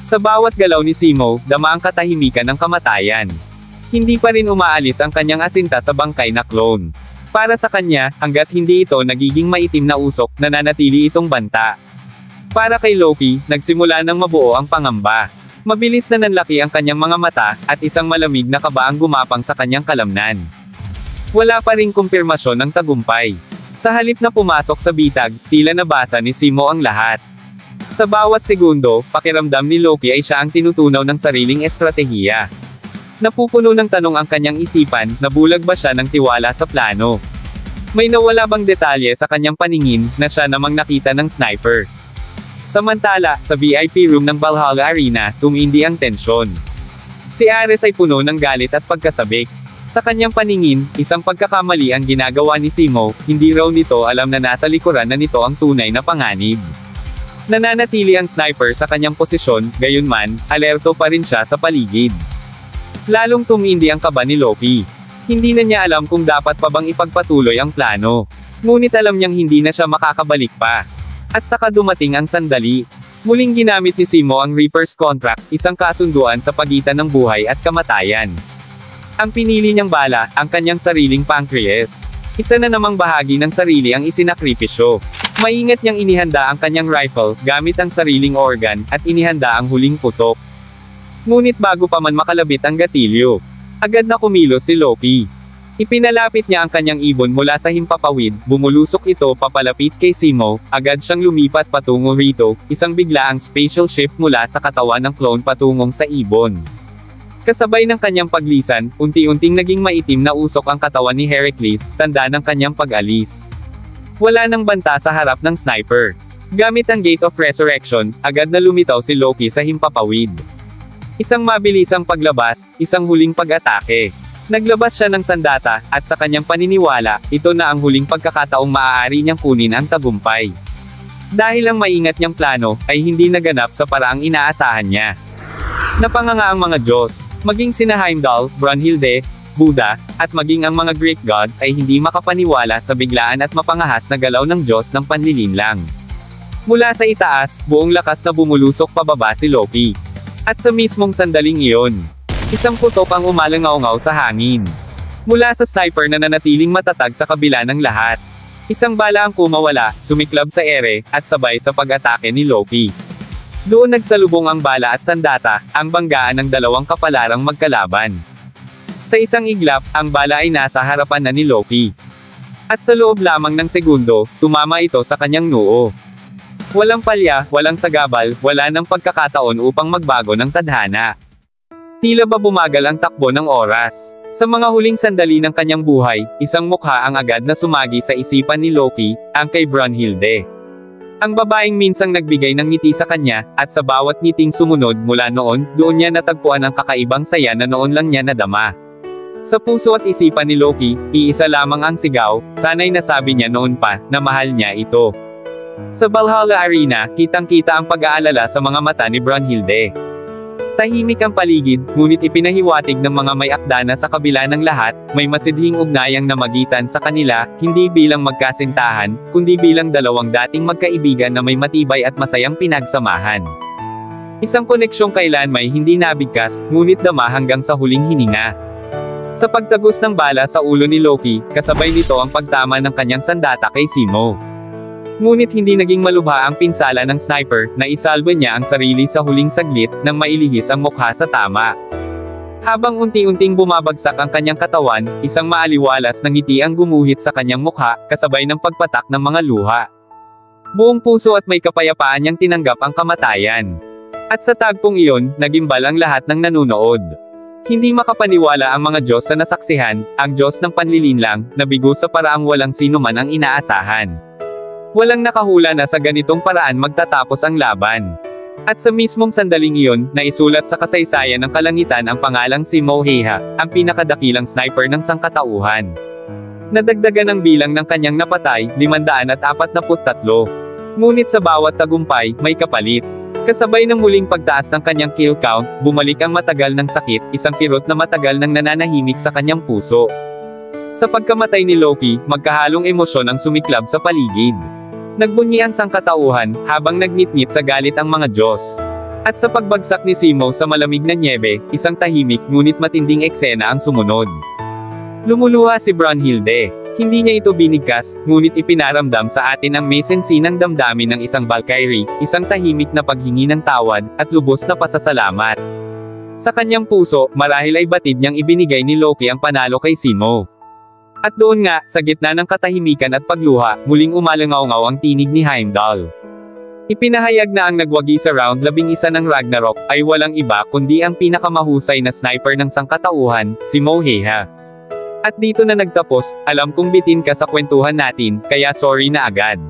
Sa bawat galaw ni Zemo, dama ang katahimikan ng kamatayan. Hindi pa rin umaalis ang kanyang asinta sa bangkay na clone. Para sa kanya, hanggat hindi ito nagiging maitim na usok, nananatili itong banta. Para kay Loki, nagsimula ng mabuo ang pangamba. Mabilis na nanlaki ang kanyang mga mata, at isang malamig na kaba ang gumapang sa kanyang kalamnan. Wala pa ring kumpirmasyon ng tagumpay. Sa halip na pumasok sa bitag, tila nabasa ni Zemo ang lahat. Sa bawat segundo, pakiramdam ni Loki ay siya ang tinutunaw ng sariling estratehiya. Napupuno ng tanong ang kanyang isipan, nabulag ba siya ng tiwala sa plano? May nawala bang detalye sa kanyang paningin, na siya namang nakita ng sniper? Samantala, sa VIP room ng Valhalla Arena, tumindi ang tensyon. Si Ares ay puno ng galit at pagkasabik. Sa kanyang paningin, isang pagkakamali ang ginagawa ni Zemo, hindi raw nito alam na nasa likuran na nito ang tunay na panganib. Nananatili ang sniper sa kanyang posisyon, gayunman, alerto pa rin siya sa paligid. Lalong tumindi ang kaba ni Loki. Hindi na niya alam kung dapat pa bang ipagpatuloy ang plano. Ngunit alam niyang hindi na siya makakabalik pa. At saka dumating ang sandali. Muling ginamit ni Zemo ang Reaper's Contract, isang kasunduan sa pagitan ng buhay at kamatayan. Ang pinili niyang bala, ang kanyang sariling pancreas. Isa na namang bahagi ng sarili ang isinakripisyo. Maingat niyang inihanda ang kanyang rifle, gamit ang sariling organ, at inihanda ang huling putok. Ngunit bago pa man makalabit ang gatilyo, agad na kumilos si Loki. Ipinalapit niya ang kanyang ibon mula sa himpapawid, bumulusok ito papalapit kay Zemo, agad siyang lumipat patungo rito, isang biglaang spatial shift mula sa katawan ng clone patungong sa ibon. Kasabay ng kanyang paglisan, unti-unting naging maitim na usok ang katawan ni Heracles, tanda ng kanyang pag-alis. Wala nang banta sa harap ng sniper. Gamit ang Gate of Resurrection, agad na lumitaw si Loki sa himpapawid. Isang mabilisang paglabas, isang huling pag-atake. Naglabas siya ng sandata, at sa kanyang paniniwala, ito na ang huling pagkakataong maaari niyang kunin ang tagumpay. Dahil ang maingat niyang plano, ay hindi naganap sa paraang inaasahan niya. Napanganga ang mga Diyos, maging sina Heimdall, Brunhilde, Buddha, at maging ang mga Greek gods ay hindi makapaniwala sa biglaan at mapangahas na galaw ng Diyos ng panlilinlang. Mula sa itaas, buong lakas na bumulusok pababa si Loki. At sa mismong sandaling iyon, isang putok ang umalangaw-ngaw sa hangin. Mula sa sniper na nanatiling matatag sa kabila ng lahat. Isang bala ang kumawala, sumiklab sa ere, at sabay sa pag-atake ni Loki. Doon nagsalubong ang bala at sandata, ang banggaan ng dalawang kapalarang magkalaban. Sa isang iglap, ang bala ay nasa harapan na ni Loki. At sa loob lamang ng segundo, tumama ito sa kanyang noo. Walang palya, walang sagabal, wala nang pagkakataon upang magbago ng tadhana. Tila ba bumagal ang takbo ng oras. Sa mga huling sandali ng kanyang buhay, isang mukha ang agad na sumagi sa isipan ni Loki, ang kay Brunhilde. Ang babaeng minsang nagbigay ng ngiti sa kanya, at sa bawat ngiting sumunod mula noon, doon niya natagpuan ang kakaibang saya na noon lang niya nadama. Sa puso at isipan ni Loki, iisa lamang ang sigaw, sana'y nasabi niya noon pa, na mahal niya ito. Sa Valhalla Arena, kitang-kita ang pag-aalala sa mga mata ni Brunhilde. Tahimik ang paligid, ngunit ipinahiwatig ng mga may akda na sa kabila ng lahat, may masidhing ugnayang namagitan sa kanila, hindi bilang magkasintahan, kundi bilang dalawang dating magkaibigan na may matibay at masayang pinagsamahan. Isang koneksyong kailan may hindi nabigkas, ngunit dama hanggang sa huling hininga. Sa pagtagos ng bala sa ulo ni Loki, kasabay nito ang pagtama ng kanyang sandata kay Zemo. Ngunit hindi naging malubha ang pinsala ng sniper, na isalba niya ang sarili sa huling saglit, nang mailihis ang mukha sa tama. Habang unti-unting bumabagsak ang kanyang katawan, isang maaliwalas na ngiti ang gumuhit sa kanyang mukha, kasabay ng pagpatak ng mga luha. Buong puso at may kapayapaan niyang tinanggap ang kamatayan. At sa tagpong iyon, nagimbal ang lahat ng nanunood. Hindi makapaniwala ang mga Diyos sa nasaksihan, ang Diyos ng panlilinlang, nabigo sa paraang walang sino man ang inaasahan. Walang nakahula na sa ganitong paraan magtatapos ang laban. At sa mismong sandaling iyon, naisulat sa kasaysayan ng kalangitan ang pangalang Zemo Heha, ang pinakadakilang sniper ng sangkatauhan. Nadagdagan ang bilang ng kanyang napatay, 543. Ngunit sa bawat tagumpay, may kapalit. Kasabay ng muling pagtaas ng kanyang kill count, bumalik ang matagal ng sakit, isang kirot na matagal nang nananahimik sa kanyang puso. Sa pagkamatay ni Loki, magkahalong emosyon ang sumiklab sa paligid. Nagbunyi ang sangkatauhan, habang nagnitnit sa galit ang mga Diyos. At sa pagbagsak ni Zemo sa malamig na nyebe, isang tahimik ngunit matinding eksena ang sumunod. Lumuluha si Brunhilde. Hindi niya ito binigkas, ngunit ipinaramdam sa atin ang may sensi ng damdamin ng isang Valkyrie, isang tahimik na paghingi ng tawad, at lubos na pasasalamat. Sa kanyang puso, marahil ay batid niyang ibinigay ni Loki ang panalo kay Zemo. At doon nga, sa gitna ng katahimikan at pagluha, muling umalangaw-ngaw ang tinig ni Heimdall. Ipinahayag na ang nagwagi sa round 11 ng Ragnarok, ay walang iba kundi ang pinakamahusay na sniper ng sangkatauhan, Zemo Heha. At dito na nagtapos, alam kong bitin ka sa kwentuhan natin, kaya sorry na agad.